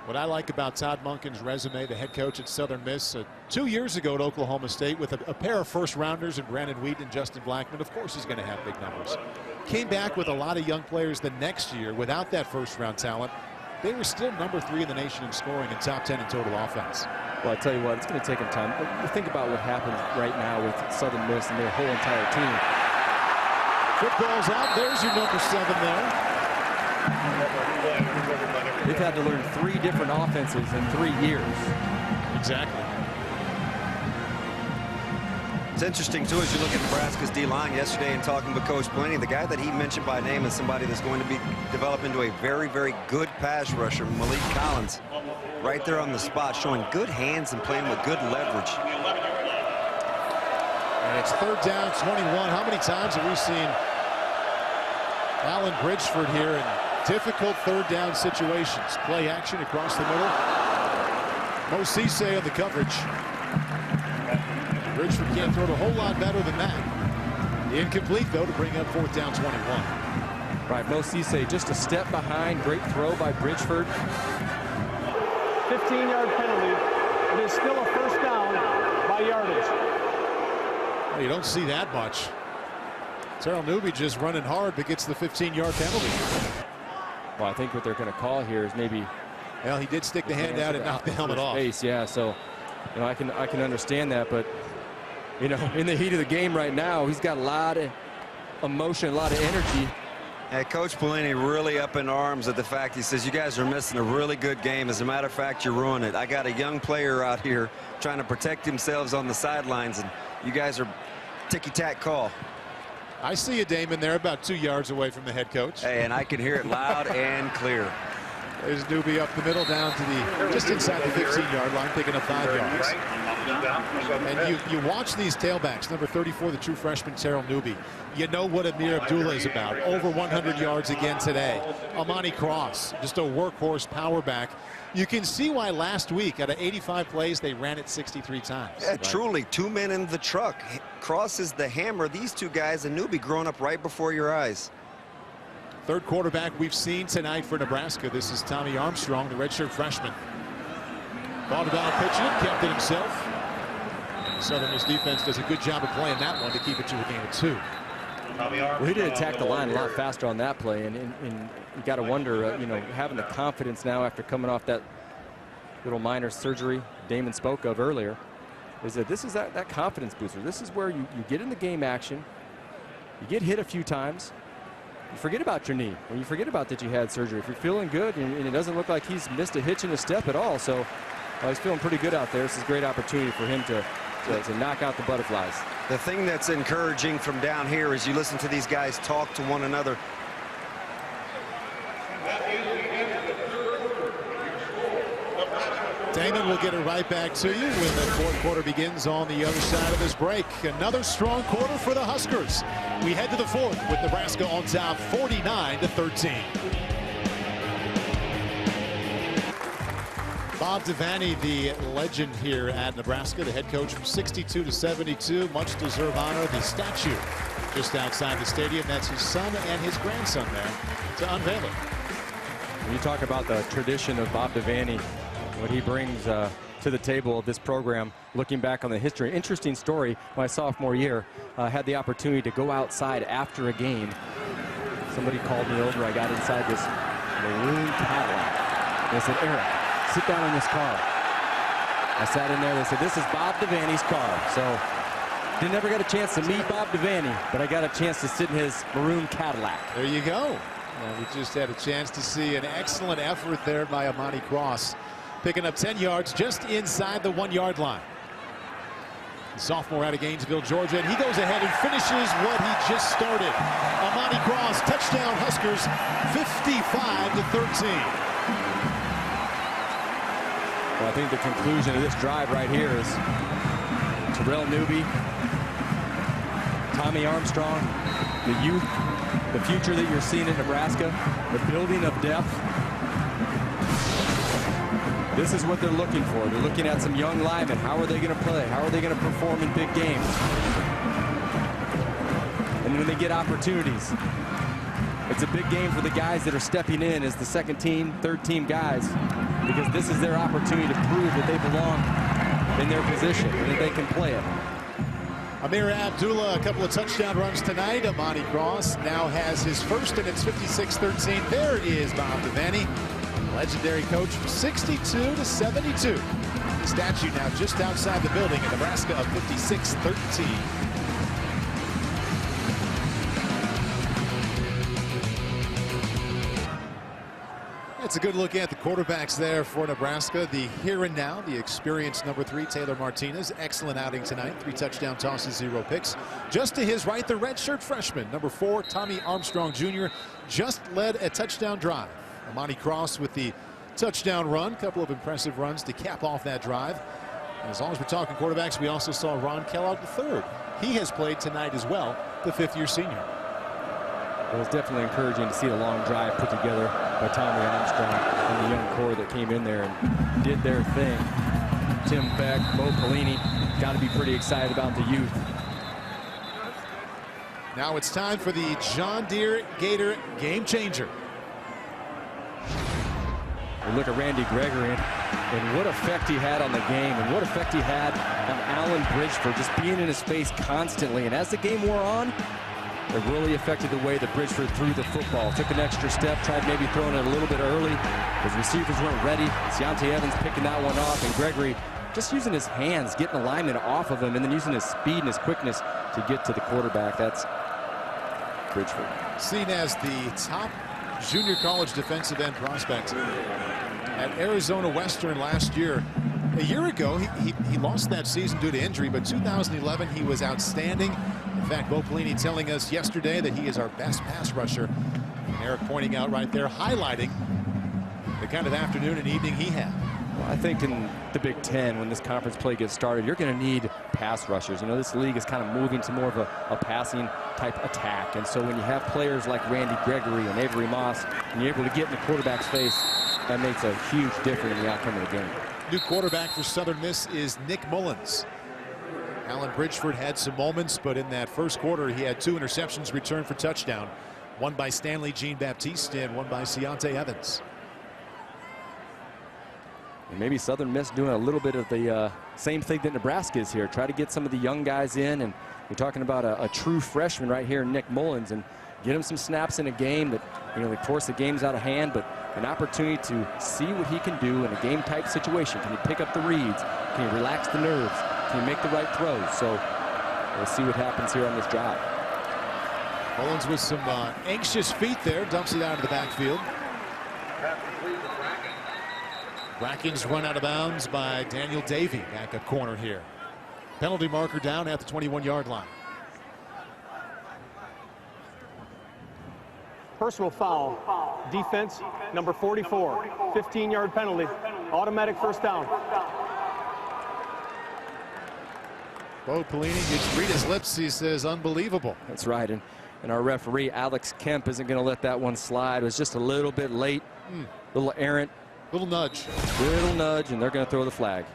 What I like about Todd Monken's resume, the head coach at Southern Miss, 2 years ago at Oklahoma State with a pair of first-rounders in Brandon Wheaton and Justin Blackman, of course he's going to have big numbers. Came back with a lot of young players the next year without that first-round talent. They were still number 3 in the nation in scoring and top 10 in total offense. Well, I tell you what, it's going to take him time. But think about what happened right now with Southern Miss and their whole entire team. Football's out. There's your number 7 there. They've had to learn 3 different offenses in 3 years. Exactly. It's interesting, too, as you look at Nebraska's D-line yesterday and talking with Coach Blaney, the guy that he mentioned by name is somebody that's going to be developed into a very, very good pass rusher, Malik Collins, right there on the spot, showing good hands and playing with good leverage. And it's 3rd down, 21. How many times have we seen Alan Bridgeford here in difficult 3rd down situations? Play action across the middle. Mo Cisse on the coverage. Bridgeford can't throw it a whole lot better than that. Incomplete, though, to bring up 4th down, 21. Right, Mo Cisse just a step behind. Great throw by Bridgeford. 15-yard penalty. It is still a 1st down by yardage. Well, you don't see that much. Terrell Newby just running hard, but gets the 15-yard penalty. Well, I think what they're going to call here is maybe. Well, he did stick the hand out and knock the helmet off. Yeah, so I can understand that, but in the heat of the game right now, he's got a lot of emotion, a lot of energy. Hey, Coach Bellini really up in arms at the fact he says, you guys are missing a really good game. As a matter of fact, you're ruining it. I got a young player out here trying to protect themselves on the sidelines, and you guys are ticky-tack call. I see you, Damon, there about 2 yards away from the head coach. Hey, and I can hear it loud and clear. There's Newby up the middle down to just inside the 15-yard line, picking up 5 yards. And you watch these tailbacks, number 34, the true freshman, Terrell Newby. You know what Amir Abdullah is about. Over 100 yards again today. Amani Cross, just a workhorse power back. You can see why last week, out of 85 plays, they ran it 63 times. Yeah, right. Truly, 2 men in the truck. Cross is the hammer. These two guys, and Newby growing up right before your eyes. Third quarterback we've seen tonight for Nebraska. This is Tommy Armstrong, the redshirt freshman. Thought about pitching it, kept it himself. Southern Miss defense does a good job of playing that one to keep it to a game of 2. Well, he did attack the line a lot faster on that play, and you got to wonder, you know, having the confidence now after coming off that little minor surgery Damon spoke of earlier, is that this is that confidence booster. This is where you get in the game action, you get hit a few times, you forget about your knee, or you forget about that you had surgery. If you're feeling good, and it doesn't look like he's missed a hitch in a step at all, so he's feeling pretty good out there. This is a great opportunity for him to knock out the butterflies. The thing that's encouraging from down here is you listen to these guys talk to one another. Damon will get it right back to you when the fourth quarter begins on the other side of this break. Another strong quarter for the Huskers. We head to the fourth with Nebraska on top 49-13. Bob Devaney, the legend here at Nebraska, the head coach from 62 to 72. Much deserved honor. The statue just outside the stadium. That's his son and his grandson there to unveil it. When you talk about the tradition of Bob Devaney, what he brings to the table of this program, looking back on the history. Interesting story. My sophomore year, had the opportunity to go outside after a game. Somebody called me over. I got inside this maroon Cadillac. They said, Eric, sit down in this car. I sat in there. They said, this is Bob Devaney's car. So didn't ever get a chance to meet Bob Devaney, but I got a chance to sit in his maroon Cadillac. There you go. We just had a chance to see an excellent effort there by Amani Cross, picking up 10 yards just inside the 1-yard line. The sophomore out of Gainesville, Georgia, and he goes ahead and finishes what he just started. Amani Cross, touchdown Huskers, 55-13. Well, I think the conclusion of this drive right here is Terrell Newby, Tommy Armstrong, the youth, the future that you're seeing in Nebraska, the building of depth. This is what they're looking for. They're looking at some young linemen. How are they going to play? How are they going to perform in big games? And when they get opportunities, it's a big game for the guys that are stepping in as the second team, third team guys, because this is their opportunity to prove that they belong in their position and that they can play it. Amir Abdullah, a couple of touchdown runs tonight. Amani Cross now has his first, and it's 56-13. There is Bob Devaney, legendary coach from 62 to 72. The statue now just outside the building in Nebraska of 56-13. It's a good look at the quarterbacks there for Nebraska. The here and now, the experienced number 3, Taylor Martinez. Excellent outing tonight. 3 touchdown tosses, 0 picks. Just to his right, the redshirt freshman, number 4, Tommy Armstrong Jr., just led a touchdown drive. Amani Cross with the touchdown run. Couple of impressive runs to cap off that drive. And as long as we're talking quarterbacks, we also saw Ron Kellogg III. He has played tonight as well, the 5th-year senior. It was definitely encouraging to see a long drive put together by Tommy Armstrong and the young core that came in there and did their thing. Tim Beck, Bo Pelini, got to be pretty excited about the youth. Now it's time for the John Deere Gator game changer. We look at Randy Gregory and what effect he had on the game and what effect he had on Alan Bridgeford, just being in his face constantly. And as the game wore on, it really affected the way that Bridgeford threw the football. Took an extra step, tried maybe throwing it a little bit early. His receivers weren't ready. Deontay Evans picking that one off, and Gregory just using his hands, getting alignment off of him, and then using his speed and his quickness to get to the quarterback. That's Bridgeford. Seen as the top junior college defensive end prospect at Arizona Western last year. A year ago, he lost that season due to injury, but 2011 he was outstanding. In fact, Bo Pelini telling us yesterday that he is our best pass rusher. And Eric pointing out right there, highlighting the kind of afternoon and evening he had. Well, I think in the Big Ten, when this conference play gets started, you're going to need pass rushers. You know, this league is kind of moving to more of a passing type attack. And so when you have players like Randy Gregory and Avery Moss, and you're able to get in the quarterback's face, that makes a huge difference in the outcome of the game. New quarterback for Southern Miss is Nick Mullins. Alan Bridgeford had some moments, but in that first quarter, he had 2 interceptions returned for touchdown. One by Stanley Jean-Baptiste and one by Ciante Evans. And maybe Southern Miss doing a little bit of the same thing that Nebraska is here. Try to get some of the young guys in, and you're talking about a true freshman right here, Nick Mullins, and get him some snaps in a game that, you know, of course the game's out of hand, but an opportunity to see what he can do in a game type situation. Can he pick up the reads? Can he relax the nerves? Can he make the right throws? So we'll see what happens here on this drive. Mullins with some anxious feet there, dumps it out of the backfield. Brackens run out of bounds by Daniel Davey, backup corner here. Penalty marker down at the 21-yard line. Personal foul. Defense, number 44. 15-yard penalty. Automatic first down. Bo Pelini, you can read his lips. He says, unbelievable. That's right. And our referee, Alex Kemp, isn't going to let that one slide. It was just a little bit late, a little errant. Little nudge. Little nudge, and they're going to throw the flag.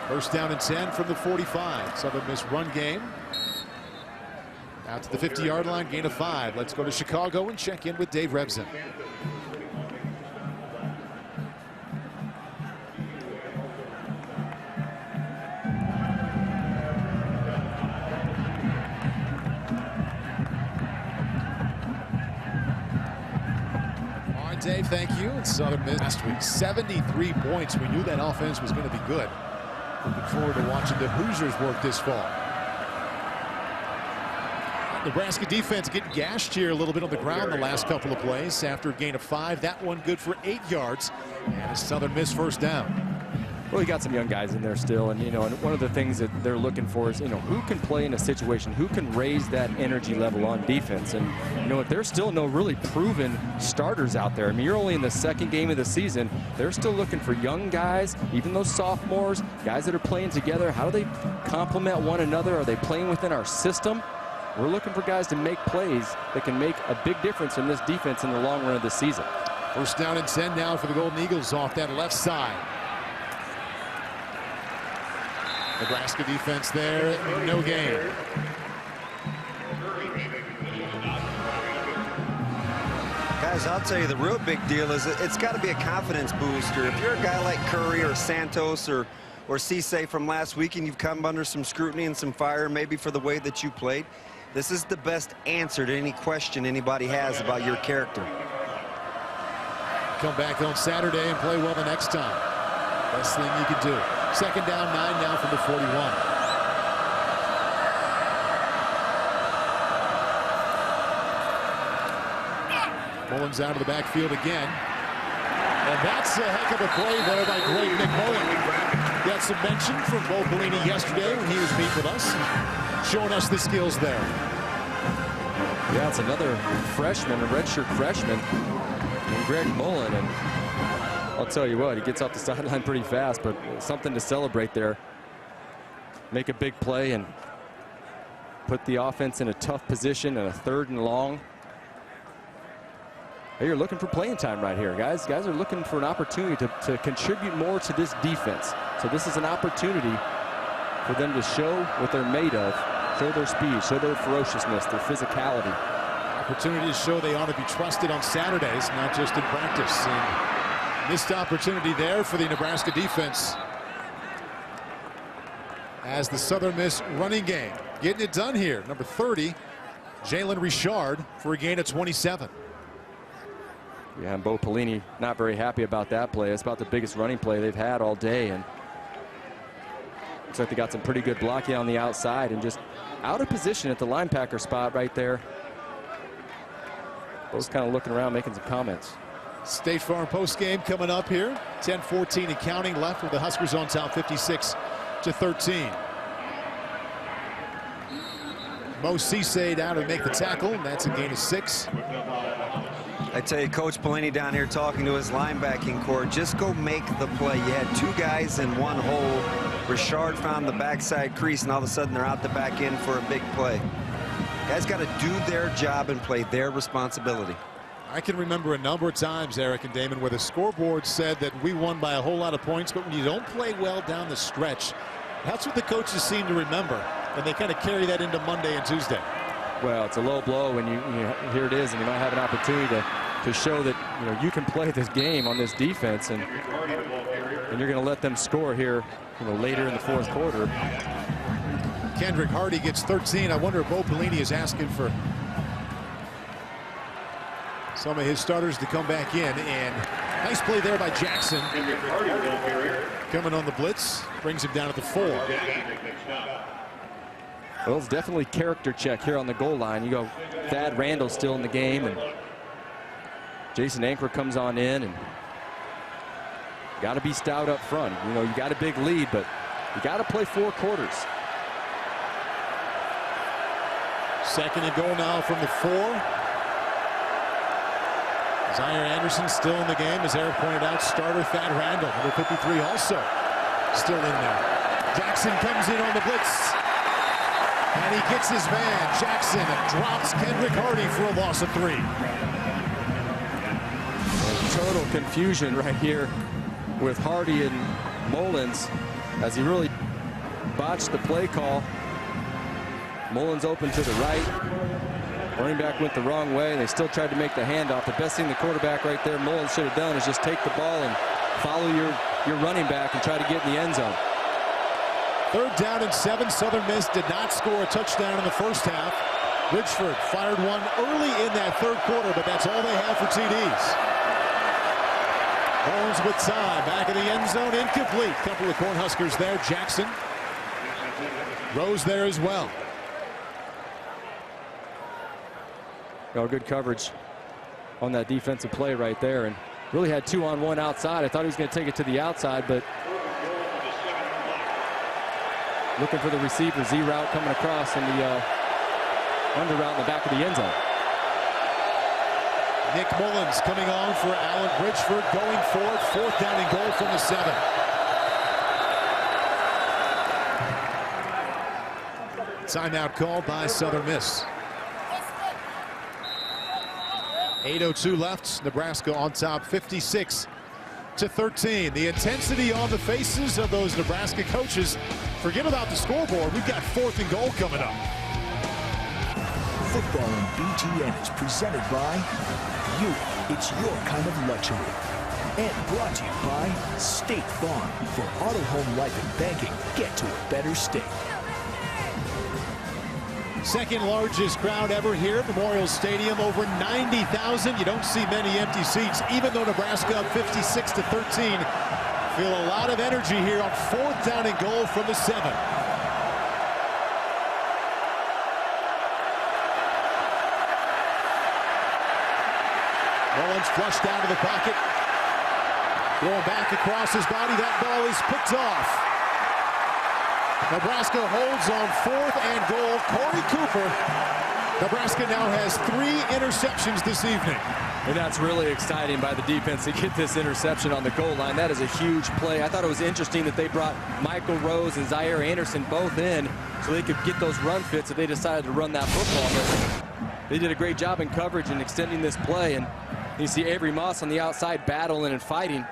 First down and 10 from the 45. Southern Miss run game. Out to the 50-yard line, gain of 5. Let's go to Chicago and check in with Dave Rebson. Dave, thank you. And Southern Miss last week, 73 points. We knew that offense was going to be good. Looking forward to watching the Hoosiers work this fall. Nebraska defense getting gashed here a little bit on the ground the last couple of plays. After a gain of 5, that one good for 8 yards. And a Southern Miss first down. Well, you got some young guys in there still, and and one of the things that they're looking for is who can play in a situation, who can raise that energy level on defense. And there's still no really proven starters out there. I mean, you're only in the 2nd game of the season. They're still looking for young guys, even those sophomores, guys that are playing together. How do they complement one another? Are they playing within our system? We're looking for guys to make plays that can make a big difference in this defense in the long run of the season. First down and 10 now for the Golden Eagles off that left side. Nebraska defense there, no gain. Guys, I'll tell you, the real big deal is it's got to be a confidence booster. If you're a guy like Curry or Santos or Cisse from last week and you've come under some scrutiny and some fire maybe for the way that you played, this is the best answer to any question anybody has about your character. Come back on Saturday and play well the next time. Best thing you can do. Second down, 9 now from the 41. Mullins out of the backfield again. And that's a heck of a play there by great Nick Mullins. Got some mention from Bo Pelini yesterday when he was meeting with us, showing us the skills there. Yeah, it's another freshman, a redshirt freshman, and Greg Mullen. And I'll tell you what, he gets off the sideline pretty fast, but something to celebrate there. Make a big play and put the offense in a tough position and a 3rd and long. Hey, you're looking for playing time right here, guys. Guys are looking for an opportunity to contribute more to this defense. So this is an opportunity for them to show what they're made of, show their speed, show their ferociousness, their physicality. Opportunity to show they ought to be trusted on Saturdays, not just in practice. And missed opportunity there for the Nebraska defense as the Southern Miss running game getting it done here. Number 30, Jalen Richard for a gain of 27. Yeah, and Bo Pelini not very happy about that play. It's about the biggest running play they've had all day, and looks like they got some pretty good blocking on the outside and just out of position at the linebacker spot right there. Bo's kind of looking around, making some comments. State Farm post game coming up here. 10-14 and counting left with the Huskers on top, 56-13. Mo Cisse down to make the tackle. That's a gain of 6. I tell you, Coach Pelini down here talking to his linebacking core, just go make the play. You had 2 guys in one hole. Richard found the backside crease, and all of a sudden they're out the back end for a big play. Guys got to do their job and play their responsibility. I can remember a number of times, Eric and Damon, where the scoreboard said that we won by a whole lot of points, but when you don't play well down the stretch, that's what the coaches seem to remember, and they kind of carry that into Monday and Tuesday. Well, it's a low blow when you here it is, and you might have an opportunity to show that you can play this game on this defense, and you're going to let them score here later in the 4th quarter. Kendrick Hardy gets 13. I wonder if Bo Pelini is asking for some of his starters to come back in. And nice play there by Jackson. Coming on the blitz, brings him down at the 4. Well, it's definitely character check here on the goal line. You go, Thad Randall still in the game, and Jason Anker comes on in, and got to be stout up front. You got a big lead, but you got to play 4 quarters. 2nd and goal now from the 4. Zaire Anderson still in the game, as Eric pointed out. Starter Thad Randall, number 53, also still in there. Jackson comes in on the blitz, and he gets his man. Jackson drops Kendrick Hardy for a loss of 3. Total confusion right here with Hardy and Mullins, as he really botched the play call. Mullins open to the right. Running back went the wrong way. They still tried to make the handoff. The best thing the quarterback right there, Mullins, should have done is just take the ball and follow your running back and try to get in the end zone. 3rd down and 7. Southern Miss did not score a touchdown in the first half. Ridgeford fired one early in that 3rd quarter, but that's all they have for TDs. Mullins with time, back in the end zone, incomplete. Couple of Cornhuskers there. Jackson, Rose there as well. Good coverage on that defensive play right there, and really had 2-on-1 outside. I thought he was going to take it to the outside, but looking for the receiver, Z route coming across, and the under route in the back of the end zone. Nick Mullins coming on for Alan Bridgeford, going for it. 4th down and goal from the 7. Timeout called by Southern Miss. 8:02 left. Nebraska on top, 56-13. The intensity on the faces of those Nebraska coaches. Forget about the scoreboard. We've got 4th and goal coming up. Football on BTN is presented by you. It's your kind of luxury. And brought to you by State Farm. For auto, home, life, and banking, get to a better state. 2nd largest crowd ever here at Memorial Stadium, over 90,000. You don't see many empty seats, even though Nebraska up 56-13. Feel a lot of energy here on 4th down and goal from the 7. Mullins flushed down to the pocket. Going back across his body. That ball is picked off. Nebraska holds on 4th and goal. Corey Cooper. Nebraska now has 3 interceptions this evening. And that's really exciting by the defense to get this interception on the goal line. That is a huge play. I thought it was interesting that they brought Michael Rose and Zaire Anderson both in so they could get those run fits if they decided to run that football. But they did a great job in coverage and extending this play. And you see Avery Moss on the outside battling and fighting.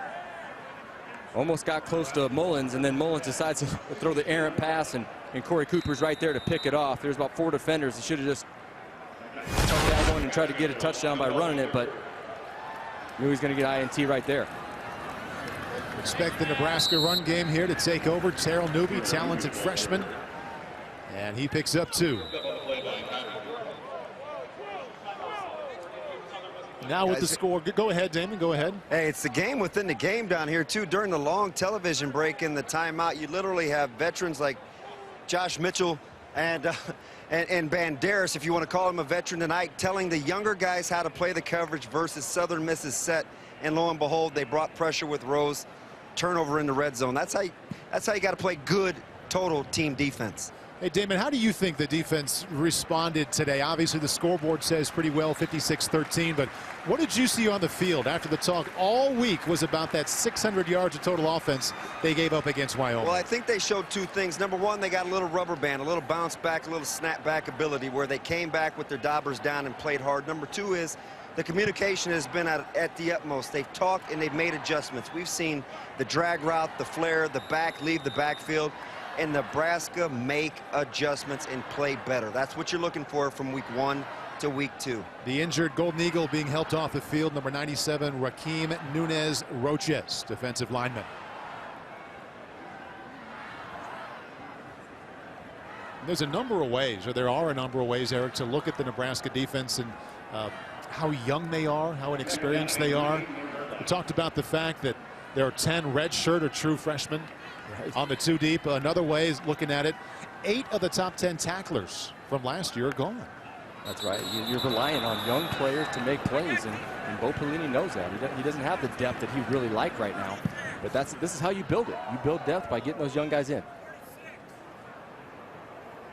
Almost got close to Mullins, and then Mullins decides to throw the errant pass, and Corey Cooper's right there to pick it off. There's about 4 defenders. He should have just took that one and tried to get a touchdown by running it, but knew he was going to get INT right there. Expect the Nebraska run game here to take over. Terrell Newby, talented freshman, and he picks up 2. Now with the score, go ahead, Damon, go ahead. Hey, it's the game within the game down here, too. During the long television break in the timeout, you literally have veterans like Josh Mitchell and Banderas, if you want to call him a veteran tonight, telling the younger guys how to play the coverage versus Southern Miss's set. And lo and behold, they brought pressure with Rose. Turnover in the red zone. That's how you got to play good total team defense. Hey, Damon, how do you think the defense responded today? Obviously, the scoreboard says pretty well, 56-13, but what did you see on the field after the talk all week was about that 600 yards of total offense they gave up against Wyoming? Well, I think they showed two things. Number one, they got a little rubber band, a little bounce back, a little snap back ability where they came back with their daubers down and played hard. Number two is the communication has been at the utmost. They've talked and they've made adjustments. We've seen the drag route, the flare, the back leave the backfield, and Nebraska make adjustments and play better. That's what you're looking for from week 1 to week 2. The injured Golden Eagle being helped off the field, number 97, Raheem Nunez Roches, defensive lineman. There's a number of ways, or there are a number of ways, Eric, to look at the Nebraska defense and how young they are, how inexperienced they are. We talked about the fact that there are 10 redshirt or true freshmen on the 2 deep. Another way is looking at it, 8 of the top 10 tacklers from last year are gone. That's right. You're relying on young players to make plays, and Bo Pelini knows that. He doesn't have the depth that he really like right now, but this is how you build it. You build depth by getting those young guys in.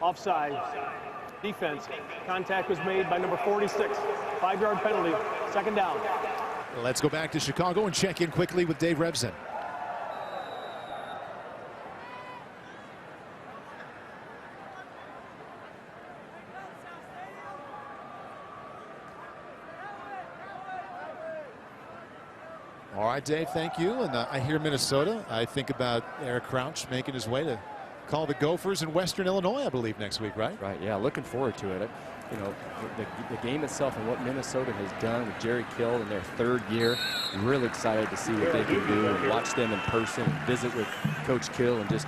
Offside. Defense. Contact was made by number 46. 5-yard penalty. Second down. Let's go back to Chicago and check in quickly with Dave Revson. All right, Dave, thank you. And I hear Minnesota. I think about Eric Crouch making his way to call the Gophers in Western Illinois, I believe, next week, right? Right, yeah, looking forward to it. You know, the game itself and what Minnesota has done with Jerry Kill in their 3rd year, I'm really excited to see what they can do and watch them in person and visit with Coach Kill and just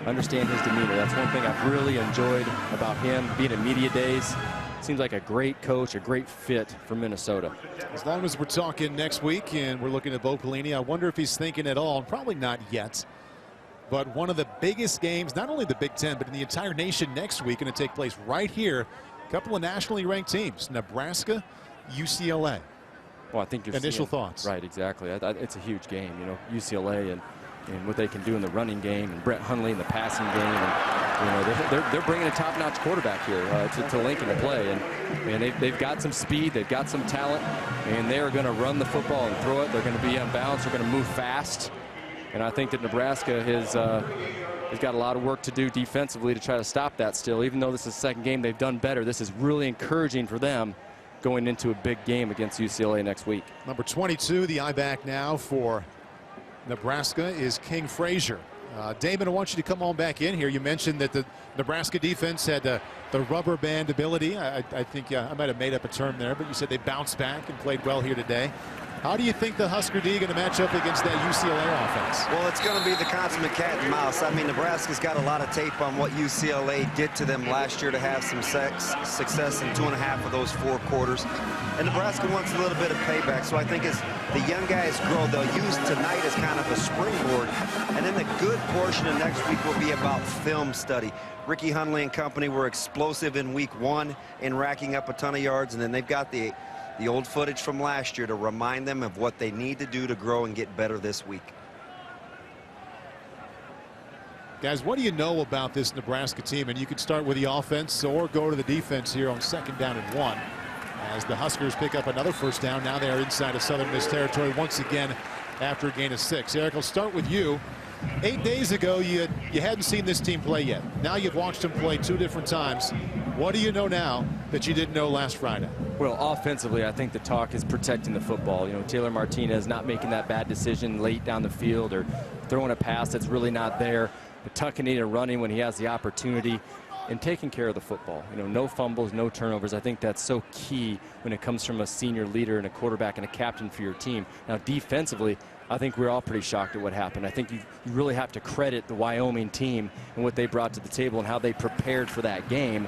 understand his demeanor. That's one thing I've really enjoyed about him, being in media days. Seems like a great coach, a great fit for Minnesota. As long as we're talking next week and we're looking at Bo Pelini, I wonder if he's thinking at all, and probably not yet, but one of the biggest games, not only the Big Ten, but in the entire nation next week, going to take place right here. A couple of nationally ranked teams, Nebraska, UCLA. Well, I think initial thoughts. Right, exactly. It's a huge game, you know, UCLA and what they can do in the running game, and Brett Hundley in the passing game. And, you know, they're bringing a top-notch quarterback here to Lincoln to play, and they've got some speed, they've got some talent, and they are going to run the football and throw it. They're going to be unbalanced. They're going to move fast, and I think that Nebraska has got a lot of work to do defensively to try to stop that. Still, even though this is the 2nd game, they've done better. This is really encouraging for them going into a big game against UCLA next week. Number 22, the I-back now for Nebraska, is King Frazier. Damon, I want you to come on back in here. You mentioned that the Nebraska defense had the rubber band ability. I think I might have made up a term there, but you said they bounced back and played well here today. How do you think the Husker D going to match up against that UCLA offense? Well, it's going to be the consummate cat and mouse. I mean, Nebraska's got a lot of tape on what UCLA did to them last year to have some success in 2.5 of those 4 quarters. And Nebraska wants a little bit of payback. So I think as the young guys grow, they'll use tonight as kind of a springboard. And then the good portion of next week will be about film study. Ricky Hundley and company were explosive in week 1 in racking up a ton of yards. And then they've got the old footage from last year to remind them of what they need to do to grow and get better this week. Guys, what do you know about this Nebraska team? And you can start with the offense or go to the defense here on 2nd down and 1. As the Huskers pick up another 1st down. Now they are inside of Southern Miss territory once again after a gain of 6. Eric, I'll start with you. 8 days ago, you hadn't seen this team play yet. Now you've watched them play 2 different times. What do you know now that you didn't know last Friday? Well, offensively, I think the talk is protecting the football. You know, Taylor Martinez not making that bad decision late down the field or throwing a pass that's really not there, but tucking it and running when he has the opportunity and taking care of the football. You know, no fumbles, no turnovers. I think that's so key when it comes from a senior leader and a quarterback and a captain for your team. Now, defensively, I think we're all pretty shocked at what happened. I think you really have to credit the Wyoming team and what they brought to the table and how they prepared for that game.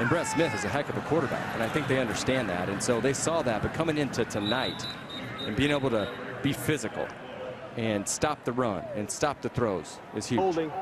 And Brett Smith is a heck of a quarterback, and I think they understand that. And so they saw that, but coming into tonight and being able to be physical and stop the run and stop the throws is huge. Holding.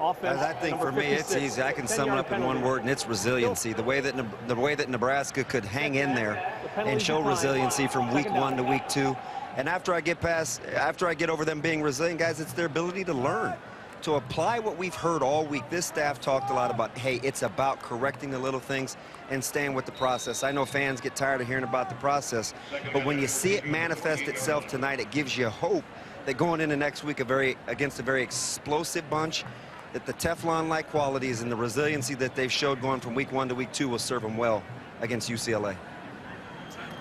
Offense, I think for me it's easy. I can sum it up in one word, and it's resiliency. The way that Nebraska could hang in there and show resiliency from week 1 to week 2. And after I get over them being resilient, guys, it's their ability to learn. to apply what we've heard all week. This staff talked a lot about, hey, it's about correcting the little things and staying with the process. I know fans get tired of hearing about the process, but when you see it manifest itself tonight, it gives you hope that going into next week against a very explosive bunch, that the Teflon-like qualities and the resiliency that they've showed going from week 1 to week 2 will serve them well against UCLA.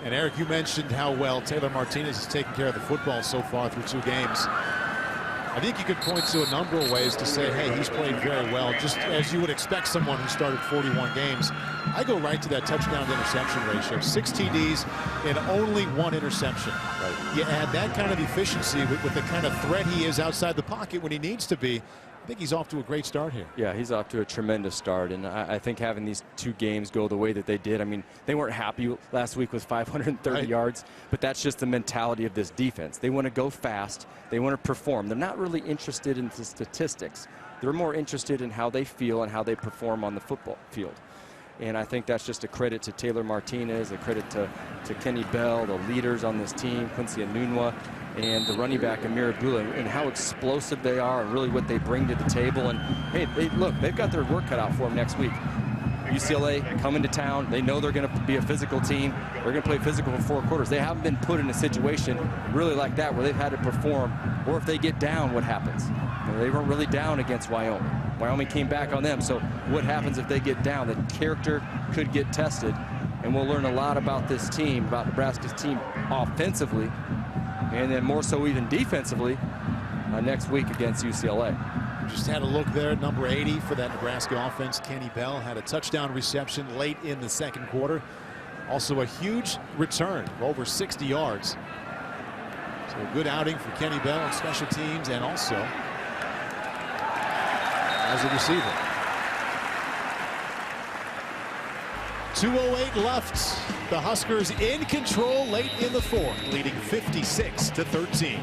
And Eric, you mentioned how well Taylor Martinez has taken care of the football so far through 2 games. I think you could point to a number of ways to say, hey, he's played very well, just as you would expect someone who started 41 games. I go right to that touchdown-to-interception ratio. 6 TDs and only 1 interception. Right. You add that kind of efficiency with the kind of threat he is outside the pocket when he needs to be. I think he's off to a great start here. Yeah, he's off to a tremendous start, and I think having these 2 games go the way that they did, I mean, they weren't happy last week with 530 yards, but that's just the mentality of this defense. They want to go fast. They want to perform. They're not really interested in the statistics. They're more interested in how they feel and how they perform on the football field. And I think that's just a credit to Taylor Martinez, a credit to Kenny Bell, the leaders on this team, Quincy Anunua, and the running back Amir Abdullah, and how explosive they are and really what they bring to the table. And hey, look, they've got their work cut out for them next week. UCLA coming to town. They know they're going to be a physical team. They're going to play physical for 4 quarters. They haven't been put in a situation really like that where they've had to perform, or if they get down, what happens? You know, they weren't really down against Wyoming. Wyoming came back on them. So what happens if they get down? The character could get tested, and we'll learn a lot about this team, about Nebraska's team offensively, and then more so even defensively next week against UCLA. Just had a look there, number 80 for that Nebraska offense. Kenny Bell had a touchdown reception late in the 2nd quarter. Also a huge return, over 60 yards. So a good outing for Kenny Bell on special teams and also as a receiver. 2:08 left. The Huskers in control late in the 4th, leading 56-13.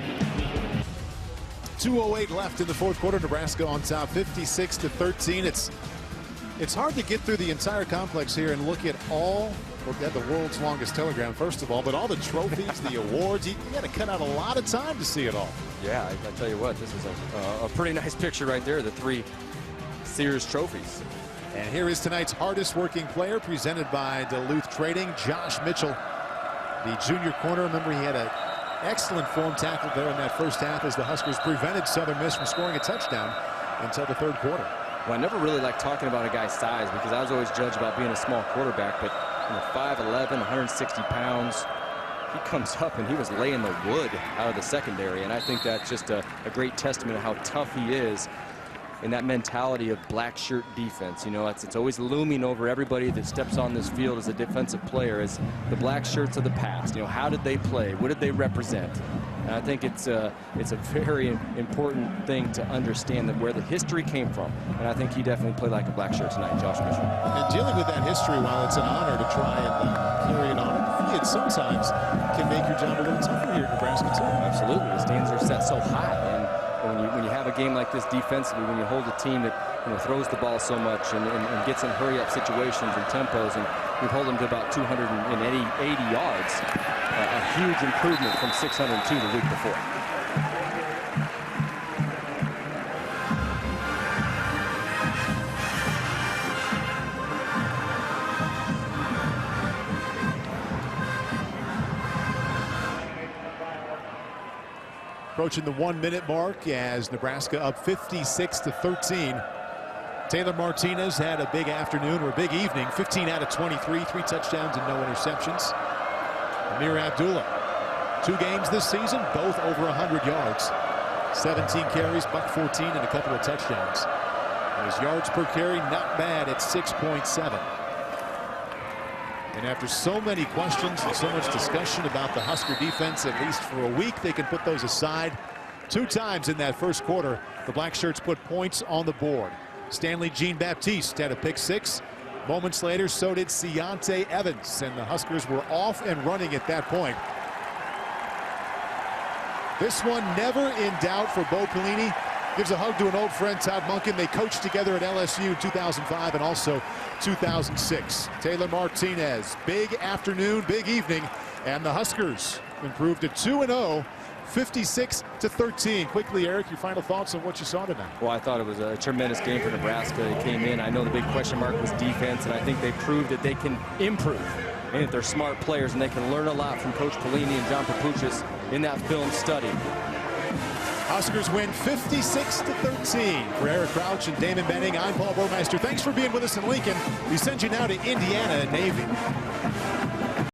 2:08 left in the 4th quarter. Nebraska on top, 56-13. It's hard to get through the entire complex here and look at the world's longest telegram, first of all, but all the trophies, the awards. You got to cut out a lot of time to see it all. Yeah, I tell you what, this is a pretty nice picture right there. The 3 Sears trophies. And here is tonight's hardest working player, presented by Duluth Trading, Josh Mitchell, the junior corner. Remember, he had an excellent form tackle there in that first half as the Huskers prevented Southern Miss from scoring a touchdown until the 3rd quarter. Well, I never really liked talking about a guy's size because I was always judged about being a small quarterback, but 5'11", 160 pounds, he comes up and he was laying the wood out of the secondary, and I think that's just a great testament of how tough he is. And that mentality of black shirt defense, you know, it's always looming over everybody that steps on this field as a defensive player, is the black shirts of the past. You know, how did they play? What did they represent? And I think it's a very important thing to understand that where the history came from. And I think he definitely played like a black shirt tonight, Josh Mitchell. And dealing with that history, while it's an honor to try and carry it on, it sometimes can make your job a little tougher here in Nebraska too. Absolutely, the standards are set so high. And when you have a game like this defensively, when you hold a team that throws the ball so much and gets in hurry-up situations and tempos, and we hold them to about 280 yards, a huge improvement from 602 the week before. Approaching the 1-minute mark as Nebraska up 56-13. Taylor Martinez had a big afternoon or a big evening. 15 out of 23, 3 touchdowns and no interceptions. Amir Abdullah, 2 games this season, both over 100 yards. 17 carries, $114, and a couple of touchdowns. And his yards per carry, not bad at 6.7. And after so many questions and so much discussion about the Husker defense, at least for a week, they can put those aside. 2 times in that first quarter, the Black Shirts put points on the board. Stanley Jean-Baptiste had a pick 6. Moments later, so did Ciante Evans, and the Huskers were off and running at that point. This one never in doubt for Bo Pelini. Gives a hug to an old friend, Todd Monken. They coached together at LSU in 2005 and also 2006. Taylor Martinez, big afternoon, big evening, and the Huskers improved to 2-0 56-13. Quickly, Eric, your final thoughts on what you saw tonight? Well, I thought it was a tremendous game for Nebraska. It came in. I know the big question mark was defense, and I think they proved that they can improve and that they're smart players and they can learn a lot from Coach Pelini and John Papuchis in that film study. Huskers win 56-13. For Eric Crouch and Damon Benning, I'm Paul Burmeister. Thanks for being with us in Lincoln. We send you now to Indiana Navy.